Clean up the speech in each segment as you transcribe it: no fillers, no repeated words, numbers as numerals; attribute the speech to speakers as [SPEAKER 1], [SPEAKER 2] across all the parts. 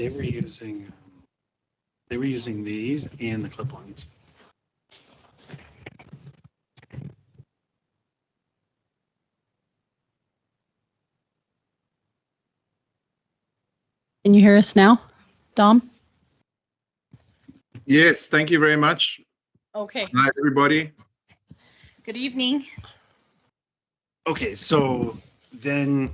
[SPEAKER 1] They were using these and the clip-ons.
[SPEAKER 2] Can you hear us now, Dom?
[SPEAKER 3] Yes, thank you very much.
[SPEAKER 2] Okay.
[SPEAKER 3] Hi, everybody.
[SPEAKER 2] Good evening.
[SPEAKER 1] Okay, so then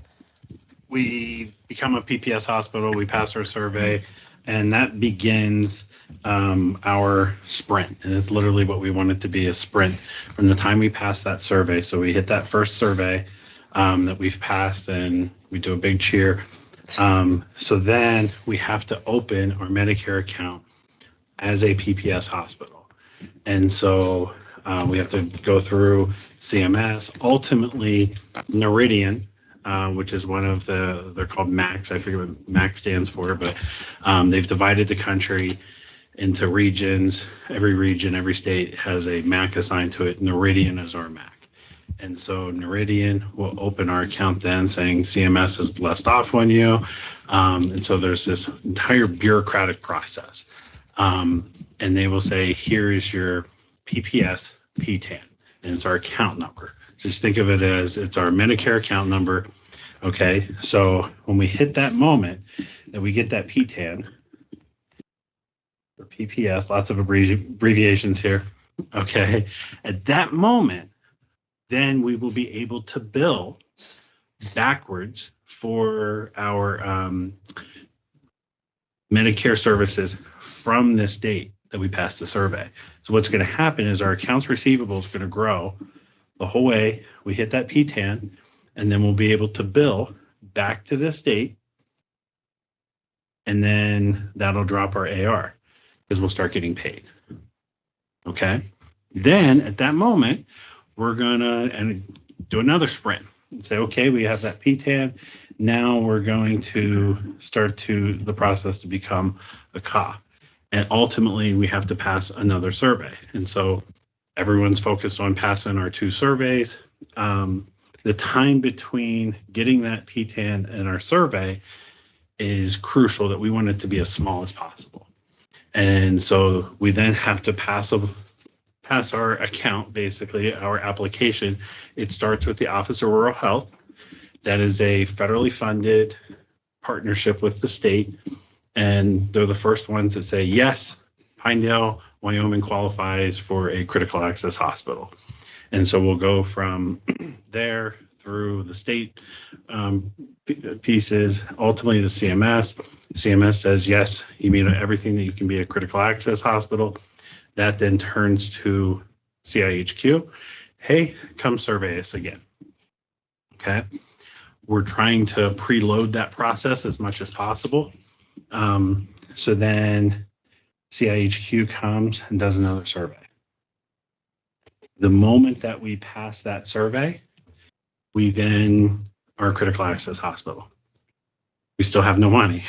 [SPEAKER 1] we become a PPS hospital, we pass our survey, and that begins our sprint. And it's literally what we want it to be, a sprint from the time we pass that survey. So we hit that first survey that we've passed, and we do a big cheer. So then we have to open our Medicare account as a PPS hospital. And so we have to go through CMS, ultimately Noridian, which is one of they're called MACs. I forget what MAC stands for, but they've divided the country into regions. Every region, every state has a MAC assigned to it. Noridian is our MAC. And so Noridian will open our account then saying CMS is blessed off on you. And so there's this entire bureaucratic process. And they will say, here is your PPS P10, and it's our account number. Just think of it as it's our Medicare account number. Okay, so when we hit that moment that we get that P10, or PPS, lots of abbreviations here. Okay, at that moment, then we will be able to bill backwards for our Medicare services from this date that we passed the survey. So what's going to happen is our accounts receivable is going to grow the whole way. We hit that P10, and then we'll be able to bill back to this date, and then that'll drop our AR because we'll start getting paid. Okay. Then at that moment, we're gonna do another sprint and say, okay, we have that P10. Now we're going to start the process to become a CA. And ultimately, we have to pass another survey. And so everyone's focused on passing our 2 surveys. The time between getting that P10 and our survey is crucial, that we want it to be as small as possible. And so we then have to pass our account, basically our application. It starts with the Office of Rural Health. That is a federally funded partnership with the state. And they're the first ones that say, yes, Pinedale, Wyoming qualifies for a critical access hospital. And so we'll go from there through the state pieces, ultimately the CMS. CMS says, yes, you meet everything that you can be a critical access hospital. That then turns to CIHQ. Hey, come survey us again. Okay. We're trying to preload that process as much as possible. So then CIHQ comes and does another survey. The moment that we pass that survey, we then are a critical access hospital. We still have no money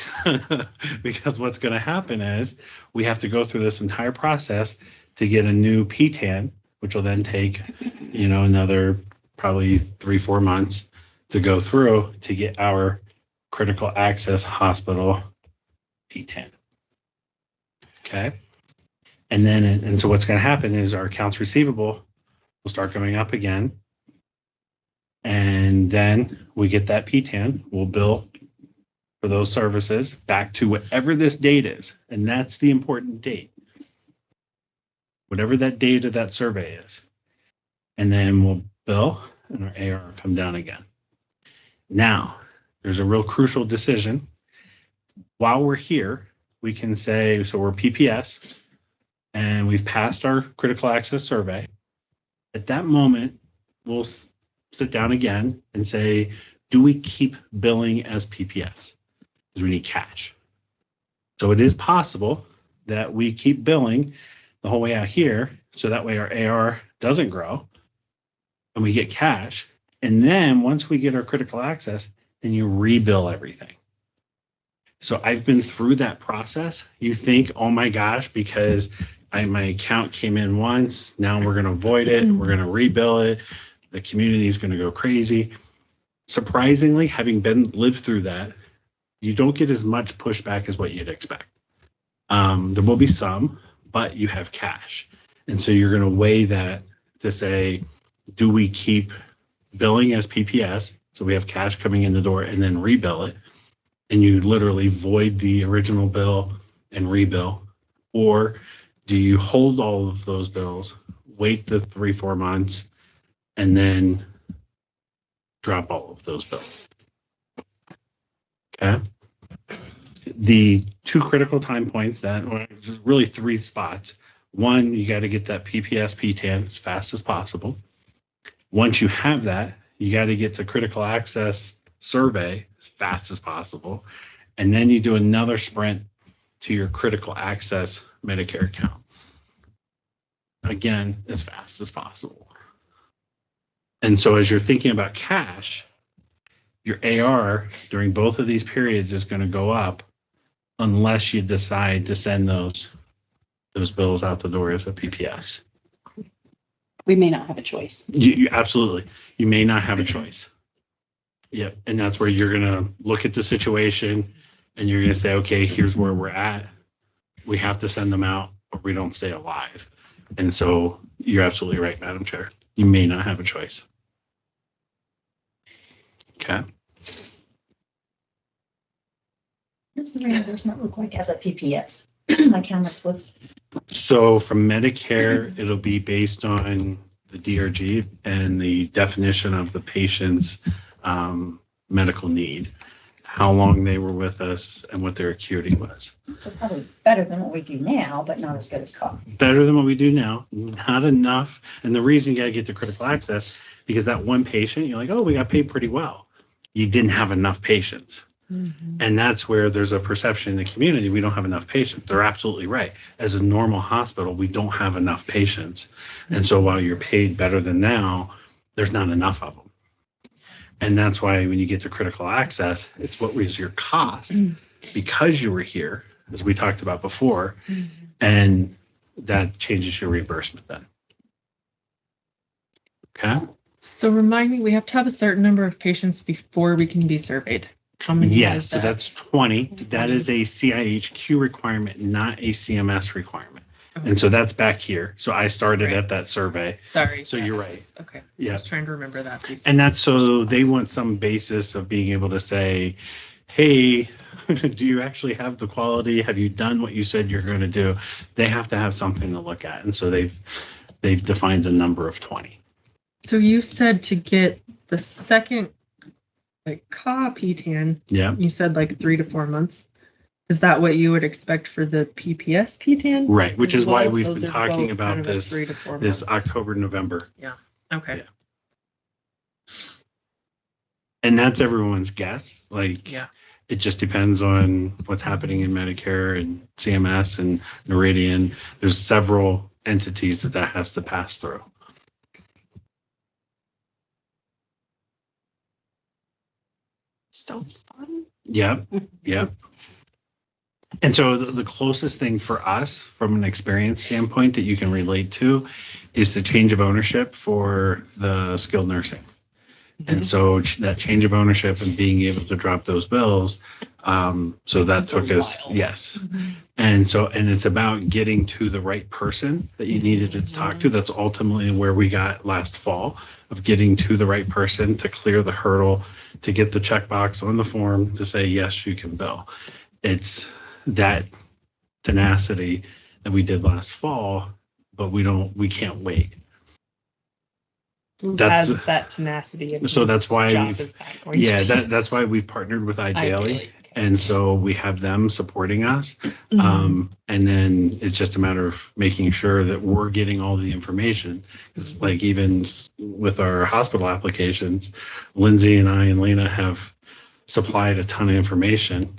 [SPEAKER 1] because what's going to happen is we have to go through this entire process to get a new P10, which will then take, another probably 3-4 months to go through to get our critical access hospital P10. Okay. And so what's going to happen is our accounts receivable will start going up again. And then we get that P10, we'll bill for those services back to whatever this date is. And that's the important date. Whatever that date of that survey is. And then we'll bill and our AR will come down again. Now, there's a real crucial decision. While we're here, we can say, so we're PPS and we've passed our critical access survey. At that moment, we'll sit down again and say, do we keep billing as PPS? Because we need cash. So it is possible that we keep billing the whole way out here, so that way our AR doesn't grow and we get cash. And then once we get our critical access, then you rebill everything. So I've been through that process. You think, oh my gosh, because my account came in once, now we're going to void it, we're going to rebill it, the community is going to go crazy. Surprisingly, having lived through that, you don't get as much pushback as what you'd expect. There will be some, but you have cash. And so you're going to weigh that to say, do we keep billing as PPS? So we have cash coming in the door and then rebill it. And you literally void the original bill and rebill. Or do you hold all of those bills, wait the 3-4 months, and then drop all of those bills? Okay. The two critical time points that, or there's really 3 spots. One, you got to get that PPS PTAN as fast as possible. Once you have that, you got to get the critical access survey as fast as possible. And then you do another sprint to your critical access Medicare account. Again, as fast as possible. And so as you're thinking about cash, your AR during both of these periods is going to go up unless you decide to send those bills out the door as a PPS.
[SPEAKER 2] We may not have a choice.
[SPEAKER 1] You absolutely, you may not have a choice. Yep. And that's where you're going to look at the situation and you're going to say, okay, here's where we're at. We have to send them out or we don't stay alive. And so you're absolutely right, Madam Chair. You may not have a choice. Okay.
[SPEAKER 4] What does the reimbursement look like as a PPS? Like how much was?
[SPEAKER 1] So from Medicare, it'll be based on the DRG and the definition of the patient's medical need, how long they were with us, and what their acuity was.
[SPEAKER 4] So probably better than what we do now, but not as good as coffee.
[SPEAKER 1] Better than what we do now, not enough. And the reason you got to get to critical access, because that one patient, you're like, oh, we got paid pretty well. You didn't have enough patients.
[SPEAKER 2] Mm-hmm.
[SPEAKER 1] And that's where there's a perception in the community, we don't have enough patients. They're absolutely right. As a normal hospital, we don't have enough patients. And so while you're paid better than now, there's not enough of them. And that's why when you get to critical access, it's what was your cost because you were here, as we talked about before, and that changes your reimbursement then. Okay?
[SPEAKER 5] So remind me, we have to have a certain number of patients before we can be surveyed. How many
[SPEAKER 1] Yes,
[SPEAKER 5] is
[SPEAKER 1] so
[SPEAKER 5] that?
[SPEAKER 1] that's 20. That is a CIHQ requirement, not a CMS requirement. And so that's back here. So I started
[SPEAKER 5] Right.
[SPEAKER 1] at that survey.
[SPEAKER 5] Sorry.
[SPEAKER 1] So you're right.
[SPEAKER 5] Okay. I
[SPEAKER 1] Yeah.
[SPEAKER 5] was trying to remember that piece.
[SPEAKER 1] And that's so they want some basis of being able to say, hey, do you actually have the quality? Have you done what you said you're going to do? They have to have something to look at. And so they've defined a number of 20.
[SPEAKER 5] So you said to get the second CA PTAN,
[SPEAKER 1] Yeah.
[SPEAKER 5] you said like 3 to 4 months. Is that what you would expect for the PPS PTAN?
[SPEAKER 1] Right. Which
[SPEAKER 5] as
[SPEAKER 1] is why
[SPEAKER 5] well?
[SPEAKER 1] we've
[SPEAKER 5] Those
[SPEAKER 1] been
[SPEAKER 5] are
[SPEAKER 1] talking
[SPEAKER 5] both
[SPEAKER 1] about
[SPEAKER 5] kind of a
[SPEAKER 1] this
[SPEAKER 5] 3 to 4
[SPEAKER 1] this
[SPEAKER 5] months.
[SPEAKER 1] October, November.
[SPEAKER 5] Okay.
[SPEAKER 1] Yeah. And that's everyone's guess. Like,
[SPEAKER 5] Yeah.
[SPEAKER 1] it just depends on what's happening in Medicare and CMS and Noridian. There's several entities that has to pass through.
[SPEAKER 2] So fun.
[SPEAKER 1] Yep. Yep. And so the closest thing for us from an experience standpoint that you can relate to is the change of ownership for the skilled nursing. And so that change of ownership and being able to drop those bills. So that
[SPEAKER 2] That's a
[SPEAKER 1] took us,
[SPEAKER 2] while.
[SPEAKER 1] yes. And it's about getting to the right person that you needed to talk to. That's ultimately where we got last fall, of getting to the right person to clear the hurdle, to get the checkbox on the form to say, yes, you can bill. It's that tenacity that we did last fall, but we can't wait.
[SPEAKER 5] Who
[SPEAKER 1] That's-
[SPEAKER 5] has that tenacity? And
[SPEAKER 1] So that's
[SPEAKER 5] whose
[SPEAKER 1] why
[SPEAKER 5] job
[SPEAKER 1] we've-
[SPEAKER 5] is that going to be?
[SPEAKER 1] That's why we partnered with Ideally.
[SPEAKER 5] Ideally.
[SPEAKER 1] And so we have them supporting us.
[SPEAKER 5] Mhm.
[SPEAKER 1] And then it's just a matter of making sure that we're getting all the information. It's like even with our hospital applications, Lindsay and I and Lena have supplied a ton of information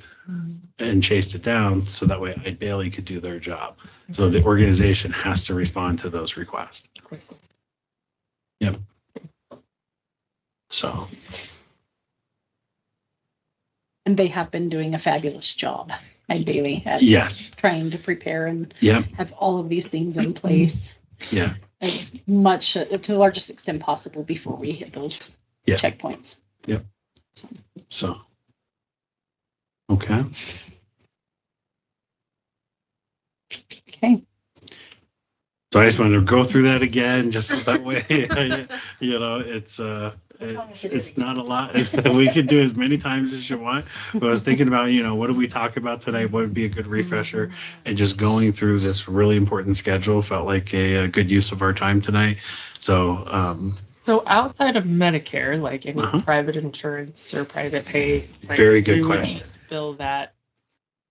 [SPEAKER 1] and chased it down so that way Ideally could do their job. So the organization has to respond to those requests. Yep. So.
[SPEAKER 2] And they have been doing a fabulous job, ideally, at
[SPEAKER 1] Yes.
[SPEAKER 2] trying to prepare and
[SPEAKER 1] Yep.
[SPEAKER 2] have all of these things in place
[SPEAKER 1] Yeah.
[SPEAKER 2] as much, to the largest extent possible before we hit those
[SPEAKER 1] Yeah.
[SPEAKER 2] checkpoints.
[SPEAKER 1] So. Okay.
[SPEAKER 2] Okay.
[SPEAKER 1] So I just wanted to go through that again, just so that way, it's not a lot. We could do as many times as you want. But I was thinking about, what did we talk about today? What would be a good refresher? And just going through this really important schedule felt like a good use of our time tonight. So,
[SPEAKER 5] So outside of Medicare, like any
[SPEAKER 1] Uh-huh.
[SPEAKER 5] private insurance or private pay, like,
[SPEAKER 1] Very good
[SPEAKER 5] we would
[SPEAKER 1] question.
[SPEAKER 5] just bill that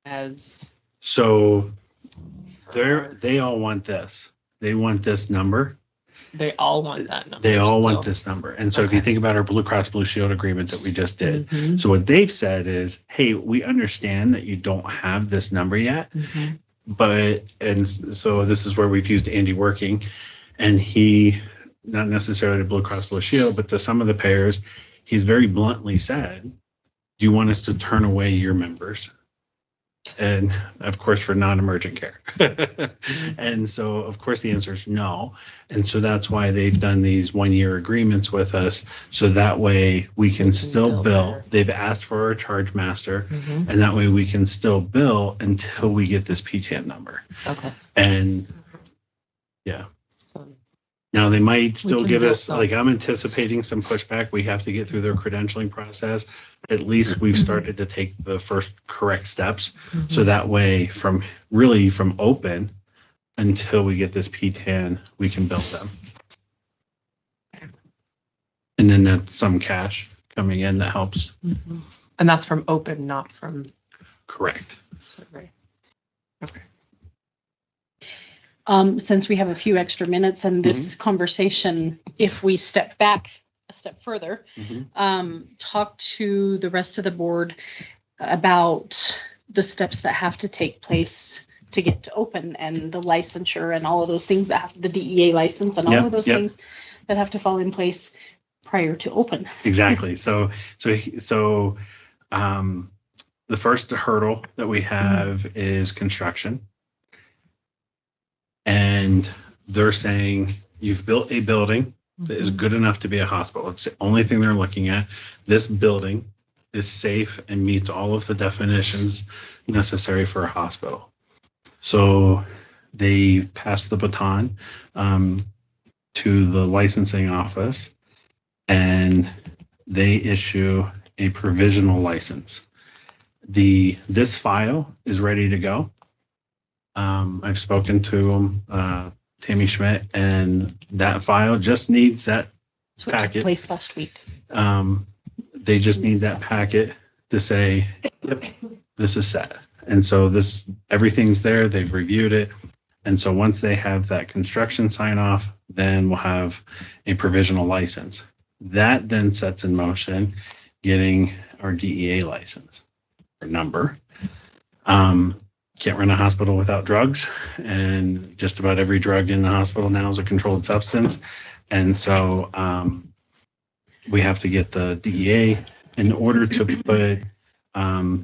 [SPEAKER 5] as
[SPEAKER 1] so they all want this. They want this number.
[SPEAKER 5] they all want that number.
[SPEAKER 1] They all want
[SPEAKER 5] still.
[SPEAKER 1] this number. And so if you
[SPEAKER 5] Okay.
[SPEAKER 1] think about our Blue Cross Blue Shield agreement that we just did,
[SPEAKER 5] Mhm,
[SPEAKER 1] so what they've said is, hey, we understand that you don't have this number yet,
[SPEAKER 5] mhm.
[SPEAKER 1] so this is where we've used Andy Working, and he, not necessarily to Blue Cross Blue Shield, but to some of the payers, he's very bluntly said, do you want us to turn away your members? And of course, for non-emergent care. And so, of course, the answer is no. And so that's why they've done these 1-year agreements with us. So that way we can still bill.
[SPEAKER 5] there.
[SPEAKER 1] They've asked for our charge master,
[SPEAKER 5] Mhm.
[SPEAKER 1] and that way we can still bill until we get this PTAN number.
[SPEAKER 5] Okay.
[SPEAKER 1] And yeah.
[SPEAKER 5] So,
[SPEAKER 1] Now they might still
[SPEAKER 5] can
[SPEAKER 1] give
[SPEAKER 5] bill
[SPEAKER 1] us,
[SPEAKER 5] some.
[SPEAKER 1] like, I'm anticipating some pushback. We have to get through their credentialing process. At least we've started to take the first correct steps. So
[SPEAKER 5] mhm.
[SPEAKER 1] that way from open until we get this PTAN, we can build them. And then that's some cash coming in that helps.
[SPEAKER 5] Mhm. And that's from open, not from
[SPEAKER 1] Correct.
[SPEAKER 5] survey. Okay.
[SPEAKER 2] Since we have a few extra minutes in this conversation, if we step back a step further, talk to the rest of the board about the steps that have to take place to get to open and the licensure and all of those things that have the DEA license and all
[SPEAKER 1] Yep,
[SPEAKER 2] of those
[SPEAKER 1] yep.
[SPEAKER 2] things that have to fall in place prior to open.
[SPEAKER 1] Exactly. So the first hurdle that we have is construction. And they're saying you've built a building that is good enough to be a hospital. It's the only thing they're looking at. This building is safe and meets all of the definitions necessary for a hospital. So they pass the baton to the licensing office, and they issue a provisional license. This file is ready to go. I've spoken to Tammy Schmidt, and that file just needs that.
[SPEAKER 2] That's what took
[SPEAKER 1] Packet.
[SPEAKER 2] place last week.
[SPEAKER 1] They just need that packet to say, yep, this is set. And so everything's there. They've reviewed it. And so once they have that construction sign off, then we'll have a provisional license. That then sets in motion getting our DEA license or number. Can't run a hospital without drugs, and just about every drug in the hospital now is a controlled substance. And so we have to get the DEA in order to put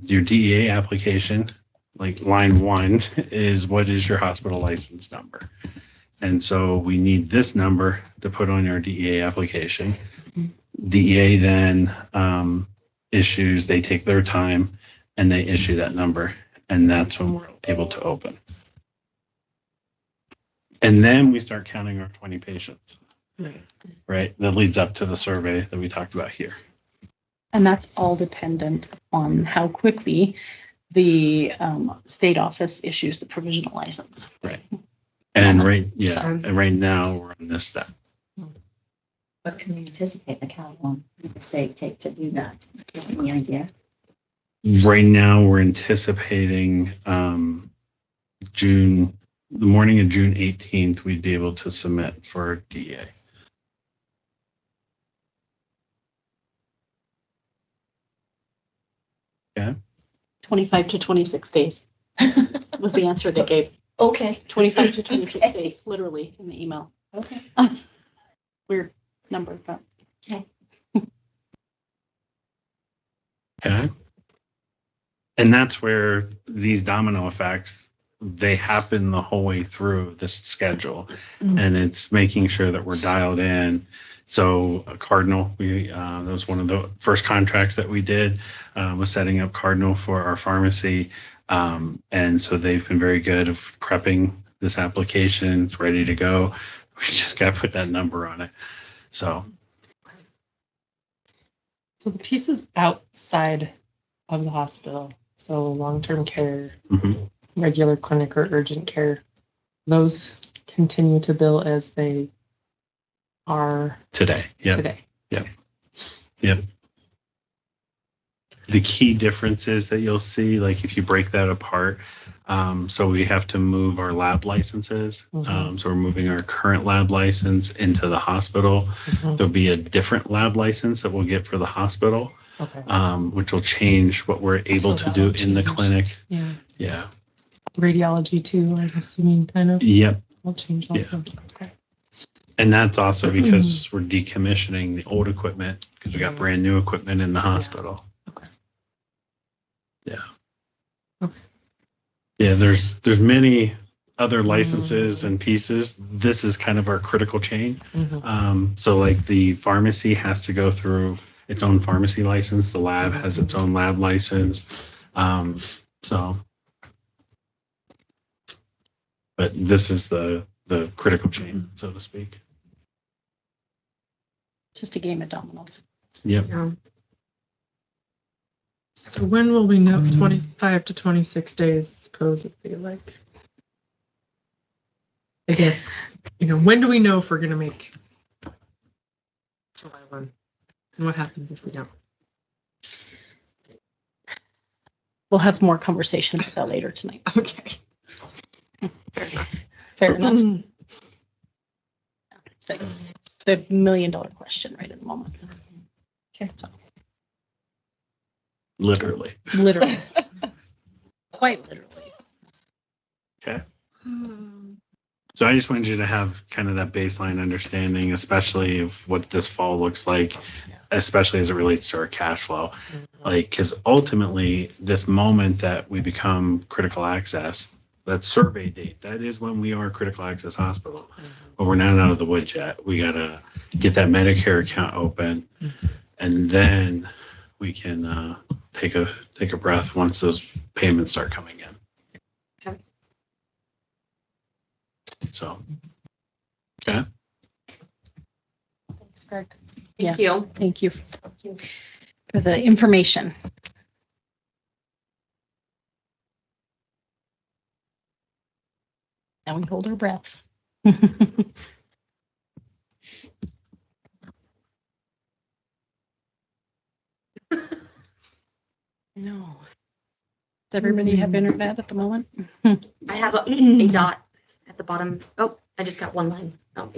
[SPEAKER 1] your DEA application, like line 1 is what is your hospital license number. And so we need this number to put on your DEA application. DEA then they take their time and they issue that number. And that's when we're able to open. And then we start counting our 20 patients, right? That leads up to the survey that we talked about here.
[SPEAKER 2] And that's all dependent on how quickly the state office issues the provisional license.
[SPEAKER 1] And
[SPEAKER 2] So-
[SPEAKER 1] right now we're on this step.
[SPEAKER 4] What can we anticipate the how long would the state take to do that? Do you have any idea?
[SPEAKER 1] Right now we're anticipating the morning of June 18th, we'd be able to submit for DEA.
[SPEAKER 2] 25 to 26 days was the answer they gave.
[SPEAKER 4] Okay.
[SPEAKER 2] 25 to 26
[SPEAKER 4] Okay.
[SPEAKER 2] days, literally, in the email.
[SPEAKER 4] Okay.
[SPEAKER 2] Weird number, but
[SPEAKER 1] Okay. And that's where these domino effects, they happen the whole way through this schedule.
[SPEAKER 5] Mhm.
[SPEAKER 1] And it's making sure that we're dialed in So Cardinal, that was one of the first contracts that we did, was setting up Cardinal for our pharmacy. And so they've been very good of prepping this application. It's ready to go. We just got to put that number on it. So
[SPEAKER 5] So the pieces outside of the hospital, so long-term care,
[SPEAKER 1] mhm.
[SPEAKER 5] regular clinic or urgent care, those continue to bill as they are
[SPEAKER 1] Today. Yep.
[SPEAKER 5] today.
[SPEAKER 1] Yep. The key differences that you'll see, like if you break that apart, so we have to move our lab licenses.
[SPEAKER 5] Mhm.
[SPEAKER 1] So we're moving our current lab license into the hospital.
[SPEAKER 5] Mhm.
[SPEAKER 1] There'll be a different lab license that we'll get for the hospital,
[SPEAKER 5] Okay.
[SPEAKER 1] which will change what we're able to do
[SPEAKER 5] that'll
[SPEAKER 1] in the
[SPEAKER 5] change.
[SPEAKER 1] clinic.
[SPEAKER 5] Yeah.
[SPEAKER 1] Yeah.
[SPEAKER 5] Radiology too, I'm assuming kind of
[SPEAKER 1] Yep.
[SPEAKER 5] will change also. Okay.
[SPEAKER 1] And that's also because we're decommissioning the old equipment because we got
[SPEAKER 5] Mhm.
[SPEAKER 1] brand new equipment in the hospital.
[SPEAKER 5] Okay.
[SPEAKER 1] Yeah.
[SPEAKER 5] Okay.
[SPEAKER 1] Yeah, there's many other licenses and pieces. This is kind of our critical chain.
[SPEAKER 5] Mhm.
[SPEAKER 1] So like the pharmacy has to go through its own pharmacy license. The lab has its own lab license. So, but this is the critical chain, so to speak.
[SPEAKER 2] Just a game of dominoes.
[SPEAKER 1] Yep.
[SPEAKER 5] So when will we know? 25 to 26 days, supposedly. Like, I guess, when do we know if we're going to make July 1? And what happens if we don't?
[SPEAKER 2] We'll have more conversation about that later tonight.
[SPEAKER 5] Okay.
[SPEAKER 2] Fair enough. It's like the $1 million question right at the moment.
[SPEAKER 5] Okay.
[SPEAKER 1] Literally.
[SPEAKER 2] Literally. Quite literally.
[SPEAKER 1] Okay. So I just wanted you to have kind of that baseline understanding, especially of what this fall looks like, especially as it relates to our cash flow. Like, because ultimately, this moment that we become critical access, that survey date, that is when we are a critical access hospital. But we're not out of the woods yet. We got to get that Medicare account open, and then we can take a breath once those payments start coming in.
[SPEAKER 6] Okay.
[SPEAKER 1] So, okay.
[SPEAKER 2] Thanks, Greg.
[SPEAKER 6] Thank you.
[SPEAKER 2] Thank you for the information. Now we hold our breaths. No. Does everybody have internet at the moment?
[SPEAKER 6] I have a dot at the bottom. Oh, I just got one line. Oh,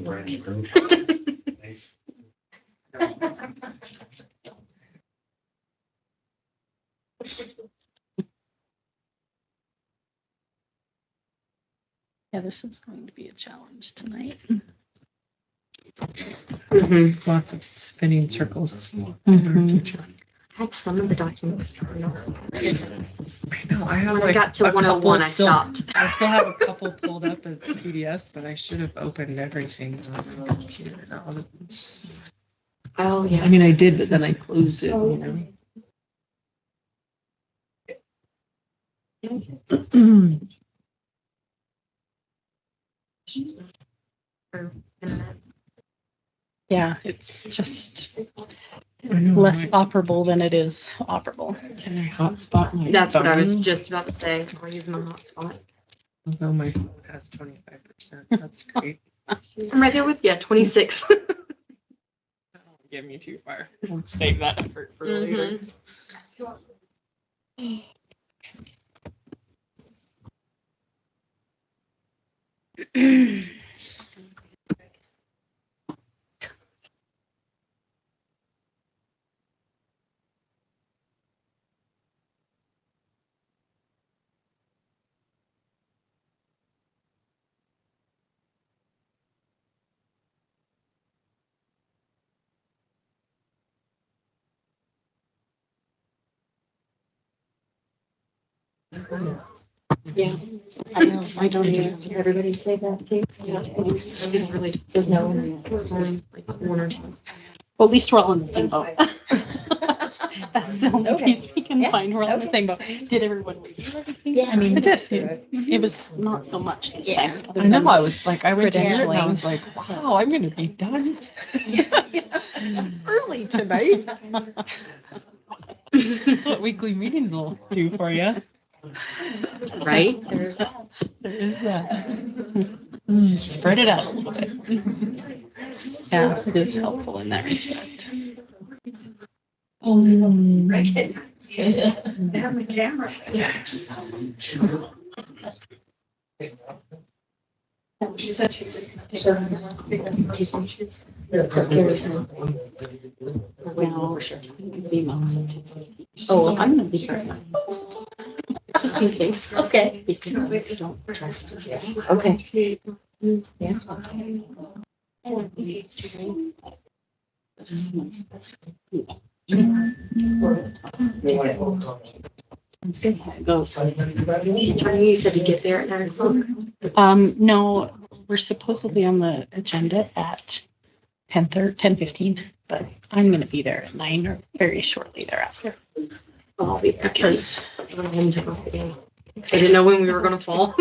[SPEAKER 2] Yeah, this is going to be a challenge tonight.
[SPEAKER 5] Lots of spinning circles.
[SPEAKER 2] Mhm.
[SPEAKER 6] I have some of the documents that are not.
[SPEAKER 5] I know. I have
[SPEAKER 6] When I
[SPEAKER 5] like
[SPEAKER 6] got to
[SPEAKER 5] a
[SPEAKER 6] 101, I
[SPEAKER 5] couple still-
[SPEAKER 6] stopped.
[SPEAKER 5] I still have a couple pulled up as PDFs, but I should have opened everything on the computer. Now.
[SPEAKER 6] Oh,
[SPEAKER 5] I
[SPEAKER 6] yeah.
[SPEAKER 5] mean, I did, but then I closed it.
[SPEAKER 6] For internet.
[SPEAKER 2] Yeah, it's just
[SPEAKER 5] I know,
[SPEAKER 2] less
[SPEAKER 5] like,
[SPEAKER 2] operable than it is operable.
[SPEAKER 5] can I hotspot my
[SPEAKER 6] That's what I was
[SPEAKER 5] phone?
[SPEAKER 6] just about to say. I'll use my hotspot.
[SPEAKER 5] Although my phone has 25%. That's great.
[SPEAKER 6] I'm right there with you. 26.
[SPEAKER 5] That won't get me too far. I'll save that effort for later.
[SPEAKER 6] Yeah.
[SPEAKER 5] I know, I don't
[SPEAKER 6] Did
[SPEAKER 5] even.
[SPEAKER 6] everybody say that too?
[SPEAKER 5] Yeah, it's really.
[SPEAKER 6] There's no one. Like one or two.
[SPEAKER 2] Well, at least we're all in the same boat. That's the only
[SPEAKER 4] Okay.
[SPEAKER 2] piece we can
[SPEAKER 4] Yeah,
[SPEAKER 2] find. We're all in the
[SPEAKER 4] okay.
[SPEAKER 2] same boat. Did everyone review everything?
[SPEAKER 4] Yeah,
[SPEAKER 2] I mean,
[SPEAKER 4] we did.
[SPEAKER 2] It was not so much this
[SPEAKER 4] Yeah.
[SPEAKER 2] time.
[SPEAKER 5] I know, I was like, I went to hear it and I
[SPEAKER 2] Credentialing.
[SPEAKER 5] was like, wow, I'm gonna be done early tonight. That's what weekly meetings will do for you.
[SPEAKER 6] Right?
[SPEAKER 4] There's
[SPEAKER 5] There is that. Spread it out a little bit.
[SPEAKER 2] Yeah, it is helpful in that respect.
[SPEAKER 6] She said she's just gonna take so Gary's not.
[SPEAKER 2] Well, females.
[SPEAKER 6] Oh, well, I'm gonna be here.
[SPEAKER 2] Just in case.
[SPEAKER 6] Okay.
[SPEAKER 2] Because I don't trust us.
[SPEAKER 6] Okay. Yeah.
[SPEAKER 2] Sounds good how it goes.
[SPEAKER 6] You said to get there at 9 o'clock.
[SPEAKER 2] No, we're supposedly on the agenda at 10:15, but I'm gonna be there at 9 or very shortly thereafter.
[SPEAKER 6] I'll be there
[SPEAKER 2] Because
[SPEAKER 6] I didn't know when we were gonna fall.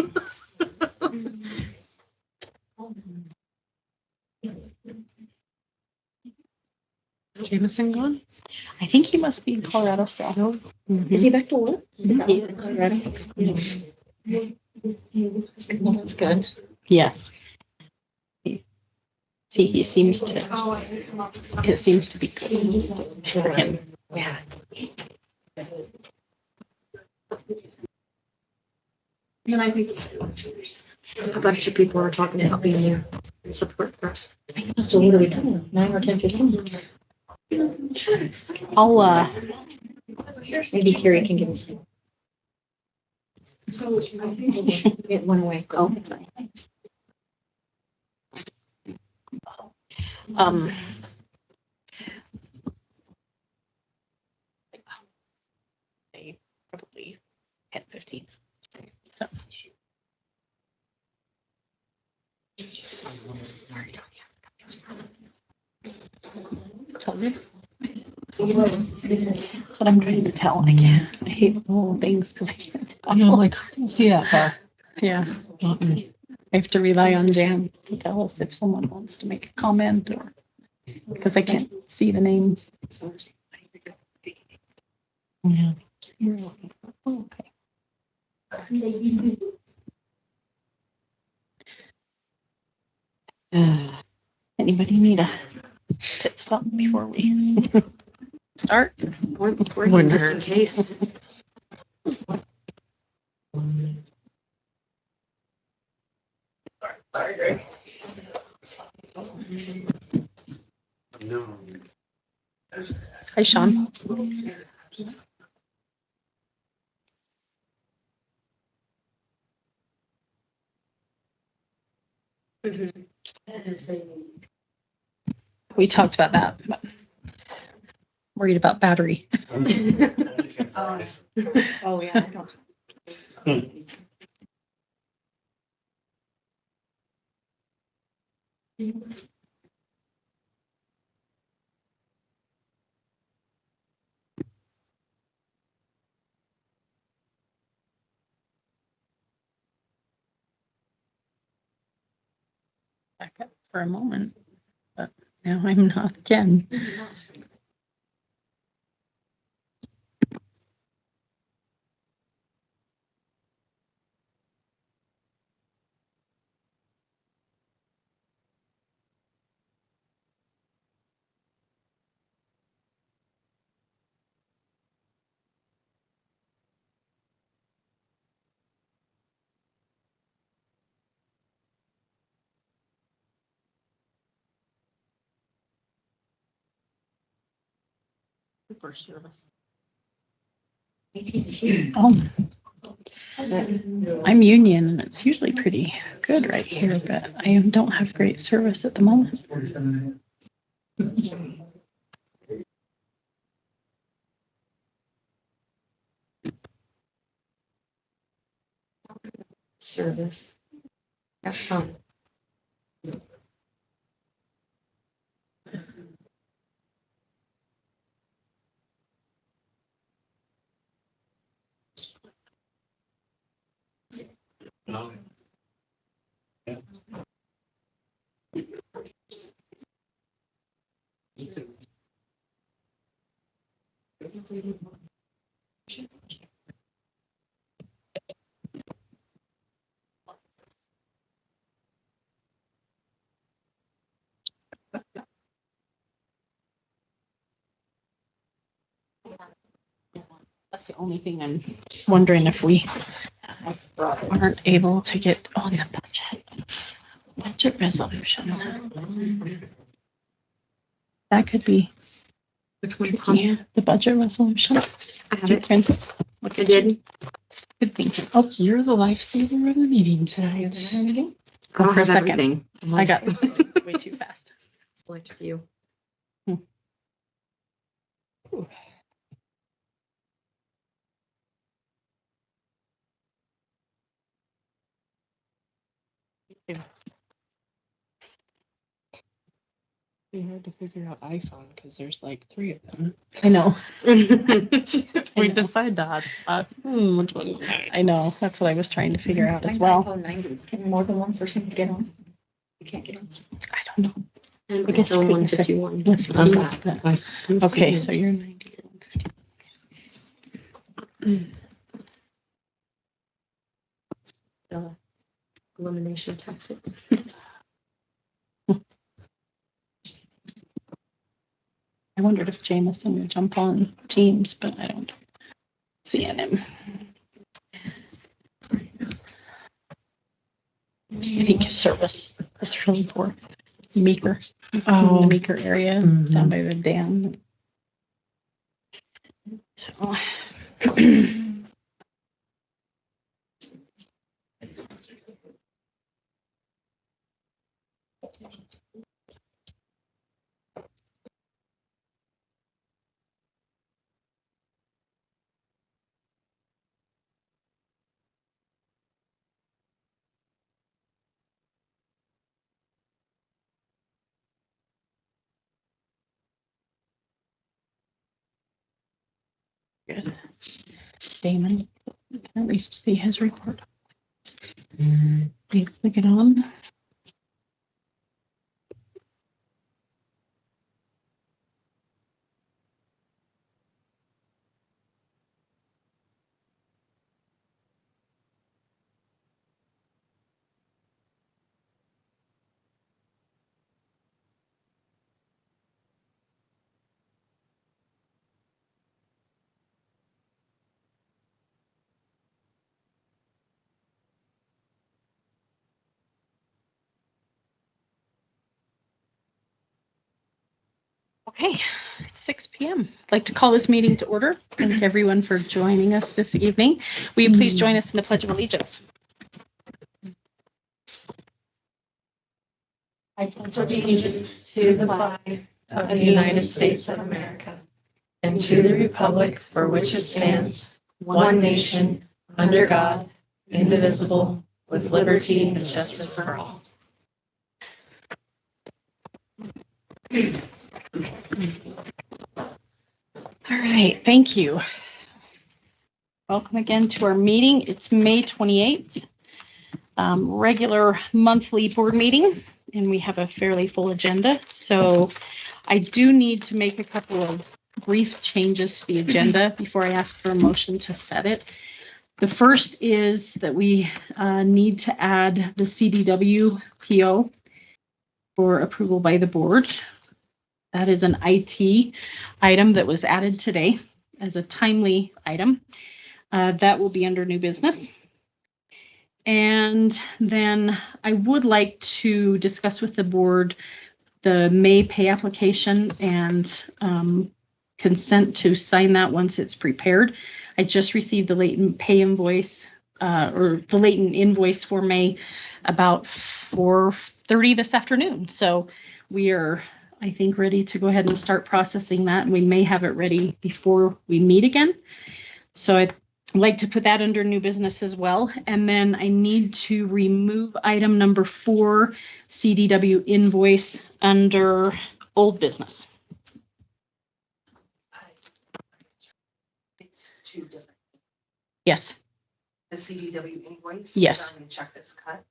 [SPEAKER 5] Is Jameson gone?
[SPEAKER 2] I think he must be in Colorado still. Mhm.
[SPEAKER 4] Is he back to work? Is that-
[SPEAKER 2] He's in Colorado.
[SPEAKER 4] Well, that's good.
[SPEAKER 2] Yes. See, he seems to, it seems to be good for him.
[SPEAKER 4] Yeah.
[SPEAKER 6] A bunch of people are talking about being there. Support for us.
[SPEAKER 4] So what are we doing? 9 or 10:15?
[SPEAKER 2] I'll,
[SPEAKER 4] Maybe Carrie can give us. It went away.
[SPEAKER 2] oh, sorry. Um, say probably 10:15. So.
[SPEAKER 6] Sorry,
[SPEAKER 2] Tell me. That's what I'm trying to tell. I can't. I hate little things because I can't tell.
[SPEAKER 5] I know, like, I didn't see that far.
[SPEAKER 2] Yeah.
[SPEAKER 5] Not me.
[SPEAKER 2] I have to rely on Jan to tell us if someone wants to make a comment or because I can't see the names.
[SPEAKER 5] Yeah.
[SPEAKER 2] Oh, okay. Anybody need a pit stop before we start?
[SPEAKER 6] Point before you,
[SPEAKER 5] Wouldn't
[SPEAKER 6] just in
[SPEAKER 5] hurt.
[SPEAKER 6] case.
[SPEAKER 1] No.
[SPEAKER 2] Hi, Sean.
[SPEAKER 6] Mhm.
[SPEAKER 2] We talked about that, but worried about battery.
[SPEAKER 4] Oh, yeah. I don't.
[SPEAKER 2] Back up for a moment, but now I'm not again.
[SPEAKER 5] Super service.
[SPEAKER 2] Oh, I'm union and it's usually pretty good right here, but I don't have great service at the moment.
[SPEAKER 6] Service. That's some.
[SPEAKER 1] Oh. Yeah.
[SPEAKER 2] That's the only thing I'm wondering if we aren't able to get on the budget resolution. That could be
[SPEAKER 6] Which one?
[SPEAKER 2] tricky. The budget resolution.
[SPEAKER 6] I have
[SPEAKER 2] You
[SPEAKER 6] it.
[SPEAKER 2] can-
[SPEAKER 6] I did.
[SPEAKER 2] Good thinking.
[SPEAKER 5] Oh, you're the lifesaver of the meeting tonight.
[SPEAKER 6] I
[SPEAKER 2] Go
[SPEAKER 6] don't
[SPEAKER 2] for a
[SPEAKER 6] have
[SPEAKER 2] second.
[SPEAKER 6] everything.
[SPEAKER 2] I got way too fast.
[SPEAKER 6] Select a few.
[SPEAKER 5] It's hard to figure out iPhone because there's like 3 of them.
[SPEAKER 2] I know.
[SPEAKER 5] We
[SPEAKER 2] know.
[SPEAKER 5] decide to hotspot. Which one is mine?
[SPEAKER 2] I know. That's what I was trying to figure out as well.
[SPEAKER 4] iPhone 90. Can more than one person get on? You can't get on.
[SPEAKER 2] I don't know.
[SPEAKER 6] And
[SPEAKER 2] I guess
[SPEAKER 6] iPhone
[SPEAKER 2] we could
[SPEAKER 6] 151.
[SPEAKER 2] Let's see.
[SPEAKER 5] Okay. I see
[SPEAKER 2] Okay,
[SPEAKER 5] yours.
[SPEAKER 2] so you're 90.
[SPEAKER 6] The elimination tactic.
[SPEAKER 2] I wondered if Jameson would jump on Teams, but I don't see him. I think his service is really poor. Meeker. In
[SPEAKER 5] Oh.
[SPEAKER 2] the Meeker area,
[SPEAKER 5] Mhm.
[SPEAKER 2] down by the dam. So, good. Damon, I can at least see his report. You click it on. Okay, it's 6 p.m. I'd like to call this meeting to order. Thank everyone for joining us this evening. Will you please join us in the Pledge of Allegiance? I pledge
[SPEAKER 5] Allegiance to the flag of the United States of America and to the republic for which it stands, one nation, under God, indivisible, with liberty and justice for all.
[SPEAKER 2] All right, thank you. Welcome again to our meeting. It's May 28th, regular monthly board meeting, and we have a fairly full agenda. So I do need to make a couple of brief changes to the agenda before I ask for a motion to set it. The first is that we need to add the CDW PO for approval by the board. That is an IT item that was added today as a timely item. That will be under new business. And then I would like to discuss with the board the May pay application and consent to sign that once it's prepared. I just received the latent pay invoice or the latent invoice for May about 4:30 this afternoon. So we are, I think, ready to go ahead and start processing that. And we may have it ready before we meet again. So I like to put that under new business as well. And then I need to remove item number 4, CDW invoice, under old business.
[SPEAKER 7] It's two different.
[SPEAKER 2] Yes.
[SPEAKER 7] The CDW invoice.
[SPEAKER 2] Yes.
[SPEAKER 7] The check that's cut.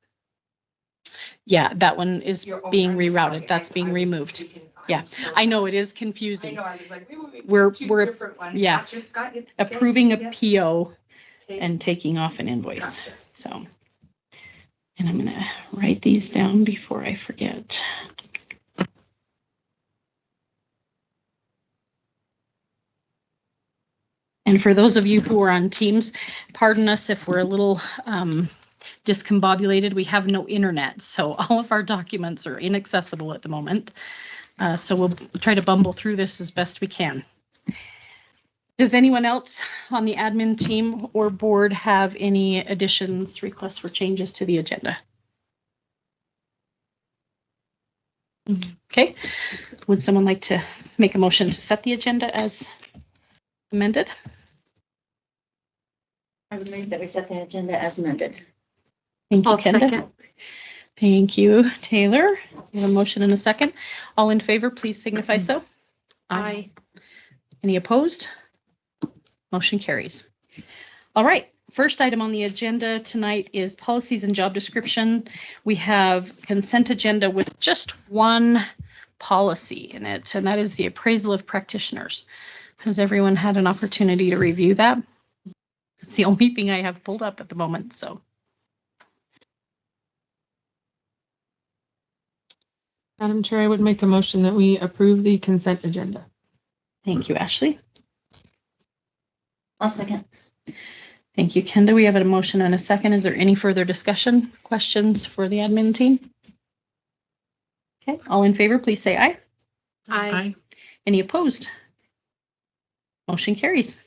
[SPEAKER 2] Yeah, that one is
[SPEAKER 7] You're- oh,
[SPEAKER 2] being
[SPEAKER 7] I'm
[SPEAKER 2] rerouted.
[SPEAKER 7] sorry.
[SPEAKER 2] That's being
[SPEAKER 7] I was
[SPEAKER 2] removed.
[SPEAKER 7] thinking-
[SPEAKER 2] Yeah,
[SPEAKER 7] I'm so
[SPEAKER 2] I know
[SPEAKER 7] sorry.
[SPEAKER 2] it is
[SPEAKER 7] I
[SPEAKER 2] confusing.
[SPEAKER 7] know, I was like,
[SPEAKER 2] We're-
[SPEAKER 7] we're
[SPEAKER 2] we're-
[SPEAKER 7] different ones.
[SPEAKER 2] yeah.
[SPEAKER 7] Got you.
[SPEAKER 2] Approving a
[SPEAKER 7] Yeah.
[SPEAKER 2] PO
[SPEAKER 7] Okay.
[SPEAKER 2] and taking off an invoice.
[SPEAKER 7] Gotcha.
[SPEAKER 2] So, and I'm gonna write these down before I forget. And for those of you who are on Teams, pardon us if we're a little discombobulated. We have no internet, so all of our documents are inaccessible at the moment. So we'll try to bumble through this as best we can. Does anyone else on the admin team or board have any additions, requests for changes to the agenda? Okay. Would someone like to make a motion to set the agenda as amended?
[SPEAKER 4] I would move that we set the agenda as amended.
[SPEAKER 2] Thank you,
[SPEAKER 6] I'll
[SPEAKER 2] Kenda.
[SPEAKER 6] second.
[SPEAKER 2] Thank you, Taylor. We have a motion and a second. All in favor, please signify so.
[SPEAKER 6] Aye.
[SPEAKER 2] Any opposed? Motion carries. All right, first item on the agenda tonight is policies and job description. We have consent agenda with just one policy in it, and that is the appraisal of practitioners. Has everyone had an opportunity to review that? It's the only thing I have pulled up at the moment, so.
[SPEAKER 5] Madam Chair, I would make a motion that we approve the consent agenda.
[SPEAKER 2] Thank you, Ashley.
[SPEAKER 4] I'll second.
[SPEAKER 2] Thank you, Kenda. We have a motion and a second. Is there any further discussion, questions for the admin team? Okay, all in favor, please say aye.
[SPEAKER 6] Aye.
[SPEAKER 2] Any opposed? Motion carries.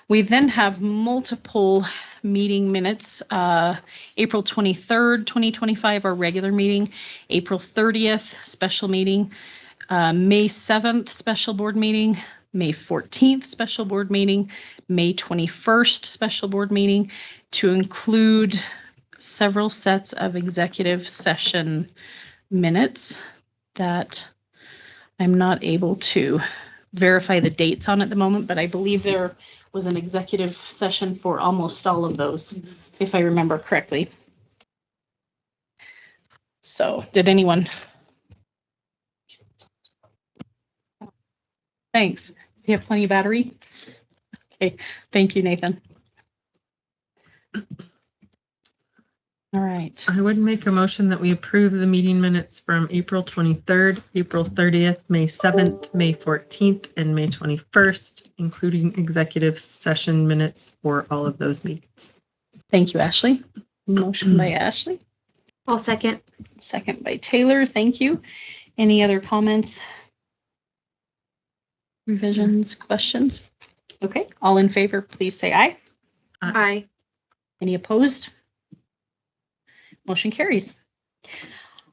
[SPEAKER 2] We then have multiple meeting minutes. April 23rd, 2025, our regular meeting. April 30th, special meeting. May 7th, special board meeting. May 14th, special board meeting. May 21st, special board meeting, to include several sets of executive session minutes that I'm not able to verify the dates on at the moment, but I believe there was an executive session for almost all of those, if I remember correctly. So, did anyone? Thanks. Do you have plenty of battery? Okay, thank you, Nathan. All right.
[SPEAKER 5] I would make a motion that we approve the meeting minutes from April 23rd, April 30th, May 7th, May 14th, and May 21st, including executive session minutes for all of those meetings.
[SPEAKER 2] Thank you, Ashley. Motion by Ashley,
[SPEAKER 6] I'll second.
[SPEAKER 2] second by Taylor. Thank you. Any other comments? Revisions, questions? Okay, all in favor, please say aye.
[SPEAKER 6] Aye.
[SPEAKER 2] Any opposed? Motion carries.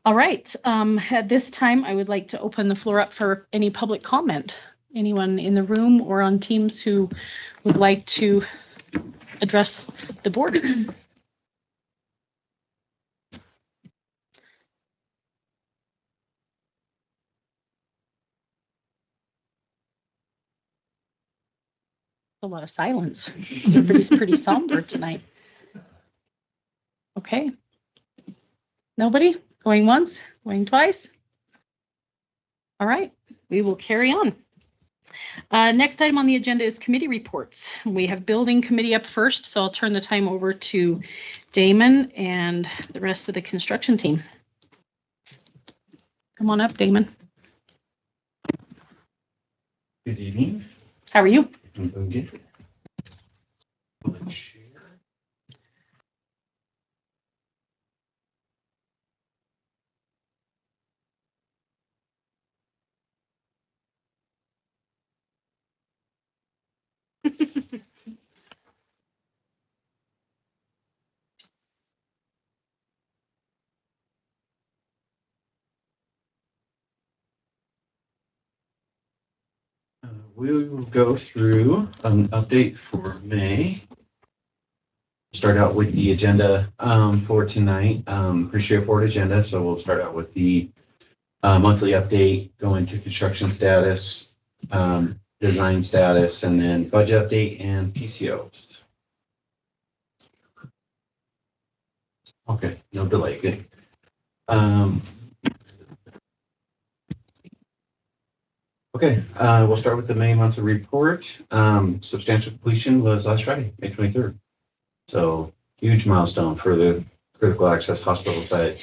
[SPEAKER 2] All right, at this time, I would like to open the floor up for any public comment. Anyone in the room or on Teams who would like to address the board? A lot of silence. Everybody's pretty somber tonight. Okay. Nobody? Going once? Going twice? All right, we will carry on. Next item on the agenda is committee reports. We have building committee up first, so I'll turn the time over to Damon and the rest of the construction team. Come on up, Damon.
[SPEAKER 8] Good evening.
[SPEAKER 2] How are you?
[SPEAKER 8] I'm doing good. Let's share. We will go through an update for May.
[SPEAKER 9] Start out with the agenda for tonight. Pretty straightforward agenda. So we'll start out with the monthly update, go into construction status, design status, and then budget update and PCOs. Okay, no delay. Good. Okay, we'll start with the May monthly report. Substantial completion was last Friday, May 23rd. So huge milestone for the critical access hospital side.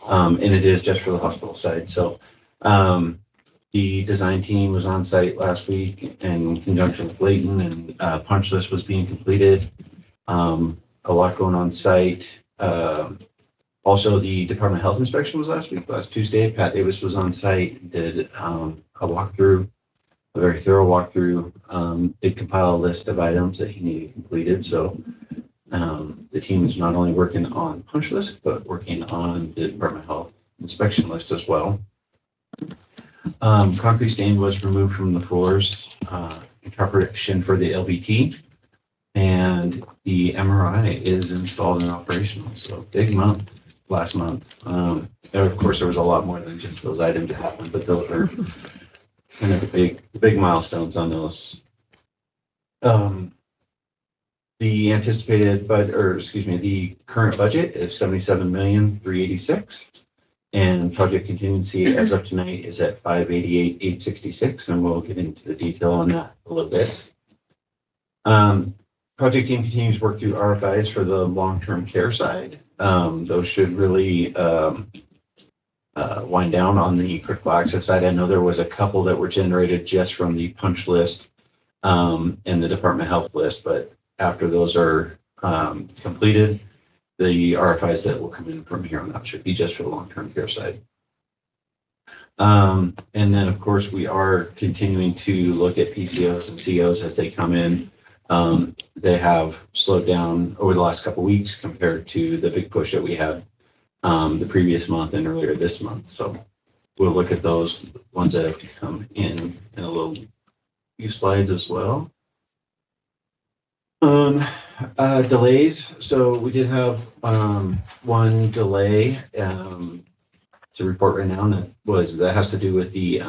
[SPEAKER 9] And it is just for the hospital side. So the design team was on site last week in conjunction with Layton, and punch list was being completed. A lot going on site. Also, the Department of Health inspection was last week, last Tuesday. Pat Davis was on site, did a walkthrough, a very thorough walkthrough, did compile a list of items that he needed completed. So the team is not only working on punch list, but working on the Department of Health inspection list as well. Concrete stain was removed from the floors in preparation for the LVT, and the MRI is installed and operational. So big month last month. Of course, there was a lot more than just those items that happened, but those are kind of the big milestones on those. The anticipated the current budget is $77,386,000, and project contingency as of tonight is at $588,866, and we'll get into the detail on that a little bit. Project team continues to work through RFIs for the long-term care side. Those should really wind down on the critical access side. I know there was a couple that were generated just from the punch list and the Department of Health list, but after those are completed, the RFIs that will come in from here on out should be just for the long-term care side. And then, of course, we are continuing to look at PCOs and COs as they come in. They have slowed down over the last couple of weeks compared to the big push that we had the previous month and earlier this month. So we'll look at those ones that have come in a few slides as well. Delays. So we did have one delay to report right now, and that has to do with the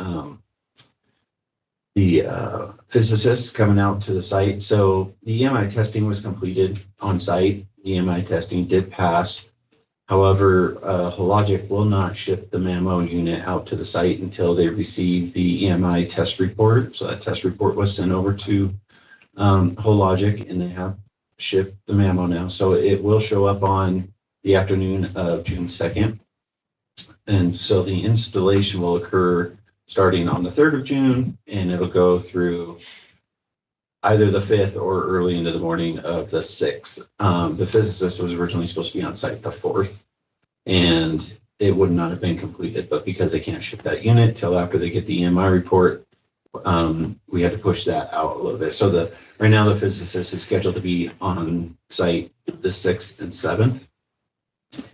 [SPEAKER 9] physicists coming out to the site. So the EMI testing was completed on site. The EMI testing did pass. However, Hologic will not ship the mammo unit out to the site until they receive the EMI test report. So that test report was sent over to Hologic, and they have shipped the mammo now. So it will show up on the afternoon of June 2nd. And so the installation will occur starting on the 3rd of June, and it'll go through either the 5th or early into the morning of the 6th. The physicist was originally supposed to be on site the 4th, and it would not have been completed. But because they can't ship that unit till after they get the EMI report, we had to push that out a little bit. So right now the physicist is scheduled to be on site the 6th and 7th,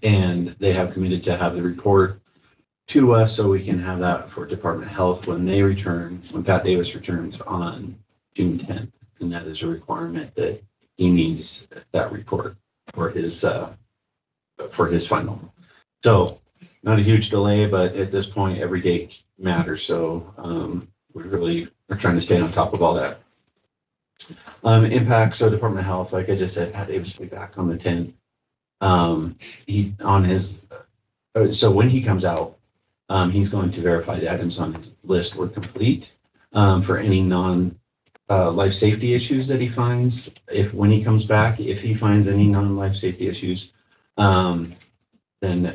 [SPEAKER 9] and they have committed to have the report to us so we can have that for Department of Health when they return, when Pat Davis returns on June 10th. And that is a requirement that he needs that report for his final. So not a huge delay, but at this point, every day matters. So we really are trying to stay on top of all that. Impact. So Department of Health, like I just said, Pat Davis will be back on the 10th. So when he comes out, he's going to verify the items on his list were complete for any life safety issues that he finds. When he comes back, if he finds any non-life safety issues, then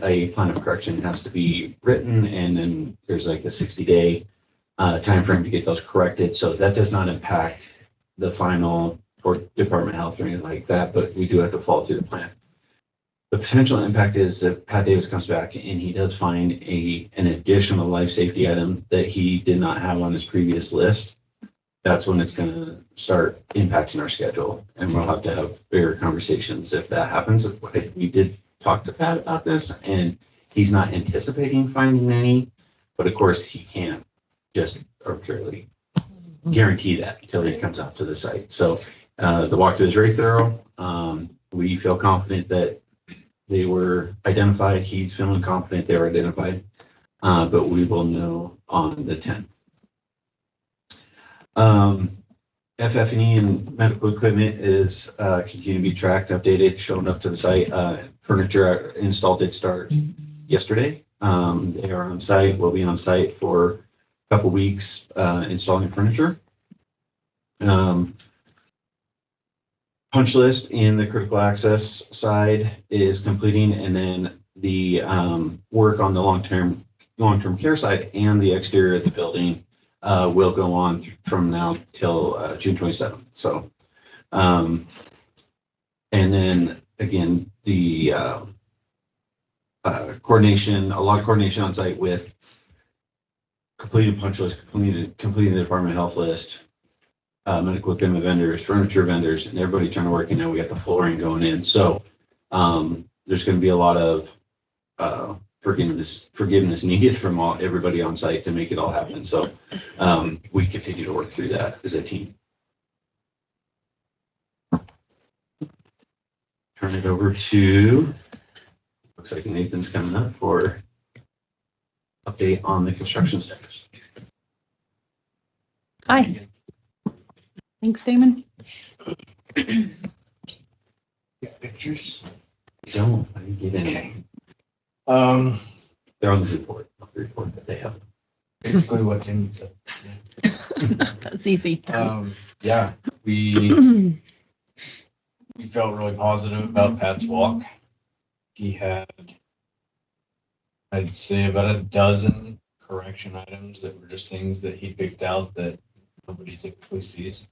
[SPEAKER 9] a plan of correction has to be written, and then there's like a 60-day time frame to get those corrected. So that does not impact the final for Department of Health or anything like that, but we do have to follow through the plan. The potential impact is that Pat Davis comes back and he does find an additional life safety item that he did not have on his previous list. That's when it's going to start impacting our schedule, and we'll have to have bigger conversations if that happens. We did talk to Pat about this, and he's not anticipating finding any, but of course he can't just arbitrarily guarantee that until he comes out to the site. So the walkthrough is very thorough. We feel confident that they were identified. He's feeling confident they were identified, but we will know on the 10th. FF&E and medical equipment is continue to be tracked, updated, shown up to the site. Furniture install did start yesterday. They are on site. We'll be on site for a couple weeks installing furniture. Punch list in the critical access side is completing, and then the work on the long-term care side and the exterior of the building will go on from now till June 27th. So, and then again, the coordination, a lot of coordination on site with completing punch list, completing the Department of Health list, medical equipment vendors, furniture vendors, and everybody trying to work. And now we got the flooring going in. So there's going to be a lot of forgiveness needed from everybody on site to make it all happen. So we continue to work through that as a team. Turn it over to, looks like Nathan's coming up for update on the construction status.
[SPEAKER 2] Hi. Thanks, Damon.
[SPEAKER 8] Got pictures?
[SPEAKER 9] Don't, I didn't get any. They're on the report, not the report that they have.
[SPEAKER 8] Basically what Tim said.
[SPEAKER 2] That's easy.
[SPEAKER 8] Yeah, we felt really positive about Pat's walk. He had, I'd say, about a dozen correction items that were just things that he picked out that nobody typically sees.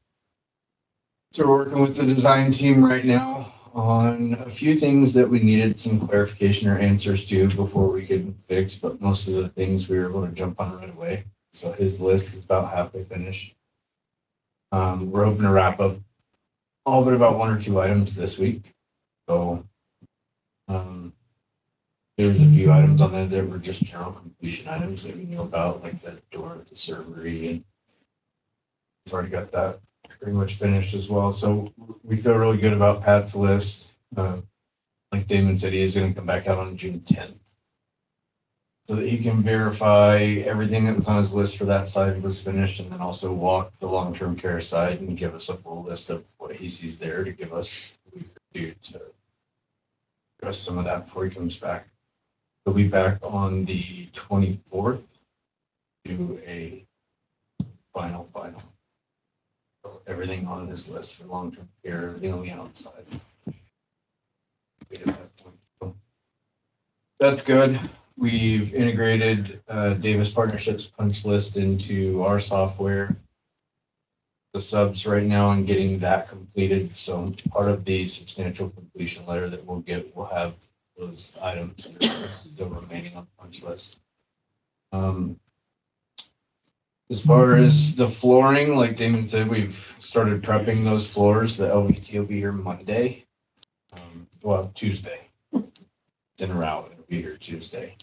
[SPEAKER 8] So we're working with the design team right now on a few things that we needed some clarification or answers to before we could fix, but most of the things we were able to jump on right away. So his list is about halfway finished. We're hoping to wrap up all but about one or two items this week. So there's a few items on there that were just general completion items that we knew about, like the door at the servery, and we've already got that pretty much finished as well. So we feel really good about Pat's list. Like Damon said, he is going to come back out on June 10th so that he can verify everything that was on his list for that side was finished, and then also walk the long-term care side and give us a full list of what he sees there to give us a week or two to address some of that before he comes back. He'll be back on the 24th to do a final. So everything on his list for long-term care, everything on the outside. At that point. So that's good. We've integrated Davis Partnerships punch list into our software. The subs right now and getting that completed. So part of the substantial completion letter that we'll get will have those items that are still remaining on the punch list. As far as the flooring, like Damon said, we've started prepping those floors. The LVT will be here Monday. Tuesday. It's en route. It'll be here Tuesday.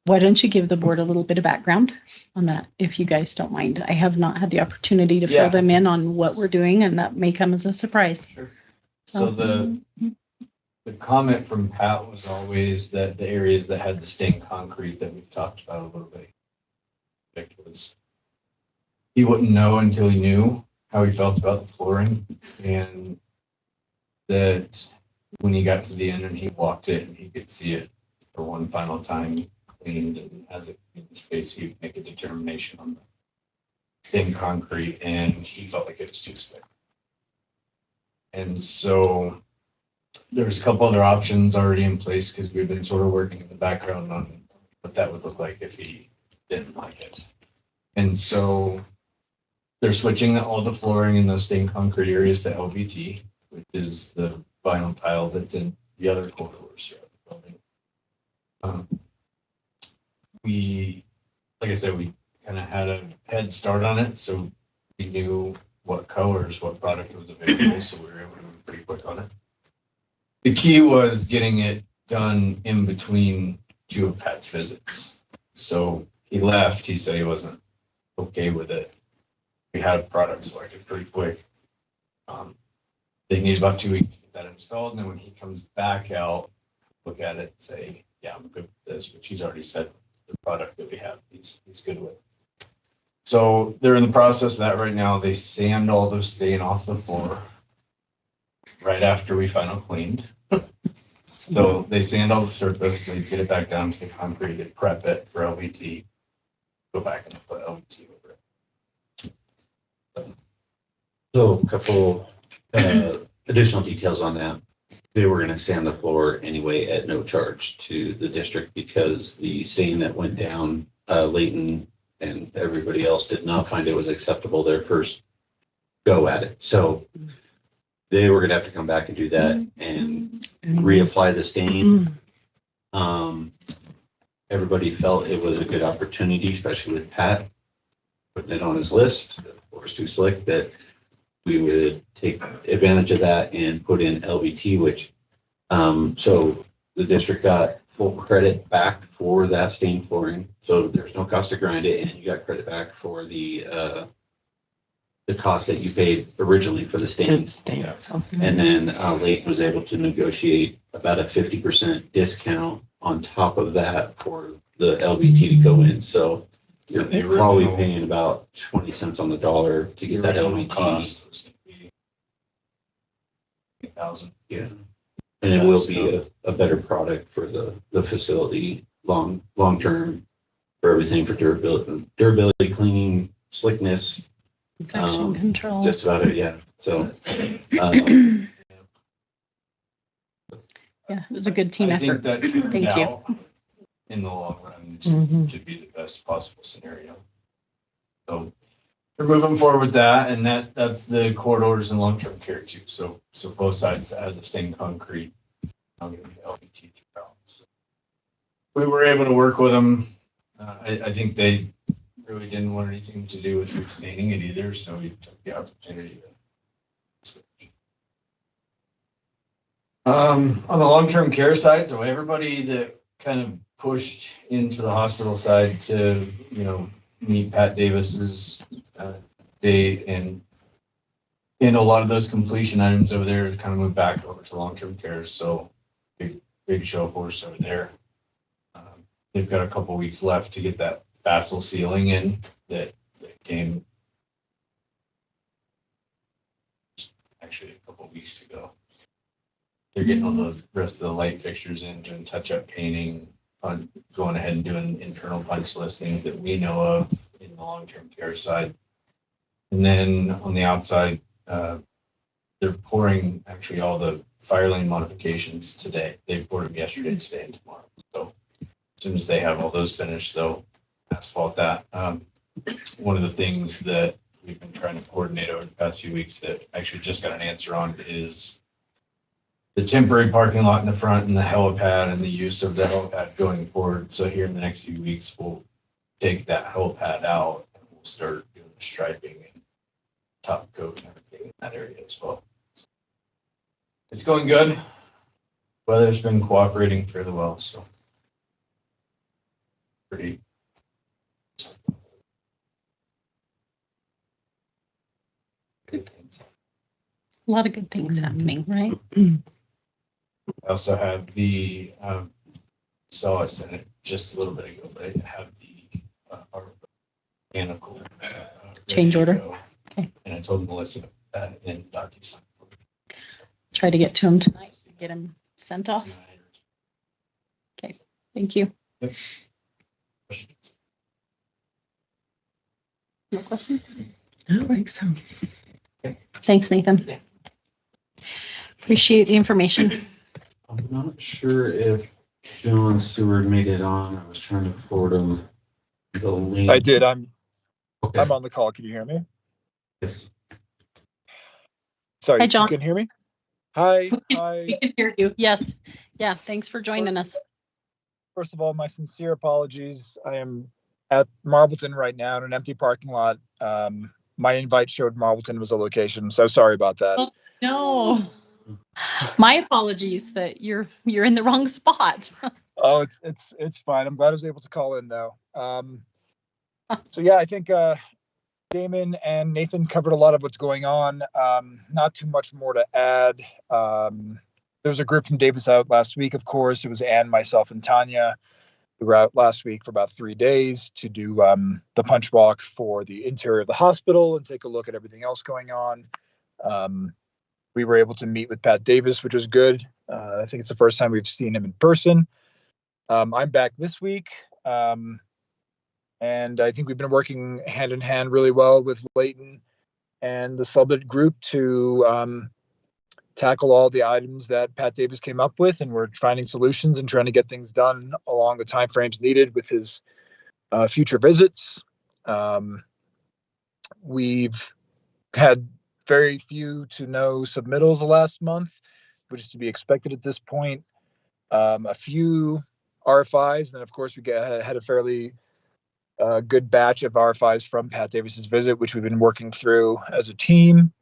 [SPEAKER 2] Why don't you give the board a little bit of background on that, if you guys don't mind? I have not had the opportunity to
[SPEAKER 8] Yeah.
[SPEAKER 2] fill them in on what we're doing, and that may come as a surprise.
[SPEAKER 8] Sure. So the comment from Pat was always that the areas that had the stained concrete that we've talked about a little bit, was he wouldn't know until he knew how he felt about the flooring, and that when he got to the end and he walked it and he could see it for one final time cleaned, and as it in space, he would make a determination on the thin concrete, and he felt like it was too thick. And so there's a couple other options already in place because we've been sort of working in the background on what that would look like if he didn't like it. And so they're switching all the flooring in those stained concrete areas to LVT, which is the vinyl tile that's in the other corridors throughout the building. Like I said, we kind of had a head start on it, so we knew what colors, what product was available, so we were able to move pretty quick on it. The key was getting it done in between two of Pat's visits. So he left, he said he wasn't okay with it. We had a product selected pretty quick. they need about 2 weeks to get that installed, and then when he comes back out, look at it and say, yeah, I'm good with this, which he's already said the product that we have, he's good with. So they're in the process of that right now. They sand all the stain off the floor right after we final cleaned. So they sand all the surface, they get it back down to the concrete, they prep it for LVT, go back and put LVT over it.
[SPEAKER 9] So a couple additional details on that. They were gonna sand the floor anyway at no charge to the district because the stain that went down, Leighton and everybody else did not find it was acceptable their first go at it. So they were gonna have to come back and do that and reapply the stain. Everybody felt it was a good opportunity, especially with Pat putting it on his list, of course, too slick, that we would take advantage of that and put in LVT, which, so the district got full credit back for that stained flooring. So there's no cost to grind it, and you got credit back for the cost that you paid originally for the stain. And then Leighton was able to negotiate about a 50% discount on top of that for the LVT to go in. So you're probably paying about 20 cents on the dollar to get that LVT.
[SPEAKER 8] Cost was gonna be $8,000.
[SPEAKER 9] Yeah. And it will be a better product for the facility long term for everything, for durability, cleaning, slickness.
[SPEAKER 2] Infection control.
[SPEAKER 9] Just about it, yeah. So,
[SPEAKER 2] Yeah, it was a good team
[SPEAKER 8] I think
[SPEAKER 2] effort.
[SPEAKER 8] that turned
[SPEAKER 2] Thank you.
[SPEAKER 8] out in the long run to be the best possible scenario. So we're moving forward with that, and that's the court orders in long-term care too. So both sides that had the stained concrete, now going to be LVT throughout. So we were able to work with them. I think they really didn't want anything to do with restaining it either, so we took the opportunity to switch. On the long-term care side, so everybody that kind of pushed into the hospital side to, meet Pat Davis's date, and a lot of those completion items over there kind of moved back over to long-term care. So big show force over there. They've got a couple weeks left to get that basal ceiling in that came actually a couple weeks ago. They're getting all the rest of the light fixtures in, doing touch-up painting, on going ahead and doing internal punch list things that we know of in the long-term care side. And then on the outside, they're pouring actually all the fire lane modifications today. They poured them yesterday, today, and tomorrow. So as soon as they have all those finished, they'll asphalt that. One of the things that we've been trying to coordinate over the past few weeks that actually just got an answer on is the temporary parking lot in the front and the helipad and the use of the helipad going forward. So here in the next few weeks, we'll take that helipad out and we'll start doing the striping and top coat and everything in that area as well. So it's going good. Weather's been cooperating fairly well, so pretty. Good things.
[SPEAKER 2] A lot of good things happening, right?
[SPEAKER 8] I also have the, saw I sent it just a little bit ago, but I have the, our mechanical.
[SPEAKER 2] Change
[SPEAKER 8] ready to
[SPEAKER 2] order.
[SPEAKER 8] go.
[SPEAKER 2] Okay.
[SPEAKER 8] And I told Melissa that in DocuSign.
[SPEAKER 2] Try to get to him tonight, get him sent off. Thank you.
[SPEAKER 8] Yep.
[SPEAKER 2] No question?
[SPEAKER 5] I don't think so.
[SPEAKER 2] Thanks, Nathan.
[SPEAKER 8] Yeah.
[SPEAKER 2] Appreciate the information.
[SPEAKER 9] I'm not sure if John Seward made it on. I was trying to forward him the link.
[SPEAKER 10] I did. I'm
[SPEAKER 9] Okay.
[SPEAKER 10] on the call. Can you hear me?
[SPEAKER 9] Yes.
[SPEAKER 10] Sorry,
[SPEAKER 2] Hi, John.
[SPEAKER 10] you can hear me? Hi.
[SPEAKER 2] We
[SPEAKER 10] Hi.
[SPEAKER 2] can hear you. Yes. Yeah, thanks for joining us.
[SPEAKER 10] First of all, my sincere apologies. I am at Marbleton right now in an empty parking lot. My invite showed Marbleton was a location, so sorry about that.
[SPEAKER 2] Oh, no. My apologies that you're in the wrong spot.
[SPEAKER 10] Oh, it's fine. I'm glad I was able to call in though. So yeah, I think Damon and Nathan covered a lot of what's going on. Not too much more to add. There was a group from Davis out last week, of course. It was Ann, myself, and Tanya. We were out last week for about 3 days to do the punch walk for the interior of the hospital and take a look at everything else going on. We were able to meet with Pat Davis, which was good. I think it's the first time we've seen him in person. I'm back this week. And I think we've been working hand in hand really well with Leighton and the Sublette group to tackle all the items that Pat Davis came up with. And we're finding solutions and trying to get things done along the timeframes needed with his future visits. We've had very few to no submittals the last month, which is to be expected at this point. A few RFIs, and then of course we had a fairly good batch of RFIs from Pat Davis's visit, which we've been working through as a team.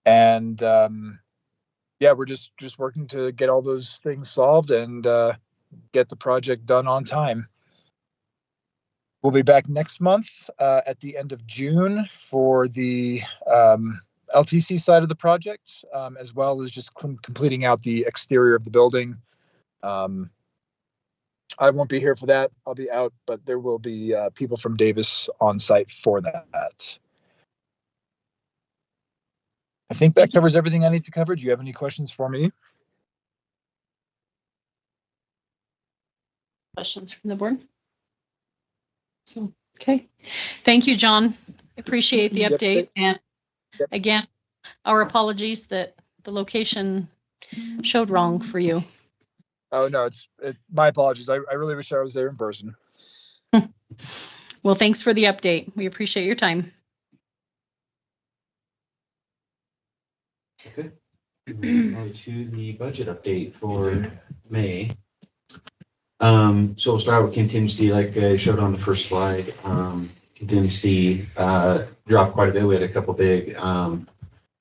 [SPEAKER 10] And yeah, we're just working to get all those things solved and get the project done on time. We'll be back next month at the end of June for the LTC side of the project, as well as just completing out the exterior of the building. I won't be here for that. I'll be out, but there will be people from Davis on site for that. I think that covers everything I need to cover. Do you have any questions for me?
[SPEAKER 2] Questions from the board? So, okay. Thank you, John. Appreciate the update. And again, our apologies that the location showed wrong for you.
[SPEAKER 10] Oh, no, it's my apologies. I really wish I was there in person.
[SPEAKER 2] Well, thanks for the update. We appreciate your time.
[SPEAKER 9] Okay. On to the budget update for May. So we'll start with contingency, like I showed on the first slide. Contingency dropped quite a bit. We had a couple big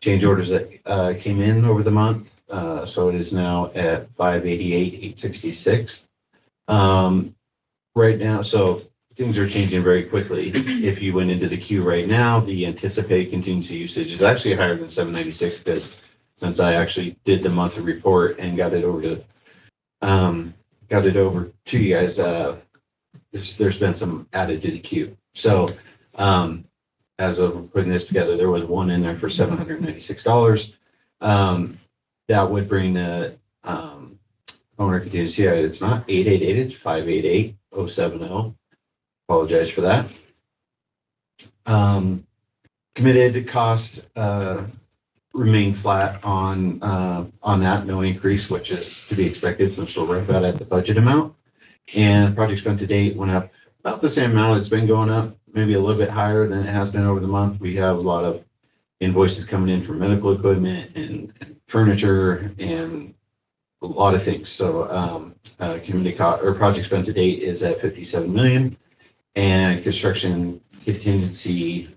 [SPEAKER 9] change orders that came in over the month. So it is now at 588,866. Right now, so things are changing very quickly. If you went into the queue right now, the anticipated contingency usage is actually higher than 796 because since I actually did the monthly report and got it over to you guys, there's been some added to the queue. So as of putting this together, there was one in there for $796. That would bring the owner contingency. It's not 888, it's 588,070. Apologize for that. Committed cost remain flat on that, no increase, which is to be expected since we're right about at the budget amount. And project spent to date went up about the same amount. It's been going up, maybe a little bit higher than it has been over the month. We have a lot of invoices coming in for medical equipment and furniture and a lot of things. So community cost or project spent to date is at 57 million, and construction contingency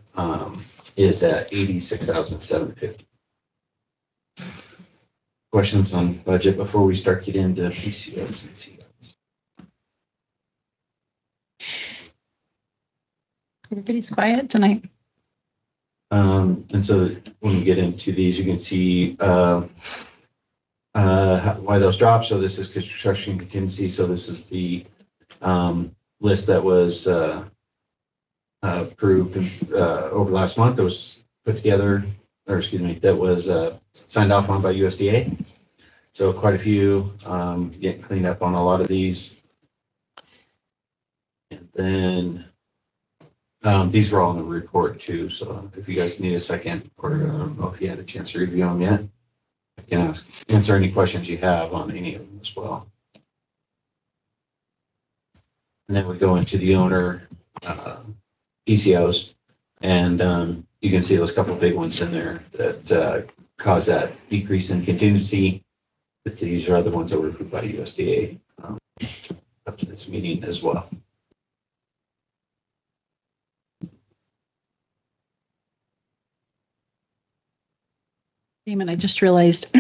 [SPEAKER 9] is at 86,750. Questions on budget before we start getting into PCOs and COs?
[SPEAKER 2] Everybody's quiet tonight.
[SPEAKER 9] And so when we get into these, you can see why those dropped. So this is construction contingency. So this is the list that was approved over last month. That was put together, or excuse me, that was signed off on by USDA. So quite a few getting cleaned up on a lot of these. And then these were all in the report too. So if you guys need a second, or I don't know if you had a chance to review them yet, I can answer any questions you have on any of them as well. And then we go into the owner PCOs, and you can see those couple of big ones in there that cause that decrease in contingency. But these are the ones that were approved by USDA up to this meeting as well.
[SPEAKER 2] Damon, I just realized,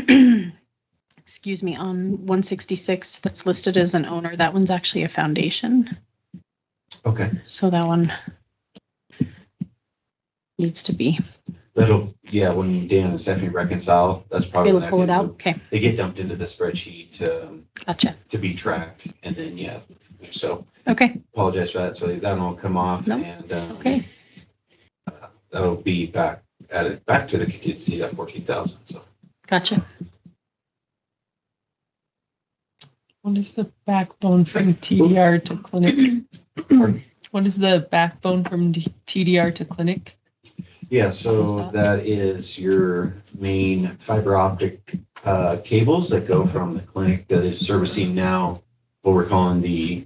[SPEAKER 2] excuse me, on 166 that's listed as an owner, that one's actually a foundation.
[SPEAKER 9] Okay.
[SPEAKER 2] So that one, needs to be.
[SPEAKER 9] That'll, yeah, when Dan and Stephanie reconcile, that's probably.
[SPEAKER 2] They'll
[SPEAKER 9] when I
[SPEAKER 2] pull it
[SPEAKER 9] can
[SPEAKER 2] out.
[SPEAKER 9] move-
[SPEAKER 2] Okay,
[SPEAKER 9] They get dumped into the spreadsheet
[SPEAKER 2] gotcha.
[SPEAKER 9] to be tracked, and then, yeah, so
[SPEAKER 2] Okay,
[SPEAKER 9] apologize for that, so that'll come off,
[SPEAKER 2] No,
[SPEAKER 9] and,
[SPEAKER 2] okay.
[SPEAKER 9] that'll be back to the contingency, that 14,000, so.
[SPEAKER 2] Gotcha.
[SPEAKER 5] What is the backbone from TDR to clinic? What is the backbone from TDR to clinic?
[SPEAKER 9] Yeah,
[SPEAKER 5] What's
[SPEAKER 9] so
[SPEAKER 5] that?
[SPEAKER 9] that is your main fiber optic cables that go from the clinic that is servicing now what we're calling the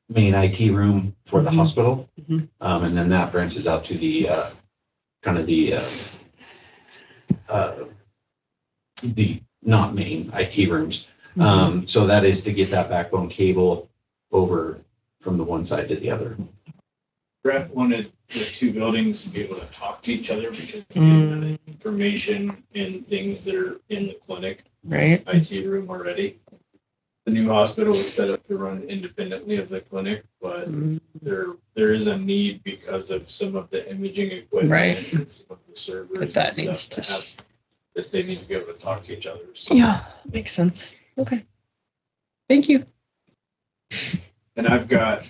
[SPEAKER 9] main IT room for the
[SPEAKER 5] Mhm.
[SPEAKER 9] hospital.
[SPEAKER 5] Mhm.
[SPEAKER 9] And then that branches out to the kind of the not main IT rooms. So that is to get that backbone cable over from the one side to the other.
[SPEAKER 8] Brett wanted the two buildings to be able to talk to each other because of
[SPEAKER 5] Mm.
[SPEAKER 8] the information and things that are in the clinic
[SPEAKER 5] Right.
[SPEAKER 8] IT room already. The new hospital is set up to run independently of the clinic, but there is a need because of some of the imaging equipment.
[SPEAKER 5] Right.
[SPEAKER 8] And some of the servers.
[SPEAKER 5] But that
[SPEAKER 8] and
[SPEAKER 5] needs
[SPEAKER 8] stuff
[SPEAKER 5] to-
[SPEAKER 8] have, that they need to be able to talk to each other. So-
[SPEAKER 5] Yeah, makes sense. Okay. Thank you.
[SPEAKER 8] And I've got,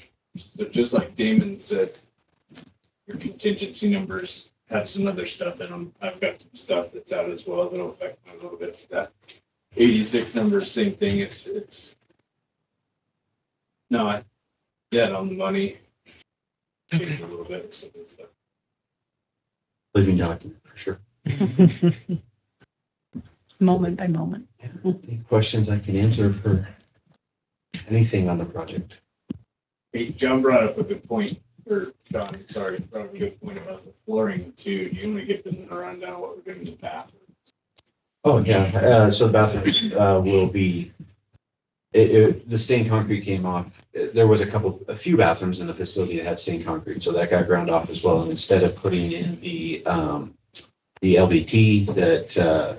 [SPEAKER 8] so just like Damon said, your contingency numbers have some other stuff in them. I've got some stuff that's out as well that'll affect me a little bit. So that 86 numbers, same thing. It's not yet on the money. Changed a little bit of some of the stuff.
[SPEAKER 9] Living document, for sure.
[SPEAKER 2] Moment by moment.
[SPEAKER 9] Yeah. Any questions I can answer for anything on the project?
[SPEAKER 8] Hey, John brought up a good point, or John, sorry, brought up a good point about the flooring too. Do you want to get them a rundown of what we're doing in the bathroom?
[SPEAKER 9] Oh, yeah, so the bathrooms will be, the stained concrete came off. There was a few bathrooms in the facility that had stained concrete, so that got ground off as well. And instead of putting in the LVT that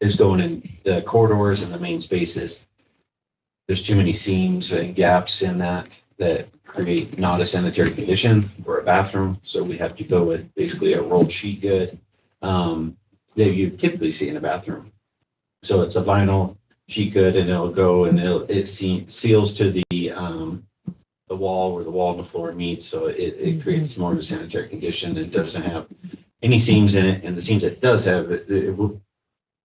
[SPEAKER 9] is going in the corridors and the main spaces, there's too many seams and gaps in that create not a sanitary condition for a bathroom. So we have to go with basically a rolled sheet good that you typically see in a bathroom. So it's a vinyl sheet good, and it'll go and it seals to the wall where the wall and the floor meet. So it creates more of a sanitary condition. It doesn't have any seams in it, and the seams it does have, it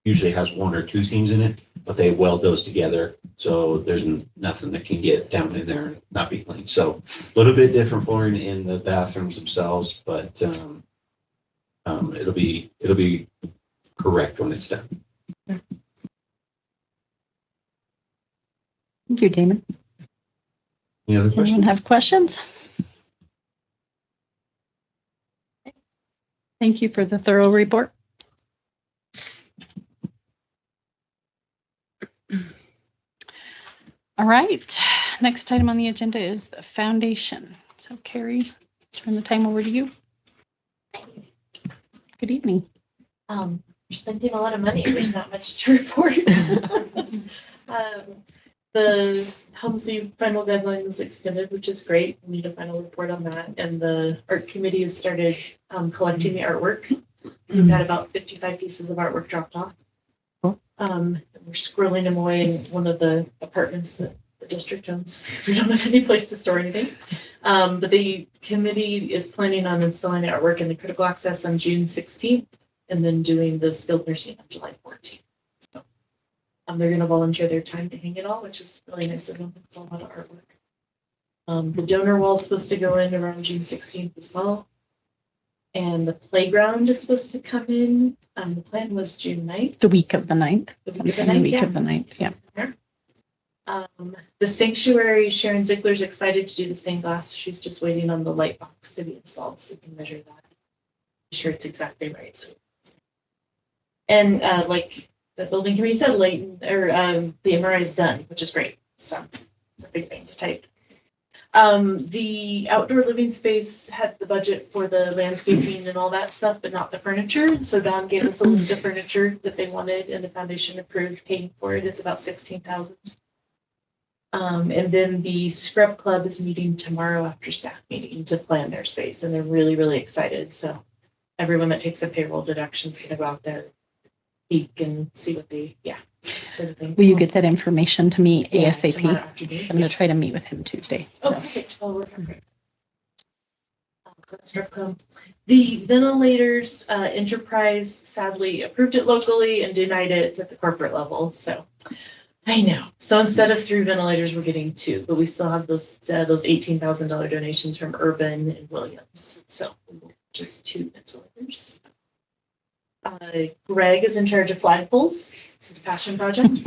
[SPEAKER 9] usually has one or two seams in it, but they weld those together. So there's nothing that can get down in there and not be clean. So a little bit different flooring in the bathrooms themselves, but it'll be correct when it's done.
[SPEAKER 2] Thank you, Damon.
[SPEAKER 9] Any other
[SPEAKER 2] Anyone
[SPEAKER 9] questions?
[SPEAKER 2] have questions? Thank you for the thorough report. All right, next item on the agenda is the foundation. So Carrie, turn the time over to you. Good evening.
[SPEAKER 11] We're spending a lot of money. There's not much to report. The Helmsley final deadline was extended, which is great. We need a final report on that. And the art committee has started collecting the artwork. We've had about 55 pieces of artwork dropped off. We're squirreling them away in one of the apartments that the district owns, because we don't have any place to store anything. But the committee is planning on installing the artwork in the critical access on June 16th, and then doing the skilled nursing on July 14th. So they're going to volunteer their time to hang it all, which is really nice of them. It's a lot of artwork. The donor wall is supposed to go in around June 16th as well. And the playground is supposed to come in. The plan was June 9th.
[SPEAKER 2] The week of the 9th.
[SPEAKER 11] The week of the
[SPEAKER 2] The
[SPEAKER 11] 9th,
[SPEAKER 2] week
[SPEAKER 11] yeah.
[SPEAKER 2] of the 9th, yeah.
[SPEAKER 11] The sanctuary, Sharon Ziegler's excited to do the stained glass. She's just waiting on the light box to be installed so we can measure that. Be sure it's exactly right. So. And like the building committee said, the MRI is done, which is great. So it's a big thing to type. The outdoor living space had the budget for the landscaping and all that stuff, but not the furniture. So Don gave us a list of furniture that they wanted, and the foundation approved paying for it. It's about $16,000. And then the Scrub Club is meeting tomorrow after staff meeting to plan their space, and they're really, really excited. So everyone that takes a payroll deduction is going to go out there, peek and see what they, sort of thing.
[SPEAKER 2] Will you get that information to me
[SPEAKER 11] Yeah,
[SPEAKER 2] ASAP?
[SPEAKER 11] tomorrow afternoon.
[SPEAKER 2] I'm going to try to meet with him Tuesday.
[SPEAKER 11] Oh,
[SPEAKER 2] So.
[SPEAKER 11] perfect. Oh, we're perfect. So that's Scrub Club. The ventilators, Enterprise sadly approved it locally and denied it at the corporate level. So I know. So instead of 3 ventilators, we're getting 2, but we still have those $18,000 donations from Urban and Williams. So just 2 ventilators. Greg is in charge of flagpoles. It's his passion project.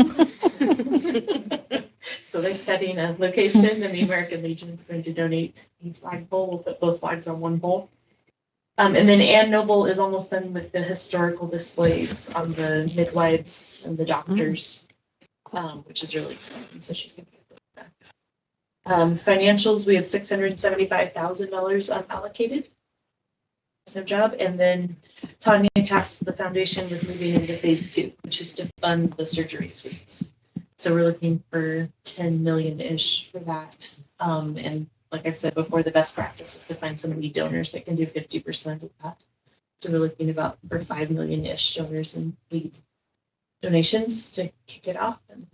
[SPEAKER 11] So they're setting a location, and the American Legion is going to donate a flagpole. We'll put both flags on one pole. And then Ann Noble is almost done with the historical displays on the midwives and the doctors, which is really exciting. So she's going to get that. Financials, we have $675,000 unallocated. That's no job. And then Tanya tasked the foundation with moving into phase 2, which is to fund the surgery suites. So we're looking for 10 million-ish for that. And like I've said before, the best practice is to find some lead donors that can do 50% of that. So we're looking about for 5 million-ish donors and lead donations to kick it off. And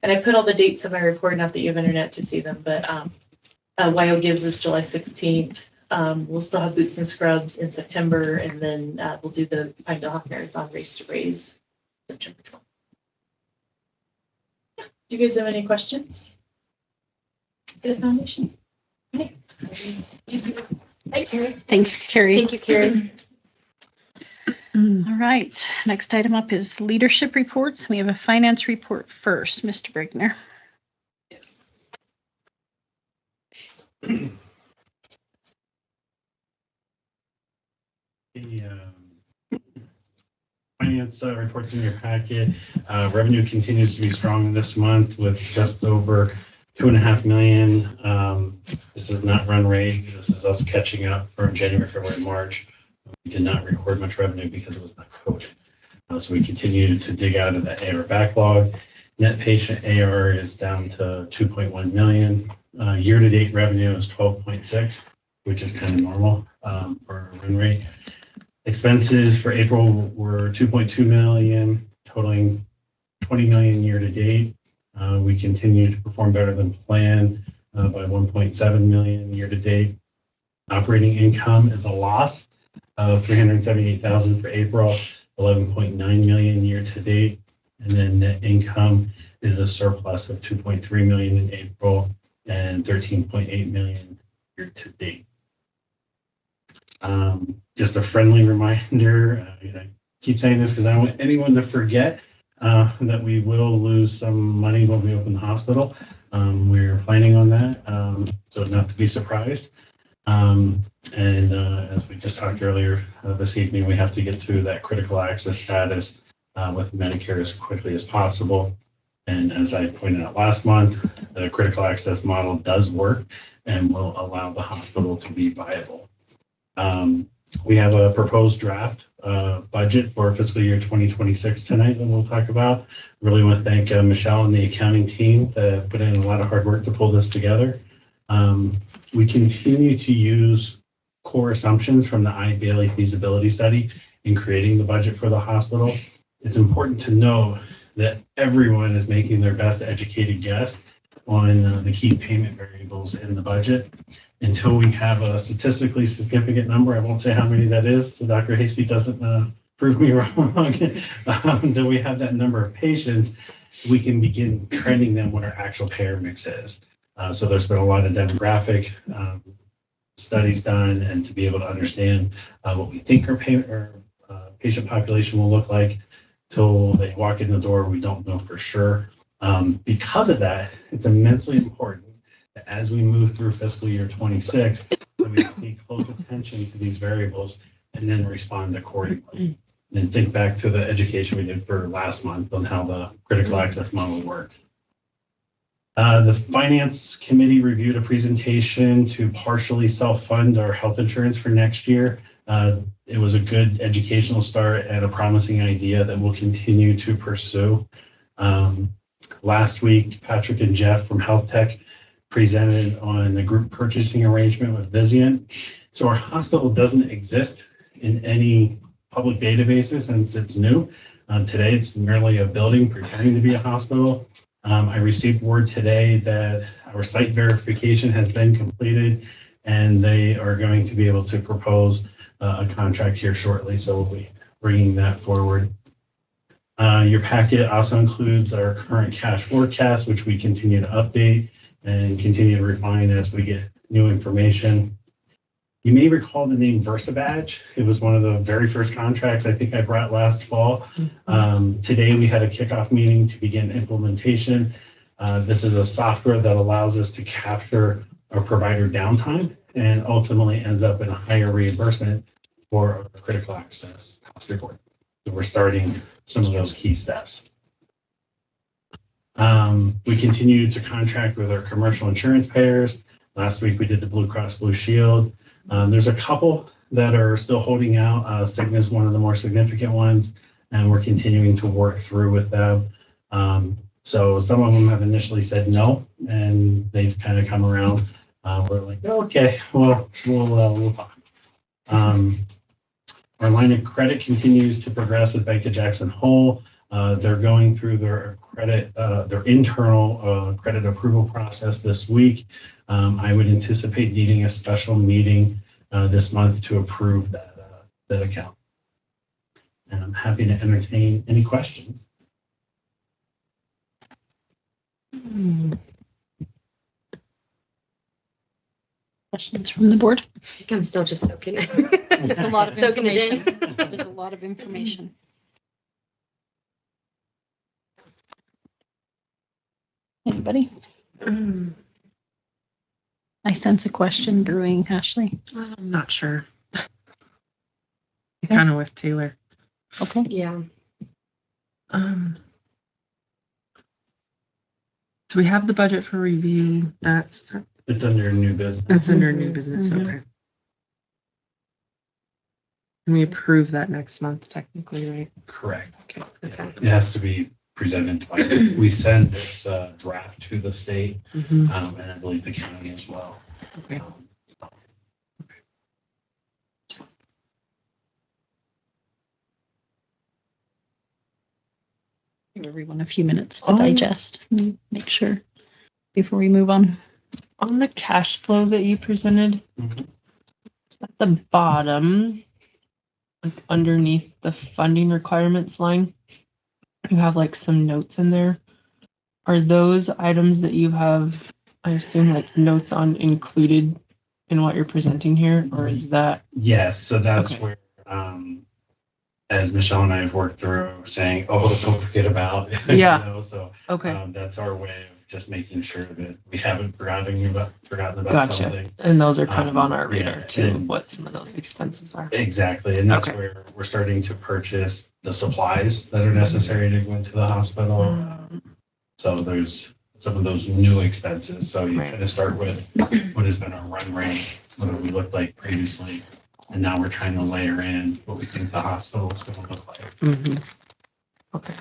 [SPEAKER 11] I put all the dates in my report, not that you have internet to see them, but YO Gives is July 16th. We'll still have Boots and Scrubs in September, and then we'll do the Pinedale Hawk Marathon Race to Raise September 12th. Do you guys have any questions for the foundation? Okay. Thanks, Carrie.
[SPEAKER 2] Thanks, Carrie.
[SPEAKER 6] Thank you, Carrie.
[SPEAKER 2] All right. Next item up is leadership reports. We have a finance report first, Mr. Brigner.
[SPEAKER 1] Yes. The finance reports in your packet. Revenue continues to be strong this month with just over $2.5 million. This is not run rate. This is us catching up from January, February, March. We did not record much revenue because it was not coded. So we continue to dig out of the AR backlog. Net patient AR is down to 2.1 million. Year-to-date revenue is 12.6, which is kind of normal for a run rate. Expenses for April were 2.2 million, totaling 20 million year-to-date. We continue to perform better than planned by 1.7 million year-to-date. Operating income is a loss of 378,000 for April, 11.9 million year-to-date. And then net income is a surplus of 2.3 million in April and 13.8 million year-to-date. Just a friendly reminder, I keep saying this because I don't want anyone to forget that we will lose some money when we open the hospital. We're planning on that, so not to be surprised. And as we just talked earlier this evening, we have to get to that critical access status with Medicare as quickly as possible. And as I pointed out last month, the critical access model does work and will allow the hospital to be viable. We have a proposed draft budget for fiscal year 2026 tonight that we'll talk about. Really want to thank Michelle and the accounting team that put in a lot of hard work to pull this together. We continue to use core assumptions from the I-Bailey feasibility study in creating the budget for the hospital. It's important to know that everyone is making their best educated guess on the key payment variables in the budget. Until we have a statistically significant number, I won't say how many that is, so Dr. Hasty doesn't prove me wrong, until we have that number of patients, we can begin trending them what our actual payer mix is. So there's been a lot of demographic studies done, and to be able to understand what we think our patient population will look like till they walk in the door, we don't know for sure. Because of that, it's immensely important that as we move through fiscal year 26, that we pay close attention to these variables and then respond accordingly. And think back to the education we did for last month on how the critical access model works. The Finance Committee reviewed a presentation to partially self-fund our health insurance for next year. It was a good educational start and a promising idea that we'll continue to pursue. Last week, Patrick and Jeff from Health Tech presented on the group purchasing arrangement with Vizient. So our hospital doesn't exist in any public databases since it's new. Today, it's merely a building pretending to be a hospital. I received word today that our site verification has been completed and they are going to be able to propose a contract here shortly. So we'll be bringing that forward. Your packet also includes our current cash forecast, which we continue to update and continue to refine as we get new information. You may recall the name VersaBadge. It was one of the very first contracts I think I brought last fall. Today we had a kickoff meeting to begin implementation. This is a software that allows us to capture our provider downtime and ultimately ends up in a higher reimbursement for our critical access cost report. So we're starting some of those key steps. We continue to contract with our commercial insurance payers. Last week we did the Blue Cross Blue Shield. There's a couple that are still holding out. Cigna is one of the more significant ones, and we're continuing to work through with them. So some of them have initially said no, and they've kind of come around. We're like, oh, okay, well, we'll talk. Our line of credit continues to progress with Bank of Jackson Hole. They're going through their credit, their internal credit approval process this week. I would anticipate needing a special meeting this month to approve that account. And I'm happy to entertain any questions.
[SPEAKER 2] Questions from the board?
[SPEAKER 6] I think I'm still just soaking it.
[SPEAKER 2] There's a lot of
[SPEAKER 6] Soaking it
[SPEAKER 2] information.
[SPEAKER 6] in.
[SPEAKER 2] There's a lot of information. Anybody? I sense a question brewing, Ashley.
[SPEAKER 12] I'm not sure. Kind of with Taylor.
[SPEAKER 2] Okay.
[SPEAKER 6] Yeah.
[SPEAKER 12] So we have the budget for review. That's
[SPEAKER 1] It's under new business.
[SPEAKER 12] under new business.
[SPEAKER 2] Mhm.
[SPEAKER 12] Okay. And we approve that next month, technically, right?
[SPEAKER 1] Correct.
[SPEAKER 12] Okay.
[SPEAKER 6] Okay.
[SPEAKER 1] It has to be presented twice. We send this draft to the state,
[SPEAKER 12] Mhm.
[SPEAKER 1] and I believe the county as well.
[SPEAKER 12] Okay.
[SPEAKER 2] Give everyone a few minutes to
[SPEAKER 12] Oh.
[SPEAKER 2] digest and make sure before we move on.
[SPEAKER 12] On the cash flow that you presented,
[SPEAKER 1] Mhm.
[SPEAKER 12] at the bottom, like underneath the funding requirements line, you have like some notes in there. Are those items that you have, I assume, like notes on included in what you're presenting here, or is that?
[SPEAKER 1] Yes, so that's
[SPEAKER 12] Okay.
[SPEAKER 1] where, as Michelle and I have worked through saying, oh, don't forget about,
[SPEAKER 12] Yeah.
[SPEAKER 1] so
[SPEAKER 12] Okay.
[SPEAKER 1] that's our way of just making sure that we haven't forgotten about
[SPEAKER 12] Gotcha.
[SPEAKER 1] something.
[SPEAKER 12] And those are kind of on our
[SPEAKER 1] Yeah,
[SPEAKER 12] radar too,
[SPEAKER 1] and-
[SPEAKER 12] what some of those expenses are.
[SPEAKER 1] Exactly, and that's
[SPEAKER 12] Okay.
[SPEAKER 1] where we're starting to purchase the supplies that are necessary to go into the hospital. So there's some of those new expenses. So you
[SPEAKER 12] Right.
[SPEAKER 1] kind of start with what has been our run rate, what we looked like previously. And now we're trying to layer in what we think the hospital is going to look like.
[SPEAKER 12] Mhm. Okay.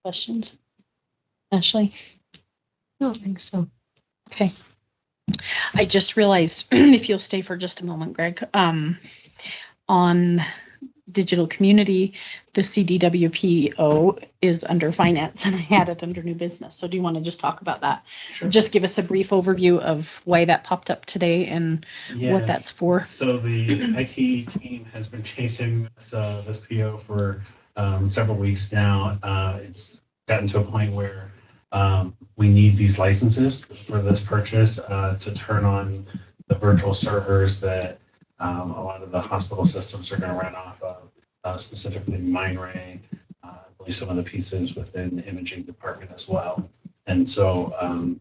[SPEAKER 2] Questions? Ashley?
[SPEAKER 12] I don't think so.
[SPEAKER 2] Okay. I just realized, if you'll stay for just a moment, Greg, on digital community, the CDWPO is under finance and I had it under new business. So do you want to just talk about that?
[SPEAKER 1] Sure.
[SPEAKER 2] Just give us a brief overview of why that popped up today and what that's for.
[SPEAKER 1] So the IT team has been chasing this PO for several weeks now. It's gotten to a point where we need these licenses for this purchase to turn on the virtual servers that a lot of the hospital systems are going to run off of, specifically MindRay, I believe some of the pieces within the imaging department as well. And so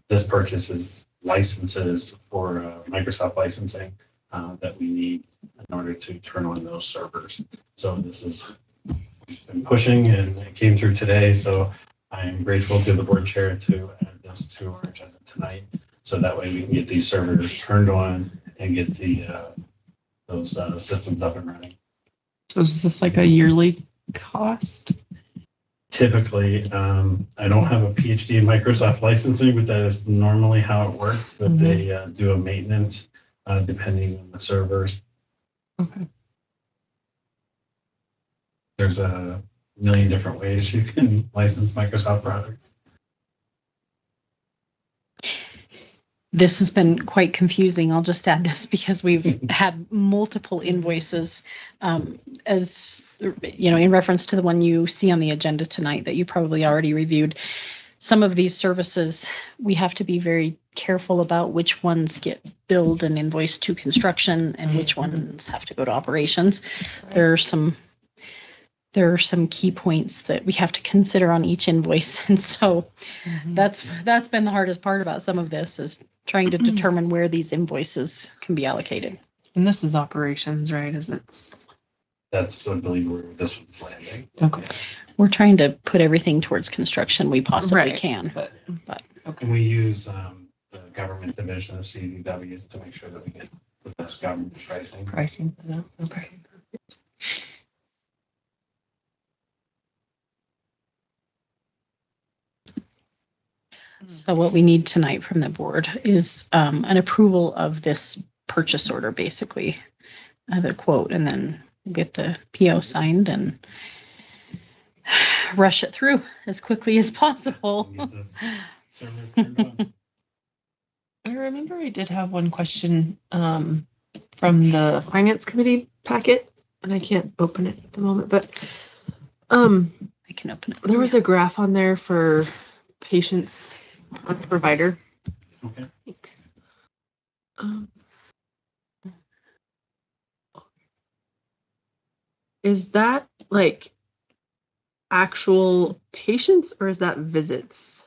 [SPEAKER 1] this purchase is licenses for Microsoft licensing that we need in order to turn on those servers. So this is, we've been pushing, and it came through today. So I'm grateful to the board chair to add this to our agenda tonight, so that way we can get these servers turned on and get those systems up and running.
[SPEAKER 12] So is this like a yearly cost?
[SPEAKER 1] Typically, I don't have a PhD in Microsoft licensing, but that is normally how it works, that they do a maintenance depending on the servers.
[SPEAKER 12] Okay.
[SPEAKER 1] There's a million different ways you can license Microsoft products.
[SPEAKER 2] This has been quite confusing. I'll just add this because we've had multiple invoices, as you know, in reference to the one you see on the agenda tonight that you probably already reviewed. Some of these services, we have to be very careful about which ones get billed and invoiced to construction and which ones have to go to operations. There are some key points that we have to consider on each invoice. And so that's been the hardest part about some of this, is trying to determine where these invoices can be allocated.
[SPEAKER 12] And this is operations, right?
[SPEAKER 1] That's, I believe, where this one's landing.
[SPEAKER 12] Okay.
[SPEAKER 2] We're trying to put everything towards construction we possibly
[SPEAKER 12] Right.
[SPEAKER 2] can.
[SPEAKER 12] But
[SPEAKER 1] And we use the government division of CDW to make sure that we get the best government pricing.
[SPEAKER 12] pricing for that. Okay.
[SPEAKER 2] So what we need tonight from the board is an approval of this purchase order, basically, the quote, and then we'll get the PO signed and rush it through as quickly as possible.
[SPEAKER 1] Get this server turned on.
[SPEAKER 12] I remember I did have one question from the finance committee packet, and I can't open it at the moment, but
[SPEAKER 2] I can open it.
[SPEAKER 12] there was a graph on there for patients on provider.
[SPEAKER 1] Okay.
[SPEAKER 12] Thanks. Is that like actual patients or is that visits?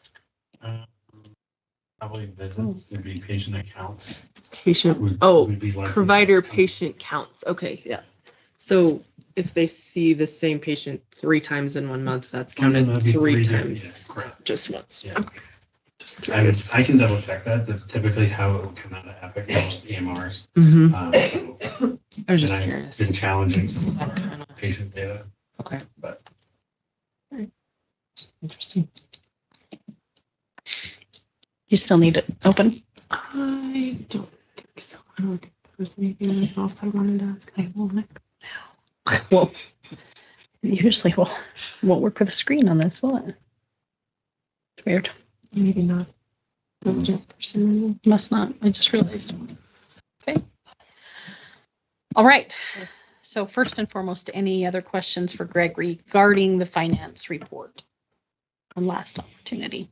[SPEAKER 1] Probably visits would be patient accounts.
[SPEAKER 12] Patient,
[SPEAKER 1] Would be like
[SPEAKER 12] provider
[SPEAKER 1] the-
[SPEAKER 12] patient counts. Okay, yeah. So if they see the same patient 3 times in 1 month, that's counted
[SPEAKER 1] that'd be
[SPEAKER 12] 3
[SPEAKER 1] different-
[SPEAKER 12] times,
[SPEAKER 1] yeah, correct.
[SPEAKER 12] just once.
[SPEAKER 1] Yeah.
[SPEAKER 12] Okay. Just curious.
[SPEAKER 1] I can double check that. That's typically how it would come out of Epic, most EMRs.
[SPEAKER 12] Mm-hmm.
[SPEAKER 1] So,
[SPEAKER 12] I was just
[SPEAKER 1] and I've
[SPEAKER 12] curious.
[SPEAKER 1] been challenging some of
[SPEAKER 12] That
[SPEAKER 1] our
[SPEAKER 12] kinda-
[SPEAKER 1] patient data,
[SPEAKER 12] Okay.
[SPEAKER 1] but
[SPEAKER 12] Interesting.
[SPEAKER 2] You still need it open?
[SPEAKER 12] I don't think so. I don't think there was anything else I wanted to ask. I will look.
[SPEAKER 2] Well, usually won't work with a screen on this, will it? It's weird.
[SPEAKER 12] Maybe not. For some reason.
[SPEAKER 2] Must not. I just realized. Okay. All right. So first and foremost, any other questions for Greg regarding the finance report? One last opportunity.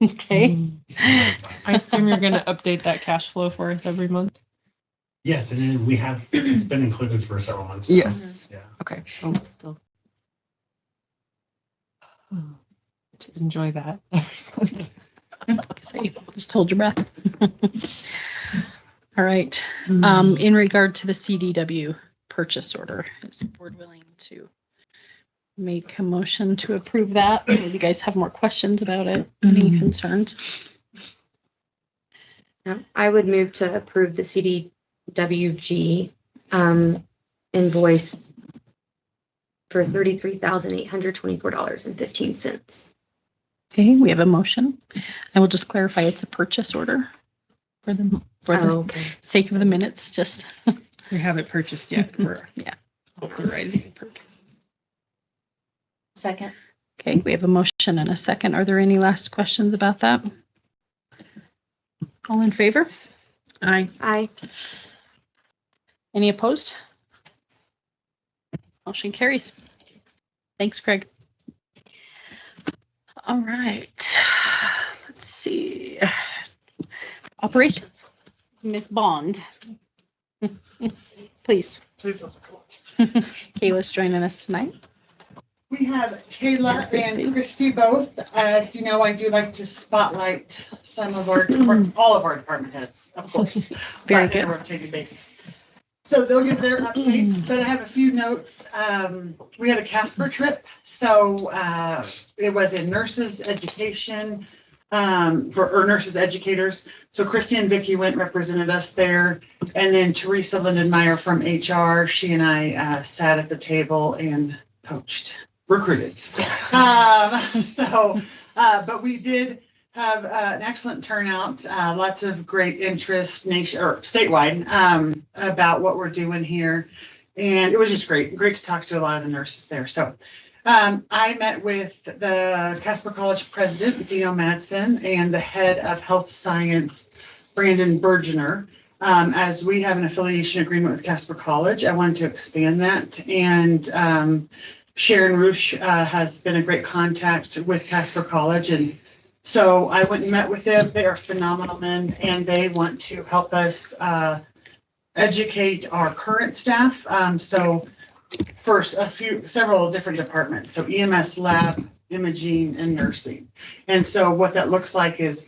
[SPEAKER 2] Okay.
[SPEAKER 12] I assume you're going to update that cash flow for us every month?
[SPEAKER 1] yes, and then it's been included for several months. now.
[SPEAKER 12] Yes.
[SPEAKER 1] Yeah.
[SPEAKER 12] Okay. So we'll still to enjoy that.
[SPEAKER 2] Say, just hold your breath. All right. In regard to the CDW purchase order, is the board willing to make a motion to approve that? Or do you guys have more questions about it? Any concerns?
[SPEAKER 6] No, I would move to approve the CDWG invoice for $33,824.15.
[SPEAKER 2] Okay, we have a motion. I will just clarify it's a purchase order for the sake of the minutes, just.
[SPEAKER 12] We haven't purchased yet. We're authorizing purchase.
[SPEAKER 4] Second.
[SPEAKER 2] Okay, we have a motion and a second. Are there any last questions about that? All in favor?
[SPEAKER 6] Aye.
[SPEAKER 2] Any opposed? Motion carries. Thanks, Craig. All right. Let's see. Operations. Miss Bond. Please.
[SPEAKER 13] Please don't call it.
[SPEAKER 2] Kayla's joining us tonight.
[SPEAKER 13] We have Kayla
[SPEAKER 2] And Christy.
[SPEAKER 13] and Christy both. As you know, I do like to spotlight some of our, all of our department heads, of course.
[SPEAKER 2] Very
[SPEAKER 13] but on a
[SPEAKER 2] good.
[SPEAKER 13] rotating basis. So they'll give their updates, but I have a few notes. We had a Casper trip. So it was in nurses education or nurses educators. So Christy and Vicky went, represented us there. And then Teresa Lindenmeyer from HR, she and I sat at the table and recruited. But we did have an excellent turnout, lots of great interest statewide about what we're doing here. And it was just great to talk to a lot of the nurses there. So I met with the Casper College president, Dino Madsen, and the head of health science, Brandon Bergener. As we have an affiliation agreement with Casper College, I wanted to expand that. And Sharon Roosh has been a great contact with Casper College. And so I went and met with them. They are phenomenal men, and they want to help us educate our current staff. So first, several different departments. So EMS, lab, imaging, and nursing. And so what that looks like is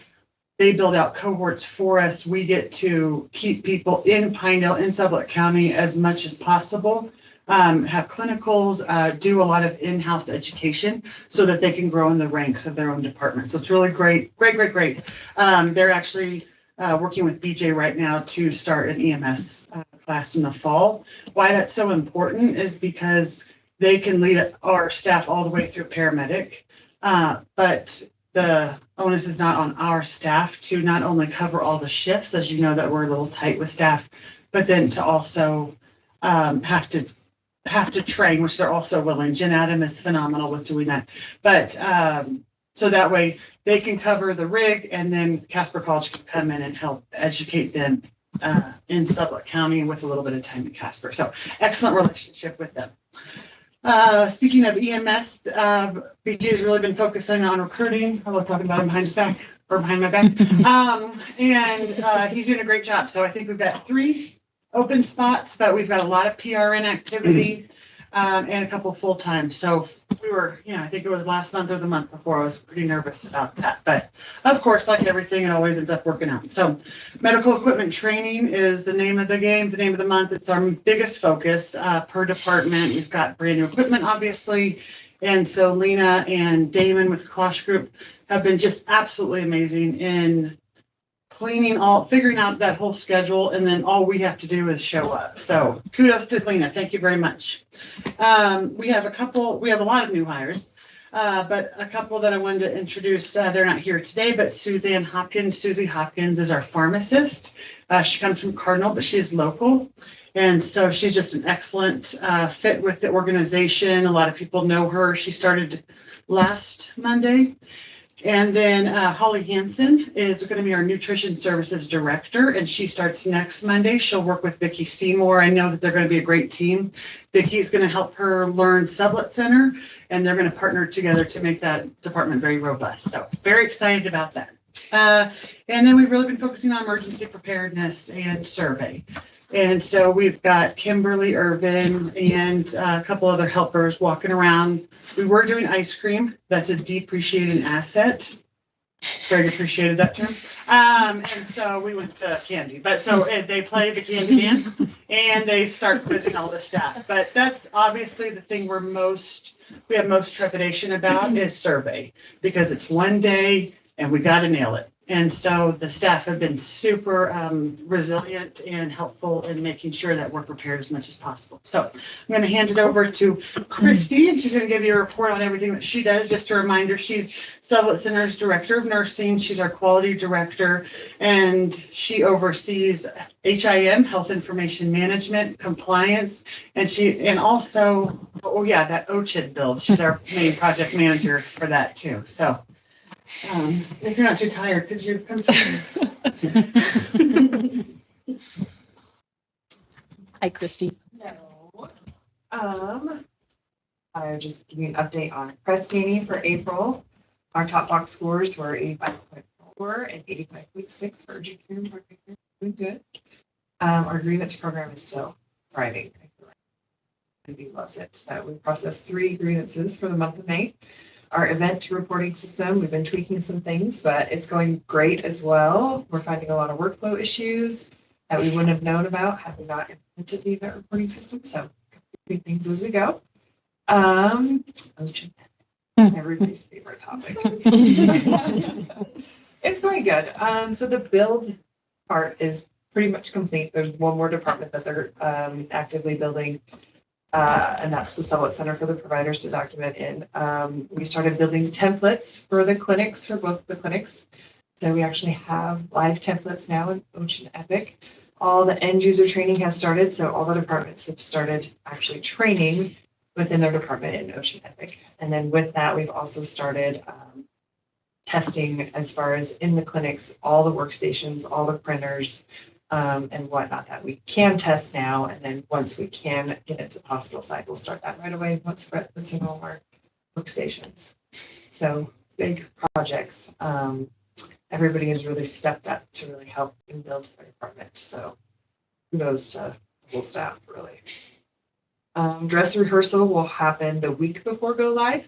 [SPEAKER 13] they build out cohorts for us. We get to keep people in Pinedale, in Sublette County as much as possible. Have clinicals, do a lot of in-house education so that they can grow in the ranks of their own department. So it's really great. They're actually working with BJ right now to start an EMS class in the fall. Why that's so important is because they can lead our staff all the way through paramedic, but the onus is not on our staff to not only cover all the shifts, as you know that we're a little tight with staff, but then to also have to train, which they're also willing. Jen Adam is phenomenal with doing that. But so that way they can cover the rig, and then Casper College can come in and help educate them in Sublette County with a little bit of time at Casper. So excellent relationship with them. Speaking of EMS, BJ has really been focusing on recruiting. I love talking about him behind his back or behind my back. And he's doing a great job. So I think we've got 3 open spots, but we've got a lot of PRN activity and a couple full-time. So we were, I think it was last month or the month before, I was pretty nervous about that. But of course, like everything, it always ends up working out. So medical equipment training is the name of the game, the name of the month. It's our biggest focus per department. We've got brand new equipment, obviously. And so Lena and Damon with the Klosh Group have been just absolutely amazing in figuring out that whole schedule, and then all we have to do is show up. So kudos to Lena. Thank you very much. We have a lot of new hires, but a couple that I wanted to introduce, they're not here today, but Susie Hopkins is our pharmacist. She comes from Cardinal, but she's local. And so she's just an excellent fit with the organization. A lot of people know her. She started last Monday. And then Holly Hansen is going to be our nutrition services director, and she starts next Monday. She'll work with Vicki Seymour. I know that they're going to be a great team. Vicki's going to help her learn Sublette Center, and they're going to partner together to make that department very robust. So very excited about that. And then we've really been focusing on emergency preparedness and survey. And so we've got Kimberly Irvin and a couple other helpers walking around. We were doing ice cream. That's a depreciating asset. Greg appreciated that term. And so we went to candy. But so they play the candy man and they start quizzing all the staff. But that's obviously the thing we have most trepidation about is survey, because it's one day and we got to nail it. And so the staff have been super resilient and helpful in making sure that we're prepared as much as possible. So I'm going to hand it over to Christy, and she's going to give you a report on everything that she does. Just a reminder, she's Sublette Center's Director of Nursing. She's our Quality Director, and she oversees HIM, Health Information Management, compliance, and also, that OCHID build. She's our main project manager for that too. So if you're not too tired, could you come see?
[SPEAKER 2] Hi, Christy.
[SPEAKER 7] No. I'll just give you an update on press ganey for April. Our top box scores were 85.4 and 85.6 for urgent care and hard care. Doing good. Our grievance program is still thriving. He loves it. So we processed 3 grievances for the month of May. Our event reporting system, we've been tweaking some things, but it's going great as well. We're finding a lot of workflow issues. that we wouldn't have known about had we not implemented the event reporting system. So doing things as we go. Ocean, everybody's favorite topic. It's going good. So the build part is pretty much complete. There's one more department that they're actively building, and that's the Sublette Center for the providers to document in. We started building templates for the clinics, for both the clinics. So we actually have live templates now in Ocean Epic. All the end user training has started, so all the departments have started actually training within their department in Ocean Epic. And then with that, we've also started testing as far as in the clinics, all the workstations, all the printers, and whatnot that we can test now. And then once we can get it to the hospital side, we'll start that right away once Brett puts in all our workstations. So big projects. Everybody has really stepped up to really help and build their department. So kudos to the whole staff, really. Dress rehearsal will happen the week before go live,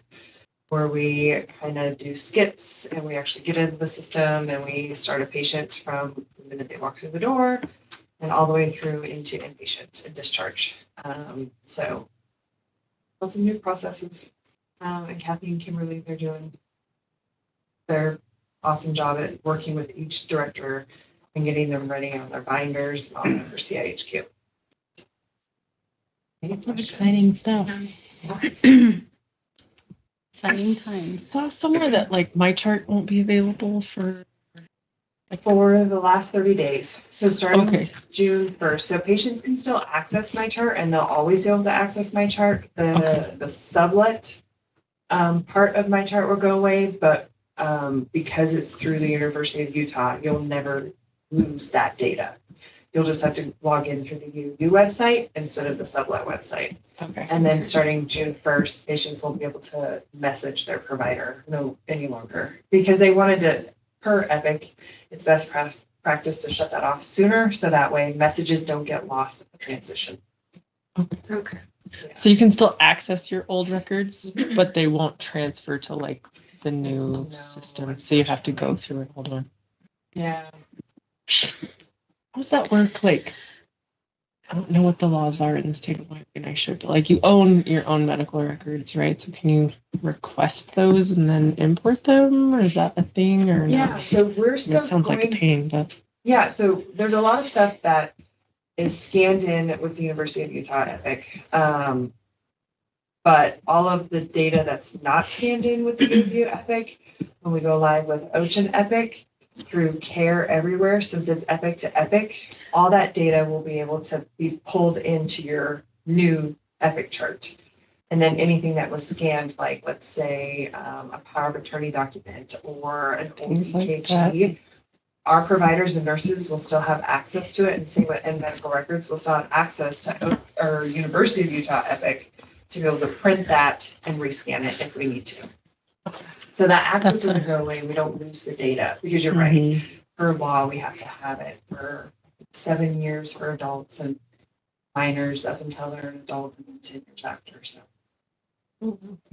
[SPEAKER 7] where we kind of do skits and we actually get into the system and we start a patient from the minute they walk through the door and all the way through into inpatient and discharge. So lots of new processes. And Kathy and Kimberly, they're doing their awesome job at working with each director and getting them ready on their binders on their CIHQ.
[SPEAKER 2] Lots of exciting stuff. Exciting times.
[SPEAKER 12] Saw somewhere that like my chart won't be available for
[SPEAKER 7] the last 30 days. So starting
[SPEAKER 12] Okay.
[SPEAKER 7] June 1st. So patients can still access my chart and they'll always be able to access my chart. The Sublette part of my chart will go away, but because it's through the University of Utah, you'll never lose that data. You'll just have to log in through the UU website instead of the Sublette website.
[SPEAKER 12] Okay.
[SPEAKER 7] And then starting June 1st, patients won't be able to message their provider any longer because they wanted to, per Epic, it's best practice to shut that off sooner so that way messages don't get lost at the transition.
[SPEAKER 12] Okay. So you can still access your old records, but they won't transfer to like the new system. So you have to go through an old one.
[SPEAKER 7] Yeah.
[SPEAKER 12] How does that work? Like, I don't know what the laws are in the state of Wyoming. I should, like, you own your own medical records, right? So can you request those and then import them, or is that a thing? Or
[SPEAKER 7] Yeah.
[SPEAKER 12] no?
[SPEAKER 7] So we're still.
[SPEAKER 12] It sounds like a pain, but
[SPEAKER 7] Yeah. So there's a lot of stuff that is scanned in with the University of Utah Epic. But all of the data that's not scanned in with the UU Epic, when we go live with Ocean Epic through Care Everywhere, since it's Epic to Epic, all that data will be able to be pulled into your new Epic chart. And then anything that was scanned, like let's say a power of attorney document or an old EKG, our providers and nurses will still have access to it, and same with medical records will still have access to our University of Utah Epic to be able to print that and rescan it if we need to. So that access doesn't go away. We don't lose the data because you're right. Per law, we have to have it for 7 years for adults and minors up until they're an adult and then 10 years after. So.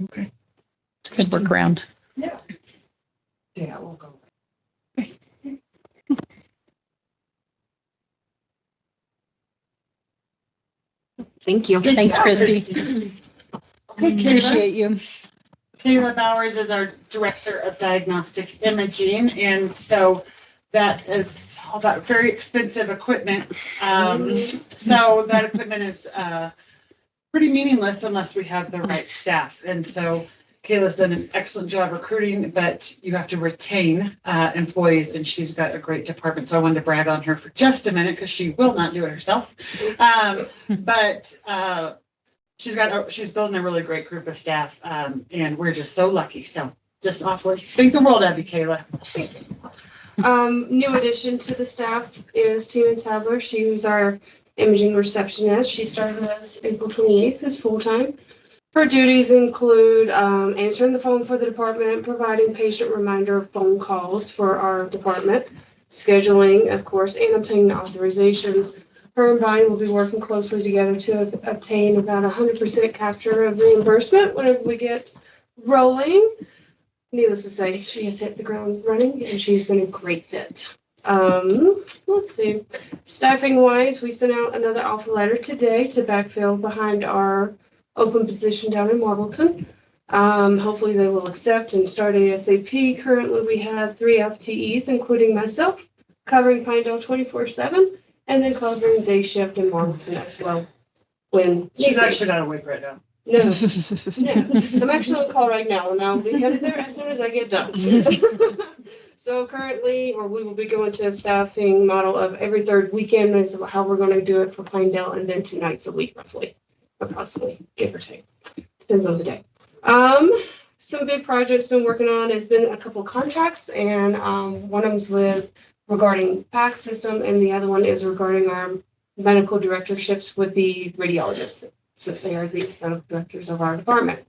[SPEAKER 12] Okay.
[SPEAKER 2] It's a good workaround.
[SPEAKER 7] Yeah. Yeah, we'll go.
[SPEAKER 6] Thank you.
[SPEAKER 2] Thanks, Christy. Appreciate you.
[SPEAKER 13] Kayla Bowers is our Director of Diagnostic Imaging, and so that is all that very expensive equipment. So that equipment is pretty meaningless unless we have the right staff. And so Kayla's done an excellent job recruiting, but you have to retain employees, and she's got a great department. So I wanted to brag on her for just a minute because she will not do it herself. But she's building a really great group of staff, and we're just so lucky. So just awfully thank the world of you, Kayla.
[SPEAKER 14] New addition to the staff is Tina Tabler. She was our imaging receptionist. She started with us April 28th as full-time. Her duties include answering the phone for the department, providing patient reminder phone calls for our department, scheduling, of course, and obtaining authorizations. Her and Bonnie will be working closely together to obtain about 100% capture of reimbursement whenever we get rolling. Needless to say, she has hit the ground running, and she's been a great fit. Let's see. Staffing wise, we sent out another offer letter today to backfill behind our open position down in Marbleton. Hopefully they will accept and start ASAP. Currently, we have 3 FTEs, including myself, covering Pinedale 24/7, and then covering day shift in Marbleton as well. When
[SPEAKER 13] She's actually not awake right now.
[SPEAKER 14] no, I'm actually on call right now, and I'll be headed there as soon as I get done. So currently, or we will be going to a staffing model of every 3rd weekend is how we're going to do it for Pinedale, and then 2 nights a week, roughly, approximately, give or take. Depends on the day. Some big projects been working on has been a couple contracts, and one of them's regarding PACS system, and the other one is regarding our medical directorships with the radiologists, since they are the medical directors of our department.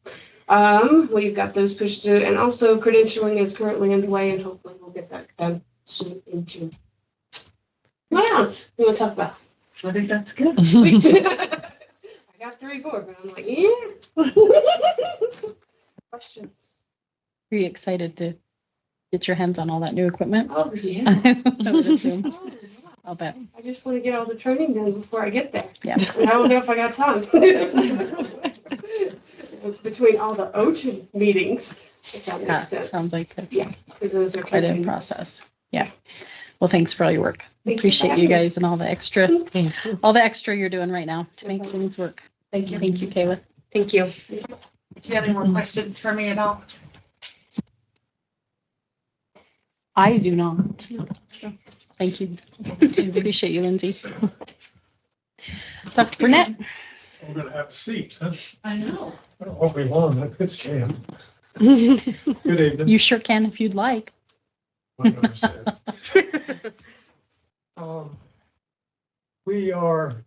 [SPEAKER 14] We've got those pushed through, and also credentialing is currently underway, and hopefully we'll get that done soon in June. What else you want to talk about?
[SPEAKER 13] I think that's good.
[SPEAKER 14] I got 3 more, but I'm like, yeah. Questions?
[SPEAKER 2] Are you excited to get your hands on all that new equipment?
[SPEAKER 14] Oh, yeah.
[SPEAKER 2] I would assume.
[SPEAKER 14] Oh, yeah.
[SPEAKER 2] I'll bet.
[SPEAKER 14] I just want to get all the training done before I get there.
[SPEAKER 2] Yeah.
[SPEAKER 14] And I don't know if I got time. Between all the OCHA meetings, if that
[SPEAKER 2] Yeah,
[SPEAKER 14] makes sense.
[SPEAKER 2] sounds like
[SPEAKER 14] Yeah, because those are
[SPEAKER 2] quite a
[SPEAKER 14] continuous.
[SPEAKER 2] process. Yeah. Well, thanks for all your work.
[SPEAKER 14] Thank you
[SPEAKER 2] Appreciate
[SPEAKER 14] for
[SPEAKER 2] you
[SPEAKER 14] having me.
[SPEAKER 2] guys and all the extra you're doing right now to make things work.
[SPEAKER 14] Thank you.
[SPEAKER 2] Thank you, Kayla.
[SPEAKER 6] Thank you.
[SPEAKER 13] Do you have any more questions for me at all?
[SPEAKER 2] I do not. So, thank you. Appreciate you, Lindsay. Dr. Burnett.
[SPEAKER 15] We're gonna have a seat, huh?
[SPEAKER 13] I know.
[SPEAKER 15] I don't won't be long, I could stand. Good evening.
[SPEAKER 2] You sure can if you'd like.
[SPEAKER 15] Whatever said. We are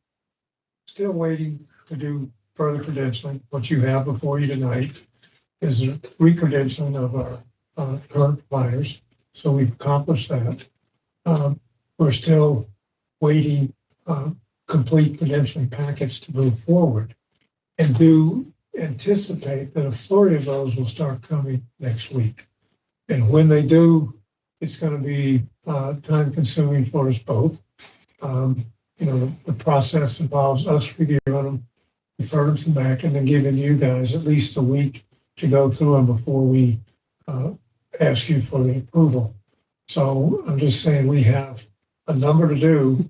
[SPEAKER 15] still waiting to do further credentialing. What you have before you tonight is a re-credentialing of our current providers. So we've accomplished that. We're still waiting complete credentialing packets to move forward, and do anticipate that a flurry of those will start coming next week. And when they do, it's going to be time consuming for us both. The process involves us reviewing them, referring them back, and then giving you guys at least a week to go through them before we ask you for the approval. So I'm just saying we have a number to do,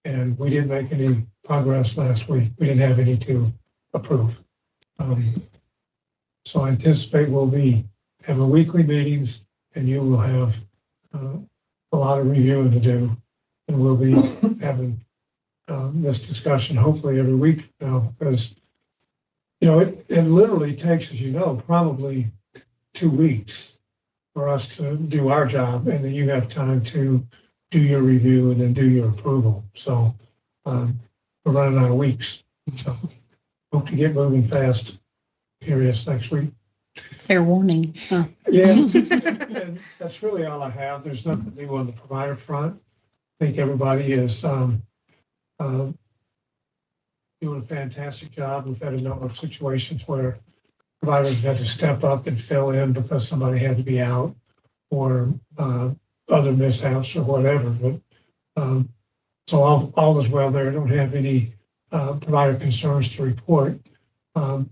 [SPEAKER 15] and we didn't make any progress last week. We didn't have any to approve. So I anticipate we'll be having weekly meetings, and you will have a lot of reviewing to do, and we'll be having this discussion hopefully every week now, because it literally takes, as you know, probably 2 weeks for us to do our job, and then you have time to do your review and then do your approval. So we're running out of weeks. So hope to get moving fast. Curious next week.
[SPEAKER 2] Fair warning. Huh?
[SPEAKER 15] Yeah, and that's really all I have. There's nothing new on the provider front. I think everybody is doing a fantastic job. We've had a number of situations where providers had to step up and fill in because somebody had to be out, or other mishaps or whatever. But so all is well there. I don't have any provider concerns to report, and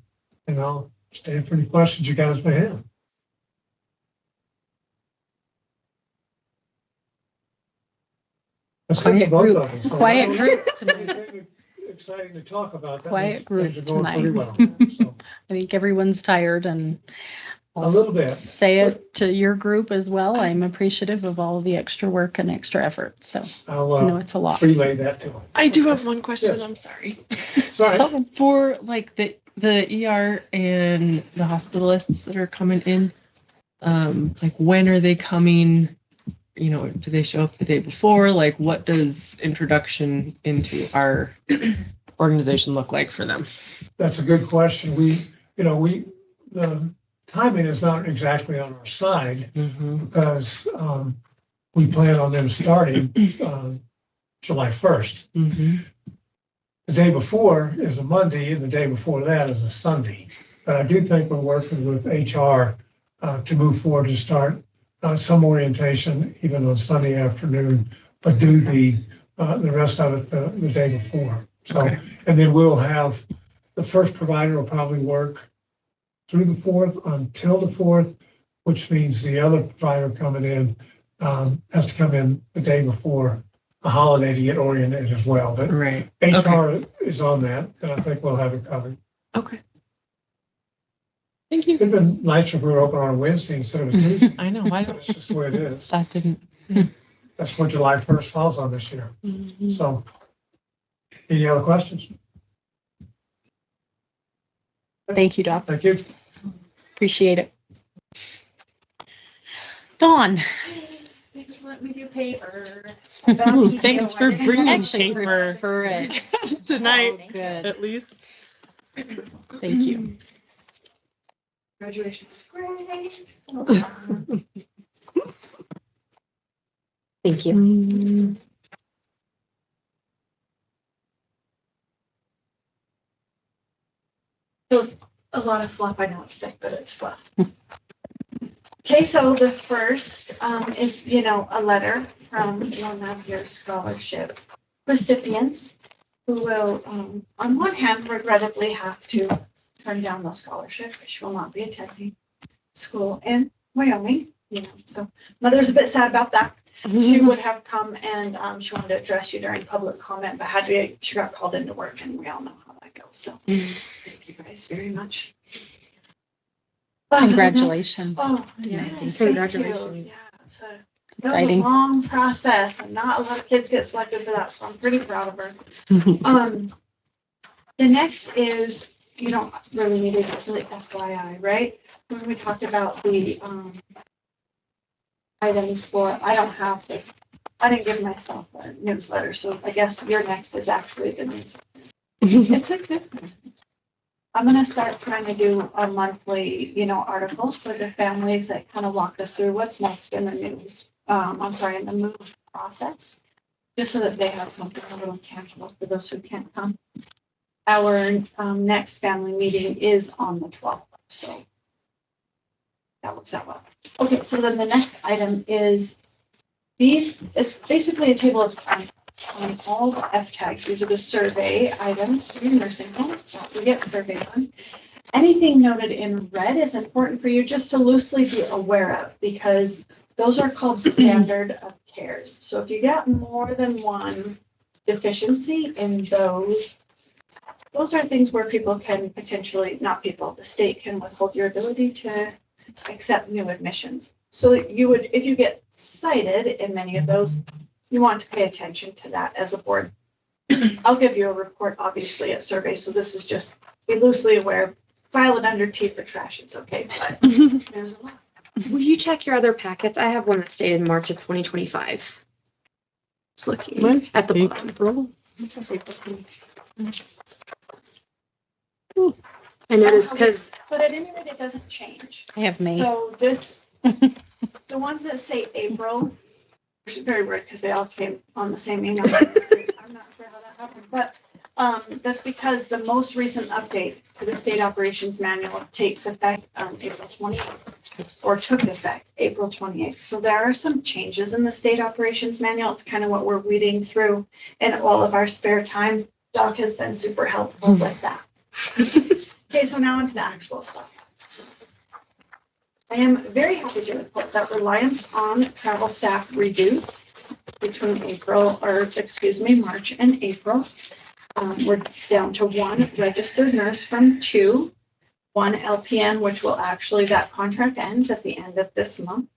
[SPEAKER 15] I'll stand for any questions you guys may have. That's
[SPEAKER 2] Quiet
[SPEAKER 15] both
[SPEAKER 2] group.
[SPEAKER 15] of them, so
[SPEAKER 2] Quiet
[SPEAKER 15] I don't
[SPEAKER 2] group
[SPEAKER 15] have
[SPEAKER 2] tonight.
[SPEAKER 15] anything exciting to talk about. That
[SPEAKER 2] Quiet
[SPEAKER 15] means
[SPEAKER 2] group
[SPEAKER 15] things are going pretty
[SPEAKER 2] tonight.
[SPEAKER 15] well, so.
[SPEAKER 2] I think everyone's tired, and
[SPEAKER 15] A little bit.
[SPEAKER 2] say it to your group as well. I'm appreciative of all the extra work and extra effort. So
[SPEAKER 15] I'll
[SPEAKER 2] I know it's a lot.
[SPEAKER 15] relay that to them.
[SPEAKER 12] I do have one question.
[SPEAKER 15] Yes.
[SPEAKER 12] I'm sorry.
[SPEAKER 15] Sorry.
[SPEAKER 12] For like the ER and the hospitalists that are coming in, like when are they coming? Do they show up the day before? Like, what does introduction into our organization look like for them?
[SPEAKER 15] That's a good question. The timing is not exactly on our side, because we plan on them starting July 1st. The day before is a Monday, and the day before that is a Sunday. But I do think we're working with HR to move forward to start some orientation even on Sunday afternoon, but do the rest of it the day before. So,
[SPEAKER 12] Okay.
[SPEAKER 15] and then we'll have, the first provider will probably work through the 4th until the 4th, which means the other provider coming in has to come in the day before a holiday to get oriented as well. But
[SPEAKER 12] Right.
[SPEAKER 15] HR is on that, and I think we'll have it covered.
[SPEAKER 12] Okay. Thank you.
[SPEAKER 15] It'd been nicer if we were open on a Wednesday instead of a Tuesday.
[SPEAKER 12] I know. Why
[SPEAKER 15] That's just the way it is.
[SPEAKER 12] that didn't?
[SPEAKER 15] That's what July 1st falls on this year. So, any other questions?
[SPEAKER 2] Thank you, Doc.
[SPEAKER 15] Thank you.
[SPEAKER 2] Appreciate it. Dawn.
[SPEAKER 4] Thanks for letting me do paper.
[SPEAKER 12] Ooh, thanks for bringing
[SPEAKER 2] Actually,
[SPEAKER 12] paper
[SPEAKER 2] for it.
[SPEAKER 12] tonight,
[SPEAKER 2] Good.
[SPEAKER 12] at least. Thank you.
[SPEAKER 4] Graduation was great.
[SPEAKER 6] Thank you.
[SPEAKER 7] So it's a lot of fluff. I know it's thick, but it's fluff. Okay, so the first is, a letter from one of your scholarship recipients who will, on one hand, regrettably have to turn down the scholarship because she will not be attending school in Wyoming. So mother's a bit sad about that. She would have come and she wanted to address you during public comment, but she got called into work, and we all know how that goes. So thank you guys very much.
[SPEAKER 2] Congratulations.
[SPEAKER 7] Yeah,
[SPEAKER 6] Congratulations.
[SPEAKER 7] Yeah, it's a
[SPEAKER 2] Exciting.
[SPEAKER 7] long process, and not a lot of kids get selected for that, so I'm pretty proud of her. The next is, you don't really need it, it's really FYI, right? When we talked about the items for, I didn't give myself a newsletter, so I guess your next is actually the newsletter. It's a good one. I'm gonna start trying to do a monthly, article for the families that kind of walk us through what's next in the news. In the move process, just so that they have something a little tangible for those who can't come. Our next family meeting is on the 12th, so that works out well. Okay, so then the next item is it's basically a table of on all the F tags. These are the survey items for your nursing home that we get surveyed on. Anything noted in red is important for you just to loosely be aware of, because those are called standard of cares. So if you get more than one deficiency in those are things where people can potentially, not people, the state can withhold your ability to accept new admissions. So you would, if you get cited in many of those, you want to pay attention to that as a board. I'll give you a report, obviously, at survey, so this is just be loosely aware. File it under T for trash, it's okay, but there's a lot.
[SPEAKER 6] Will you check your other packets? I have one that's dated March of 2025. Just looking
[SPEAKER 12] When's
[SPEAKER 6] at the
[SPEAKER 12] this
[SPEAKER 6] bottom.
[SPEAKER 12] April?
[SPEAKER 6] What's this April? I noticed because
[SPEAKER 7] But at any rate, it doesn't change.
[SPEAKER 2] I have May.
[SPEAKER 7] So the ones that say April, which is very weird because they all came on the same email. I'm not sure how that happened, but that's because the most recent update to the state operations manual takes effect on April 28th, or took effect April 28th. So there are some changes in the state operations manual. It's kind of what we're reading through in all of our spare time. Doc has been super helpful with that. Okay, so now into the actual stuff. I am very happy to report that reliance on travel staff reduced between March and April. We're down to one registered nurse from two, one LPN, which will actually, that contract ends at the end of this month.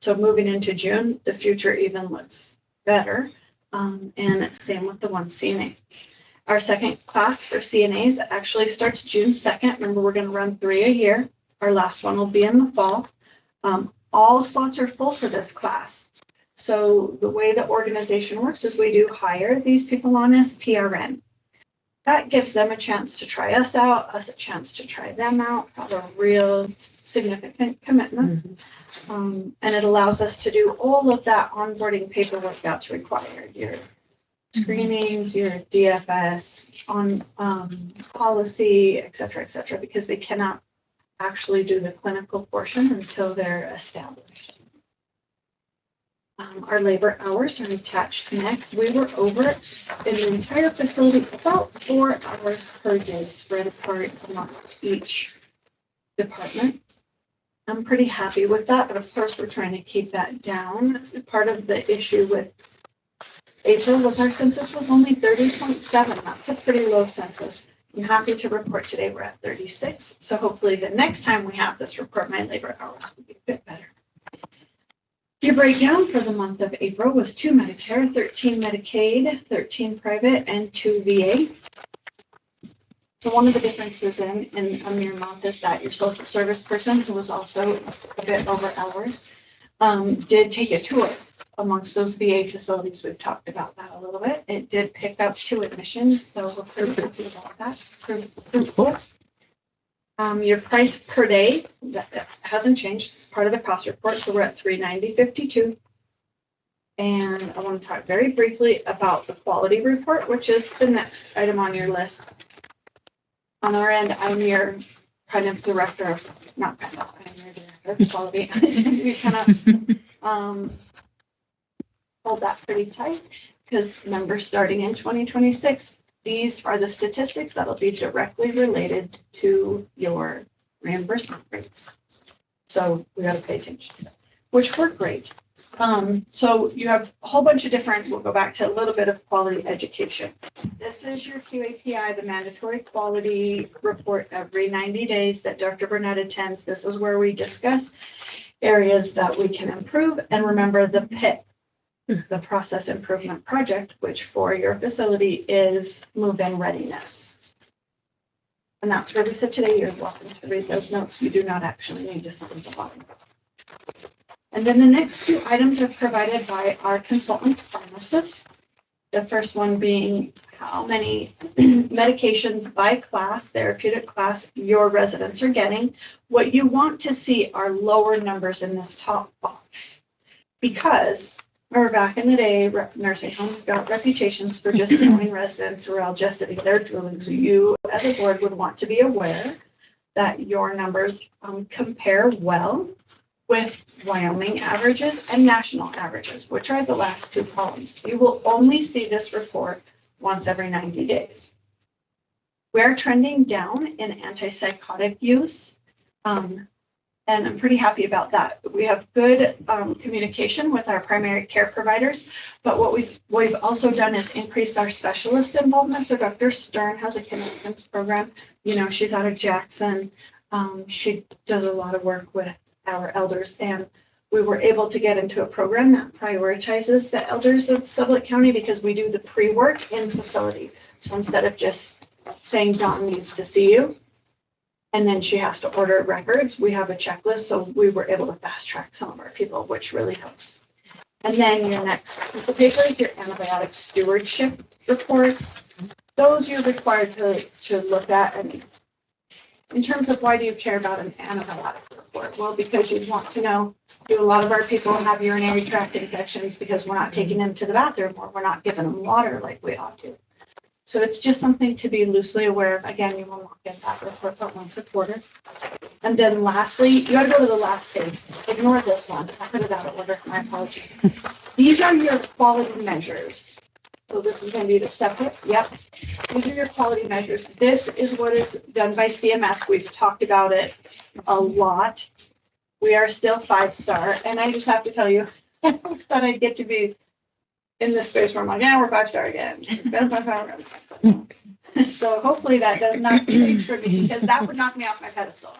[SPEAKER 7] So moving into June, the future even looks better. And same with the one CNA. Our second class for CNAs actually starts June 2nd. Remember, we're going to run 3 a year. Our last one will be in the fall. All slots are full for this class. So the way the organization works is we do hire these people on as PRN. That gives them a chance to try us out, us a chance to try them out, have a real significant commitment. And it allows us to do all of that onboarding paperwork that's required. Your screenings, your DFS, on policy, et cetera, because they cannot actually do the clinical portion until they're established.
[SPEAKER 6] Our labor hours are attached next. We were over in the entire facility about 4 hours per day spread apart amongst each department. I'm pretty happy with that, but of course we're trying to keep that down. Part of the issue with April was our census was only 30.7. That's a pretty low census. I'm happy to report today we're at 36. So hopefully the next time we have this report, my labor hours will be a bit better. Your breakdown for the month of April was 2 Medicare, 13 Medicaid, 13 private, and 2 VA. So one of the differences in a mere month is that your social service person, who was also a bit over hours, did take a tour amongst those VA facilities. We've talked about that a little bit. It did pick up 2 admissions, so we're pretty happy about that. It's pretty cool. Your price per day, that hasn't changed. It's part of the cost report, so we're at $390.52. And I want to talk very briefly about the quality report, which is the next item on your list. On our end, I'm your kind of director of, not kind of, I'm your director of quality. We kind of hold that pretty tight because remember, starting in 2026, these are the statistics that'll be directly related to your reimbursement rates. So we got to pay attention to that, which work great. So you have a whole bunch of different, we'll go back to a little bit of quality education. This is your QAPI, the mandatory quality report every 90 days that Dr. Burnett attends. This is where we discuss areas that we can improve. And remember the PIP, the process improvement project, which for your facility is move-in readiness. And that's where we sit today. You're welcome to read those notes. You do not actually need to sign the bottom. And then the next 2 items are provided by our consultant pharmacist. The first one being how many medications by class, therapeutic class, your residents are getting. What you want to see are lower numbers in this top box. Because remember back in the day, nursing homes got reputations for just knowing residents were all just sitting there drooling. So you as a board would want to be aware that your numbers compare well with Wyoming averages and national averages, which are the last 2 columns. You will only see this report once every 90 days. We're trending down in antipsychotic use, and I'm pretty happy about that. We have good communication with our primary care providers, but what we've also done is increase our specialist involvement. So Dr. Stern has a connections program. You know, she's out of Jackson. She does a lot of work with our elders, and we were able to get into a program that prioritizes the elders of Sublette County because we do the pre-work in facility. So instead of just saying Dawn needs to see you, and then she has to order records, we have a checklist, so we were able to fast track some of our people, which really helps. And then your next piece of paper, your antibiotic stewardship report. Those you're required to look at. And in terms of why do you care about an antibiotic report? Well, because you want to know, do a lot of our people have urinary tract infections because we're not taking them to the bathroom or we're not giving them water like we ought to. So it's just something to be loosely aware of. Again, you will not get that report but once a quarter. And then lastly, you got to go to the last page. Ignore this one. I put it out of order. My apologies. These are your quality measures. So this is going to be the separate. Yep. These are your quality measures. This is what is done by CMS. We've talked about it a lot. We are still 5-star. And I just have to tell you, I thought I'd get to be in this space where I'm like, yeah, we're 5-star again. So hopefully that does not trigger me because that would knock me off my pedestal.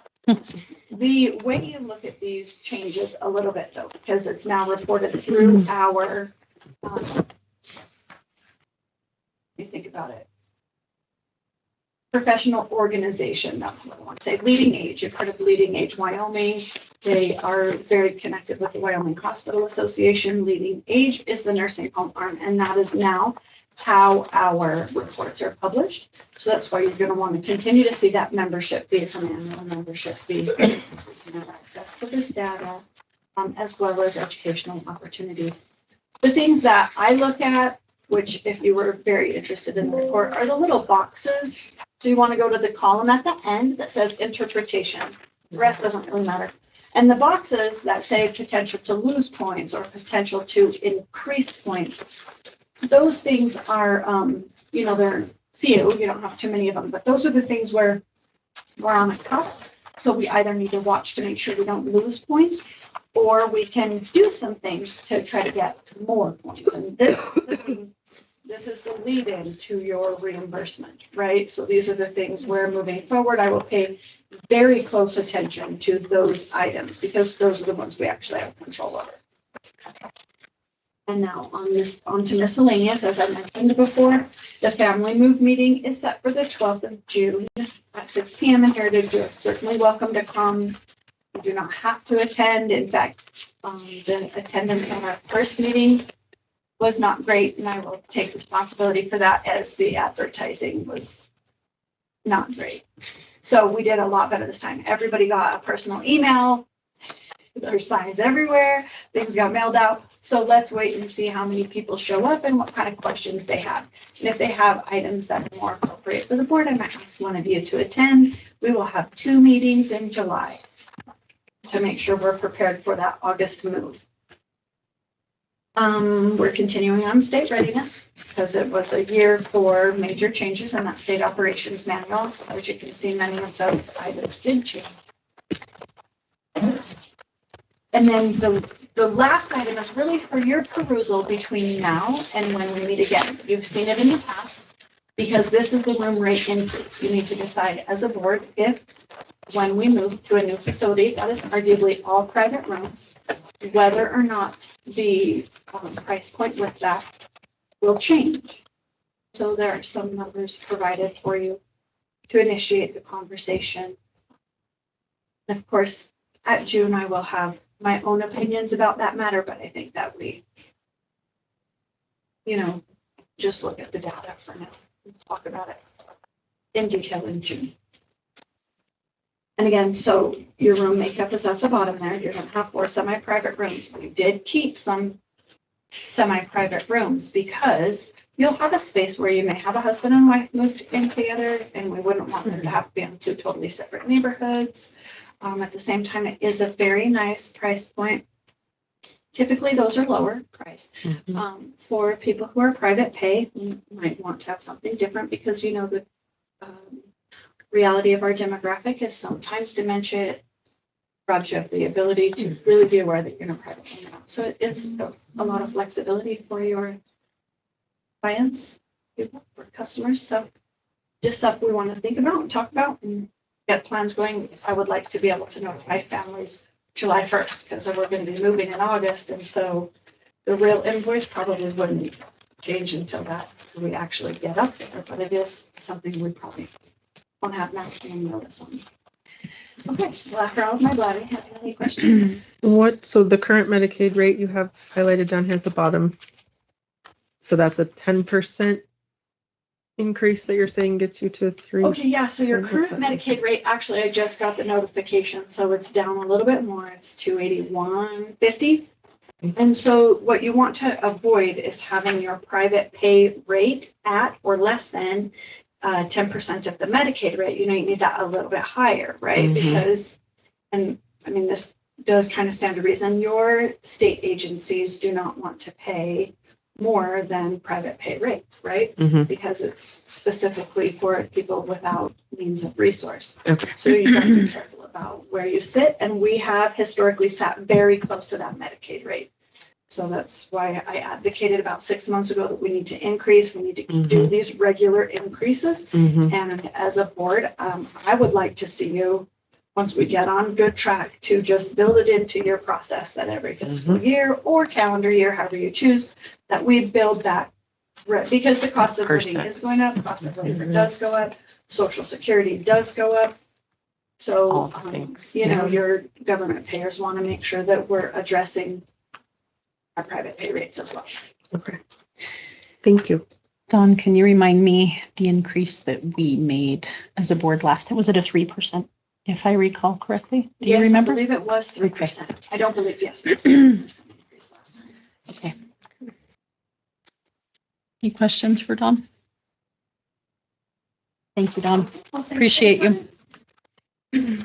[SPEAKER 6] The way you look at these changes a little bit though, because it's now reported through our you think about it. Professional organization, that's what I want to say. Leading Age, you've heard of Leading Age Wyoming. They are very connected with the Wyoming Hospital Association. Leading Age is the nursing home arm, and that is now how our reports are published. So that's why you're going to want to continue to see that membership fee. It's an annual membership fee. So you can have access to this data, as well as educational opportunities. The things that I look at, which if you were very interested in the report, are the little boxes. So you want to go to the column at the end that says interpretation. The rest doesn't really matter. And the boxes that say potential to lose points or potential to increase points, those things are, they're few, you don't have too many of them, but those are the things where we're on a cusp. So we either need to watch to make sure we don't lose points, or we can do some things to try to get more points. And this is the lead in to your reimbursement, right? So these are the things where moving forward, I will pay very close attention to those items because those are the ones we actually have control over. And now on to miscellaneous, as I mentioned before, the family move meeting is set for the 12th of June at 6 p.m. in Heritage. You're certainly welcome to come. You do not have to attend. In fact, the attendance on our first meeting was not great, and I will take responsibility for that as the advertising was not great. So we did a lot better this time. Everybody got a personal email. There's signs everywhere. Things got mailed out. So let's wait and see how many people show up and what kind of questions they have. And if they have items that are more appropriate for the board, I might ask one of you to attend. We will have 2 meetings in July to make sure we're prepared for that August move. We're continuing on state readiness because it was a year for major changes in that state operations manual. So as you can see, many of those items did change. And then the last item is really for your perusal between now and when we meet again. You've seen it in the past because this is the room rate increase. You need to decide as a board if when we move to a new facility that is arguably all private rooms, whether or not the price point with that will change. So there are some numbers provided for you to initiate the conversation. And of course, at June, I will have my own opinions about that matter, but I think that we, just look at the data for now and talk about it in detail in June. And again, so your room makeup is at the bottom there. You're going to have 4 semi-private rooms. We did keep some semi-private rooms because you'll have a space where you may have a husband and wife moved in together, and we wouldn't want them to have to be in 2 totally separate neighborhoods. At the same time, it is a very nice price point. Typically, those are lower priced. For people who are private pay, you might want to have something different because the reality of our demographic is sometimes dementia robs you of the ability to really be aware that you're in a private pay now. So it is a lot of flexibility for your clients, for customers. So just stuff we want to think about and talk about and get plans going. I would like to be able to notify families July 1st because we're going to be moving in August, and so the real invoice probably wouldn't change until we actually get up there, but it is something we probably won't have maximum notice on. Okay, well, after all of my blabbing, have you any questions?
[SPEAKER 12] So the current Medicaid rate you have highlighted down here at the bottom, so that's a 10% increase that you're saying gets you to 3?
[SPEAKER 6] Okay, yeah, so your current Medicaid rate, actually, I just got the notification, so it's down a little bit more. It's $281.50. And so what you want to avoid is having your private pay rate at or less than 10% of the Medicaid rate. You need that a little bit higher, right? Because, and I mean, this does kind of stand to reason, your state agencies do not want to pay more than private pay rate, right? Because it's specifically for people without means of resource. So you got to be careful about where you sit, and we have historically sat very close to that Medicaid rate. So that's why I advocated about 6 months ago that we need to increase, we need to do these regular increases. And as a board, I would like to see you, once we get on good track, to just build it into your process that every fiscal year or calendar year, however you choose, that we build that, because the cost of living is going up, cost of labor does go up, Social Security does go up. So, your government payers want to make sure that we're addressing our private pay rates as well.
[SPEAKER 12] Okay. Thank you.
[SPEAKER 2] Dawn, can you remind me the increase that we made as a board last time? Was it a 3%, if I recall correctly? Do you remember?
[SPEAKER 6] I believe it was 3%. I don't believe, yes, it was 3% increase last time.
[SPEAKER 2] Okay. Any questions for Dawn? Thank you, Dawn. Appreciate you.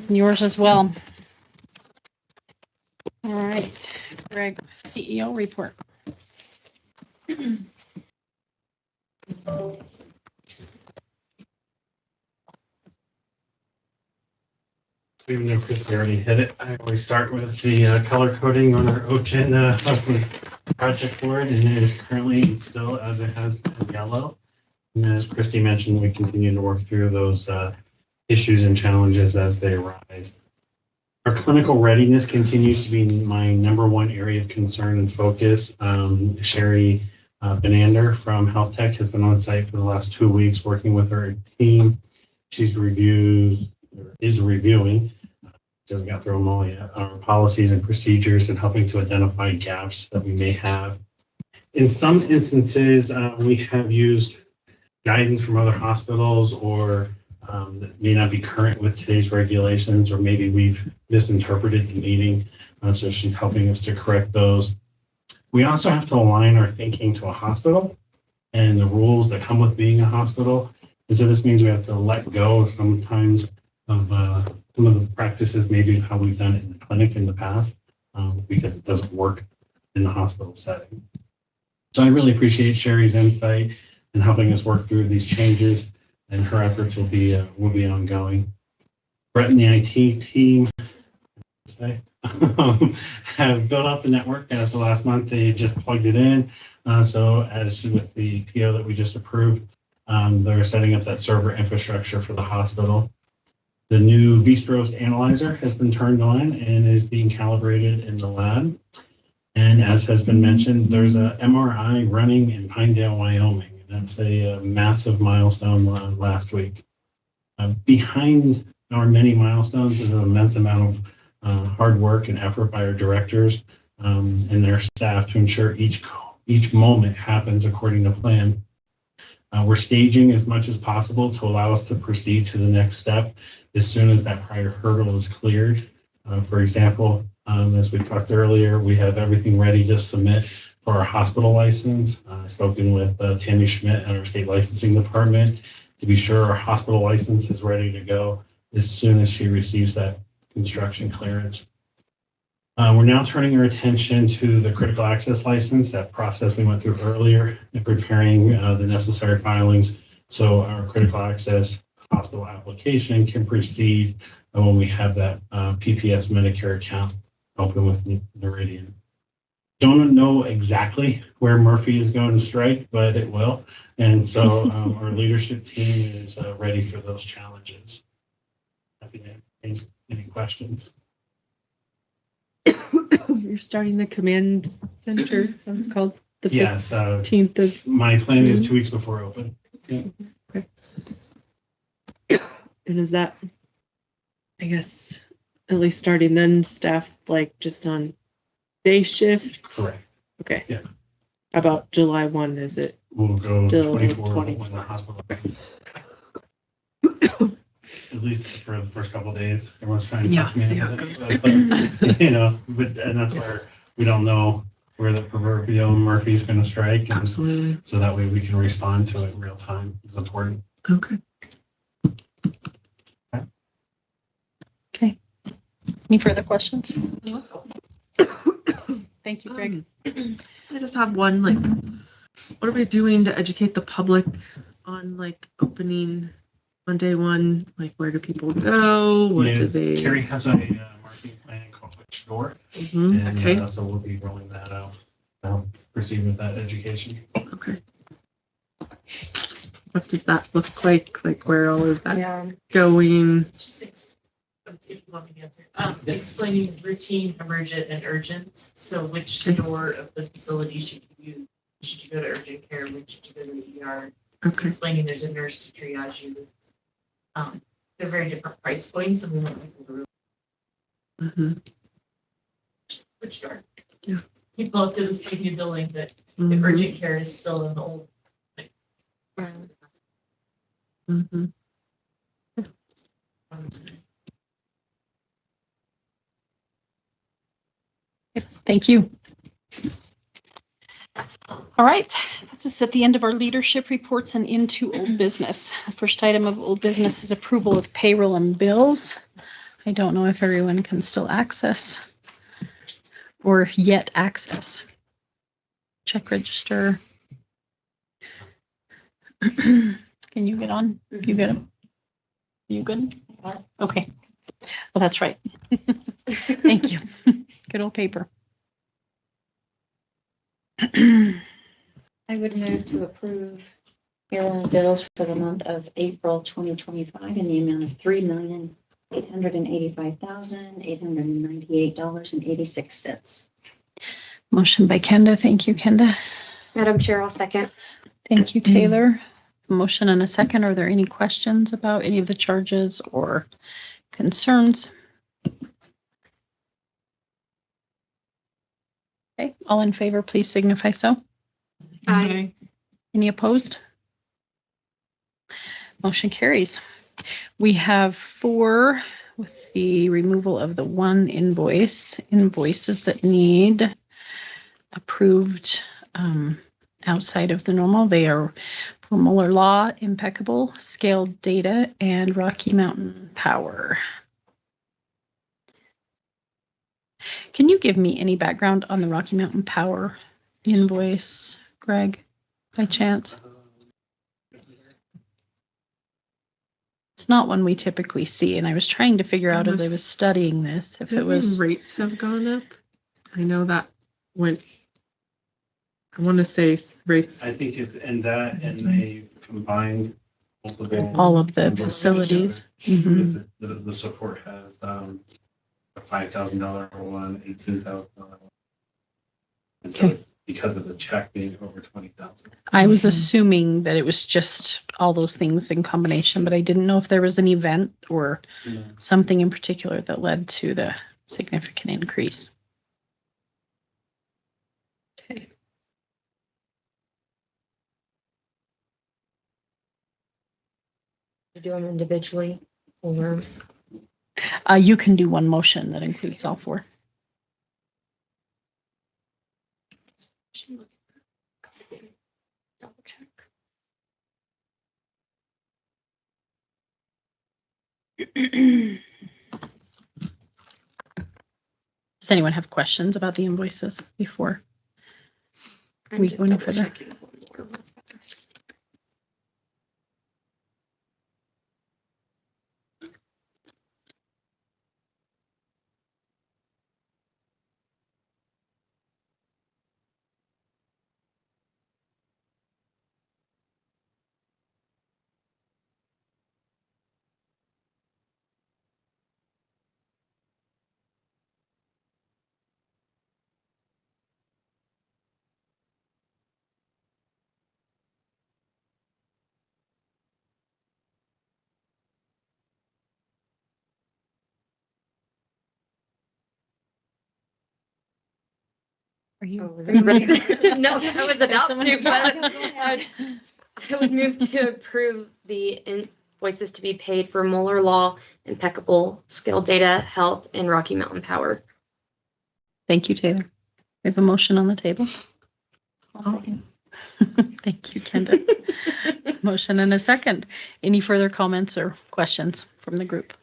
[SPEAKER 2] Yours as well. All right, Greg, CEO report.
[SPEAKER 1] Even though Chris already hit it, I always start with the color coding on our ocean project board, and it is currently still, as it has been, yellow. And as Christy mentioned, we continue to work through those issues and challenges as they arise. Our clinical readiness continues to be my number one area of concern and focus. Sherry Benander from Health Tech has been on site for the last 2 weeks working with her team. She's reviewing, doesn't got through them all yet, our policies and procedures and helping to identify gaps that we may have. In some instances, we have used guidance from other hospitals or that may not be current with today's regulations, or maybe we've misinterpreted the meeting. So she's helping us to correct those. We also have to align our thinking to a hospital and the rules that come with being a hospital. And so this means we have to let go of sometimes of some of the practices, maybe how we've done it in the clinic in the past, because it doesn't work in the hospital setting. So I really appreciate Sherry's insight and helping us work through these changes, and her efforts will be ongoing. Brett and the IT team have built out the network. So last month they just plugged it in. So as with the PO that we just approved, they're setting up that server infrastructure for the hospital. The new vStroke analyzer has been turned on and is being calibrated in the lab. And as has been mentioned, there's a MRI running in Pinedale, Wyoming. That's a massive milestone last week. Behind our many milestones is an immense amount of hard work and effort by our directors and their staff to ensure each moment happens according to plan. We're staging as much as possible to allow us to proceed to the next step as soon as that prior hurdle is cleared. For example, as we talked earlier, we have everything ready to submit for our hospital license. I've spoken with Tammy Schmidt at our state licensing department to be sure our hospital license is ready to go as soon as she receives that construction clearance. We're now turning our attention to the critical access license, that process we went through earlier, and preparing the necessary filings so our critical access hospital application can proceed when we have that PPS Medicare account open with Noridian. Don't know exactly where Murphy is going to strike, but it will. And so our leadership team is ready for those challenges. Happy to answer any questions.
[SPEAKER 12] You're starting the command center, so it's called the
[SPEAKER 1] Yes.
[SPEAKER 12] 15th of
[SPEAKER 1] My plan is
[SPEAKER 12] June.
[SPEAKER 1] 2 weeks before open. Yeah.
[SPEAKER 12] Okay. And is that, I guess, at least starting then staff like just on day shift?
[SPEAKER 1] Correct.
[SPEAKER 12] Okay.
[SPEAKER 1] Yeah.
[SPEAKER 12] About July 1, is it?
[SPEAKER 1] We'll go
[SPEAKER 12] Still
[SPEAKER 1] 24
[SPEAKER 12] 20.
[SPEAKER 1] when the hospital. At least for the first couple of days, everyone's trying to
[SPEAKER 12] Yeah,
[SPEAKER 1] talk me
[SPEAKER 12] see
[SPEAKER 1] into
[SPEAKER 12] how it
[SPEAKER 1] it.
[SPEAKER 12] goes.
[SPEAKER 1] But, you know, and that's where we don't know where the proverbial Murphy is going to strike. And
[SPEAKER 12] Absolutely.
[SPEAKER 1] so that way we can respond to it in real time. It's important.
[SPEAKER 12] Okay.
[SPEAKER 2] Okay. Any further questions? Thank you, Greg.
[SPEAKER 12] So I just have one, like, what are we doing to educate the public on like opening on day one? Like, where do people go? What do they?
[SPEAKER 1] Carrie has a marketing plan called Which Door.
[SPEAKER 12] Mhm,
[SPEAKER 1] And
[SPEAKER 12] okay.
[SPEAKER 1] so we'll be rolling that out. I'll proceed with that education.
[SPEAKER 12] Okay. What does that look like? Like, where all is that going?
[SPEAKER 11] Just if you want me to answer. Explaining routine, emergent, and urgent. So which door of the facility should you use? Should you go to urgent care? When should you go to the ER?
[SPEAKER 12] Okay.
[SPEAKER 11] Explaining there's a nurse to triage you. They're very different price points, and we want people to really
[SPEAKER 12] Mm-hmm.
[SPEAKER 11] which door.
[SPEAKER 12] Yeah.
[SPEAKER 11] People have to this big new building that
[SPEAKER 12] Mhm.
[SPEAKER 11] if urgent care is still in the old.
[SPEAKER 12] Mm-hmm.
[SPEAKER 2] Thank you. All right, that's us at the end of our leadership reports and into old business. The first item of old business is approval of payroll and bills. I don't know if everyone can still access or yet access. Check register. Can you get on? You get him? You good? Okay. Well, that's right. Thank you. Good old paper.
[SPEAKER 4] I would move to approve payroll and bills for the month of April 2025 in the amount of $3,885,898.86.
[SPEAKER 2] Motion by Kenda. Thank you, Kenda.
[SPEAKER 14] Madam Chair, I'll second.
[SPEAKER 2] Thank you, Taylor. Motion and a second. Are there any questions about any of the charges or concerns? Okay, all in favor, please signify so.
[SPEAKER 14] Aye.
[SPEAKER 2] Any opposed? Motion carries. We have 4 with the removal of the one invoices that need approved outside of the normal. They are for Mueller Law, Impeccable, Scaled Data, and Rocky Mountain Power. Can you give me any background on the Rocky Mountain Power invoice, Greg, by chance? It's not one we typically see, and I was trying to figure out as I was studying this if it was
[SPEAKER 12] rates have gone up. I know that went. I want to say rates.
[SPEAKER 1] I think it's in that, and they combined multiple.
[SPEAKER 2] all of the facilities. Mhm.
[SPEAKER 1] The support has a $5,000 one, $18,000 one. And so
[SPEAKER 2] Okay.
[SPEAKER 1] because of the check being over 20,000.
[SPEAKER 2] I was assuming that it was just all those things in combination, but I didn't know if there was an event or something in particular that led to the significant increase. Okay.
[SPEAKER 4] You do them individually or?
[SPEAKER 2] You can do one motion that includes all 4.
[SPEAKER 4] Double check.
[SPEAKER 2] Does anyone have questions about the invoices before we go any further? Are you
[SPEAKER 14] ready? No, I was about
[SPEAKER 2] someone-
[SPEAKER 14] to, but
[SPEAKER 2] No, go ahead.
[SPEAKER 14] I would move to approve the invoices to be paid for Mueller Law, Impeccable, Scale Data, Health, and Rocky Mountain Power.
[SPEAKER 2] Thank you, Taylor. We have a motion on the table.
[SPEAKER 4] I'll second.
[SPEAKER 2] Thank you, Kenda. Motion and a second. Any further comments or questions from the group?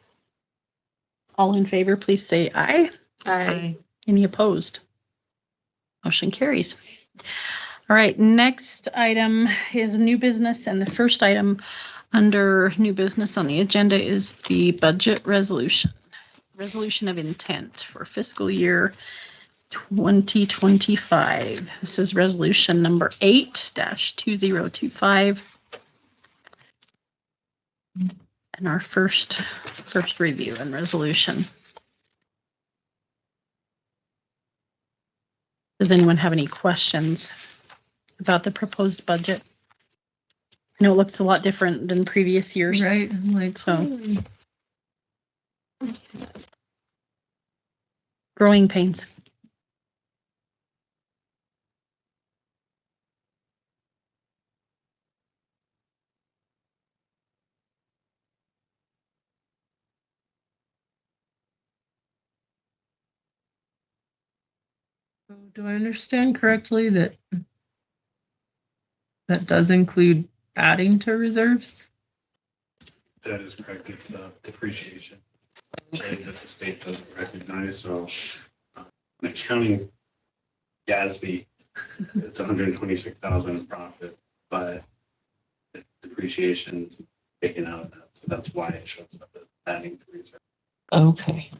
[SPEAKER 2] All in favor, please say aye.
[SPEAKER 14] Aye.
[SPEAKER 2] Any opposed? Motion carries. All right, next item is new business, and the first item under new business on the agenda is the budget resolution. Resolution of intent for fiscal year 2025. This is resolution number 8-2025. And our first review and resolution. Does anyone have any questions about the proposed budget? I know it looks a lot different than previous years.
[SPEAKER 12] Right. I'm like,
[SPEAKER 2] So growing pains.
[SPEAKER 12] do I understand correctly that that does include adding to reserves?
[SPEAKER 1] That is correct. It's depreciation that the state doesn't recognize. So accounting Gatsby, it's 126,000 in profit, but the depreciation's taken out of that, so that's why it shows up as adding to reserve.
[SPEAKER 12] Okay.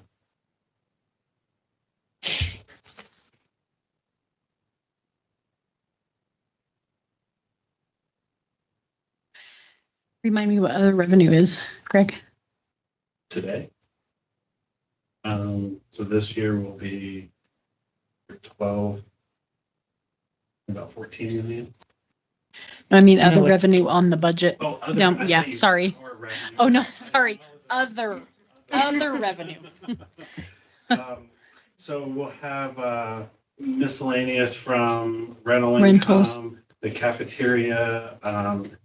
[SPEAKER 2] Remind me what other revenue is, Greg.
[SPEAKER 1] Today. So this year will be 12, about 14 million.
[SPEAKER 2] I mean,
[SPEAKER 12] You know,
[SPEAKER 2] other
[SPEAKER 12] like-
[SPEAKER 2] revenue on the budget.
[SPEAKER 1] Oh, other,
[SPEAKER 2] No,
[SPEAKER 1] I
[SPEAKER 2] yeah,
[SPEAKER 1] see
[SPEAKER 2] sorry.
[SPEAKER 1] our revenue.
[SPEAKER 2] Oh, no, sorry. Other revenue.
[SPEAKER 1] So we'll have miscellaneous from rental
[SPEAKER 2] Rentals.
[SPEAKER 1] income, the cafeteria,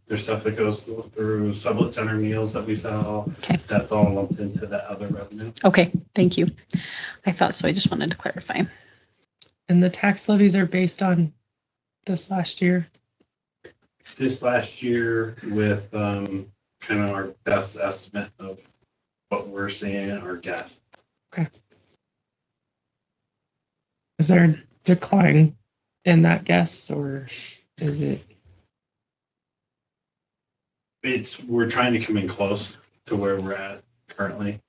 [SPEAKER 1] there's stuff that goes through Sublette Center meals that we sell.
[SPEAKER 2] Okay.
[SPEAKER 1] That's all lumped into the other revenue.
[SPEAKER 2] Okay, thank you. I thought so. I just wanted to clarify.
[SPEAKER 12] And the tax levies are based on this last year.
[SPEAKER 1] This last year with kind of our best estimate of what we're seeing, our guess.
[SPEAKER 12] Is there a decline in that guess, or is it?
[SPEAKER 1] We're trying to come in close to where we're at currently.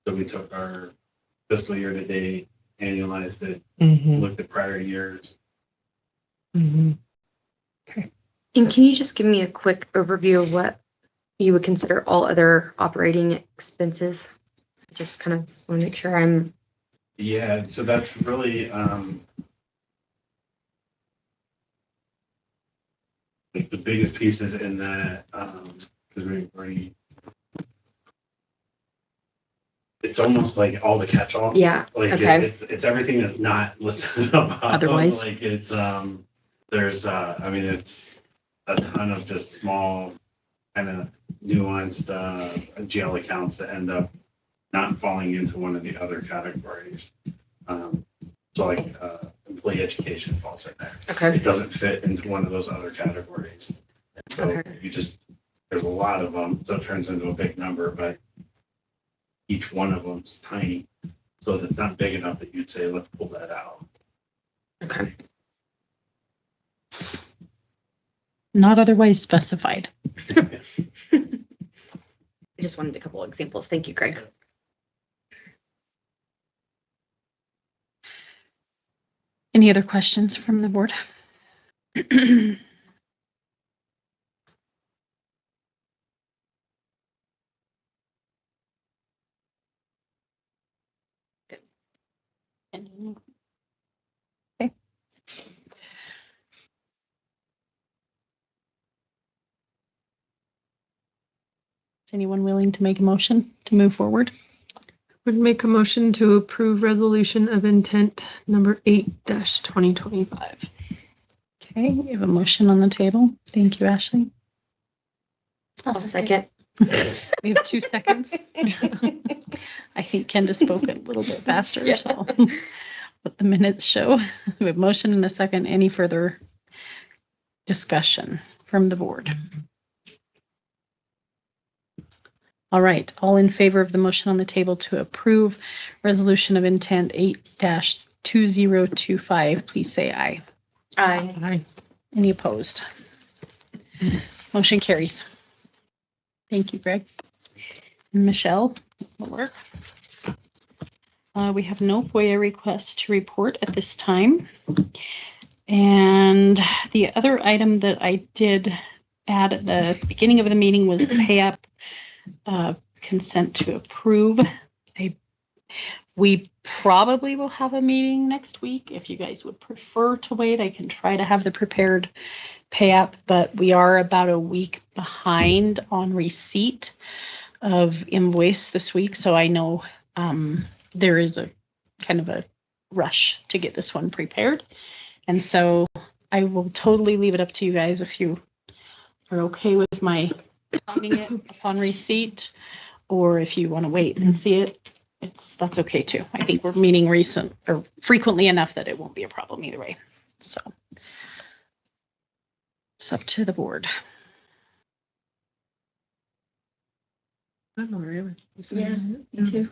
[SPEAKER 1] So we took our fiscal year to date, annualized it,
[SPEAKER 12] Mm-hmm.
[SPEAKER 1] looked at prior years.
[SPEAKER 12] Mm-hmm.
[SPEAKER 16] And can you just give me a quick overview of what you would consider all other operating expenses? I just kind of want to make sure I'm.
[SPEAKER 1] Yeah, so that's really like the biggest pieces in that because it's almost like all the catch-all.
[SPEAKER 16] Yeah.
[SPEAKER 1] Like
[SPEAKER 16] Okay.
[SPEAKER 1] it's everything that's not listed above.
[SPEAKER 2] Otherwise.
[SPEAKER 1] Like it's there's I mean it's a ton of just small kind of nuanced GL accounts that end up not falling into one of the other categories. So like employee education falls in there.
[SPEAKER 16] Okay.
[SPEAKER 1] It doesn't fit into one of those other categories. And so
[SPEAKER 16] Okay.
[SPEAKER 1] there's a lot of them, so it turns into a big number, but each one of them's tiny. So it's not big enough that you'd say, let's pull that out.
[SPEAKER 16] Okay.
[SPEAKER 2] Not otherwise specified.
[SPEAKER 16] I just wanted a couple of examples. Thank you, Greg.
[SPEAKER 2] Any other questions from the board? Good. Okay. Is anyone willing to make a motion to move forward?
[SPEAKER 12] Would make a motion to approve resolution of intent number 8-2025.
[SPEAKER 2] Okay, we have a motion on the table. Thank you, Ashley.
[SPEAKER 16] I'll second.
[SPEAKER 2] We have 2 seconds. I think Kendra spoke a little bit faster,
[SPEAKER 16] Yeah.
[SPEAKER 2] so what the minutes show. We have motion and a second. Any further discussion from the board? All right, all in favor of the motion on the table to approve resolution of intent 8-2025, please say aye.
[SPEAKER 16] Aye.
[SPEAKER 2] Any opposed? Motion carries. Thank you, Greg. And Michelle, will work. We have no FOIA requests to report at this time. And the other item that I did add at the beginning of the meeting was the pay app consent to approve. We probably will have a meeting next week. If you guys would prefer to wait, I can try to have the prepared pay app, but we are about a week behind on receipt of invoice this week. So I know there is a kind of a rush to get this one prepared. And so I will totally leave it up to you guys if you are okay with my signing it upon receipt, or if you want to wait and see it, that's okay too. I think we're meeting frequently enough that it won't be a problem either way. So it's up to the board.
[SPEAKER 16] Yeah, me too.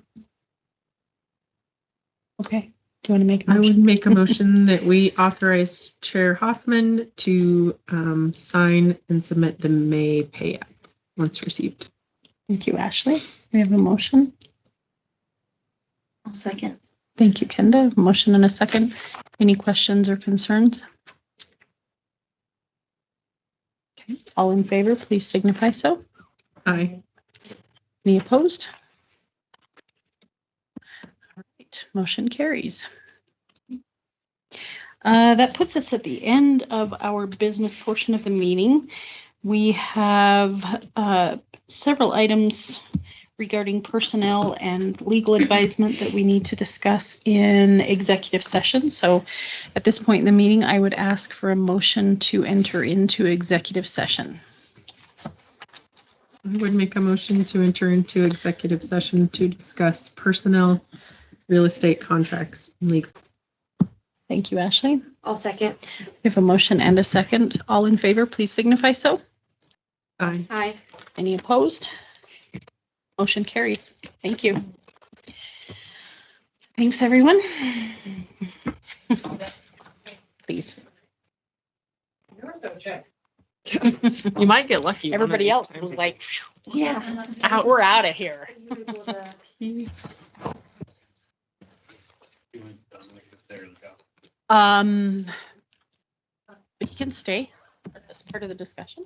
[SPEAKER 2] Okay. Do you want to make a
[SPEAKER 12] I
[SPEAKER 2] motion?
[SPEAKER 12] would make a motion that we authorize Chair Hoffman to sign and submit the May pay app once received.
[SPEAKER 2] Thank you, Ashley. We have a motion.
[SPEAKER 4] I'll second.
[SPEAKER 2] Thank you, Kenda. Motion and a second. Any questions or concerns? Okay. All in favor, please signify so.
[SPEAKER 12] Aye.
[SPEAKER 2] Any opposed? All right, motion carries. That puts us at the end of our business portion of the meeting. We have several items regarding personnel and legal advisement that we need to discuss in executive session. So at this point in the meeting, I would ask for a motion to enter into executive session.
[SPEAKER 12] I would make a motion to enter into executive session to discuss personnel, real estate contracts, and legal.
[SPEAKER 2] Thank you, Ashley.
[SPEAKER 16] I'll second.
[SPEAKER 2] We have a motion and a second. All in favor, please signify so.
[SPEAKER 12] Aye.
[SPEAKER 16] Aye.
[SPEAKER 2] Any opposed? Motion carries. Thank you. Thanks, everyone. Please.
[SPEAKER 12] You might get lucky.
[SPEAKER 2] Everybody else was like, yeah, we're out of here. But you can stay for this part of the discussion.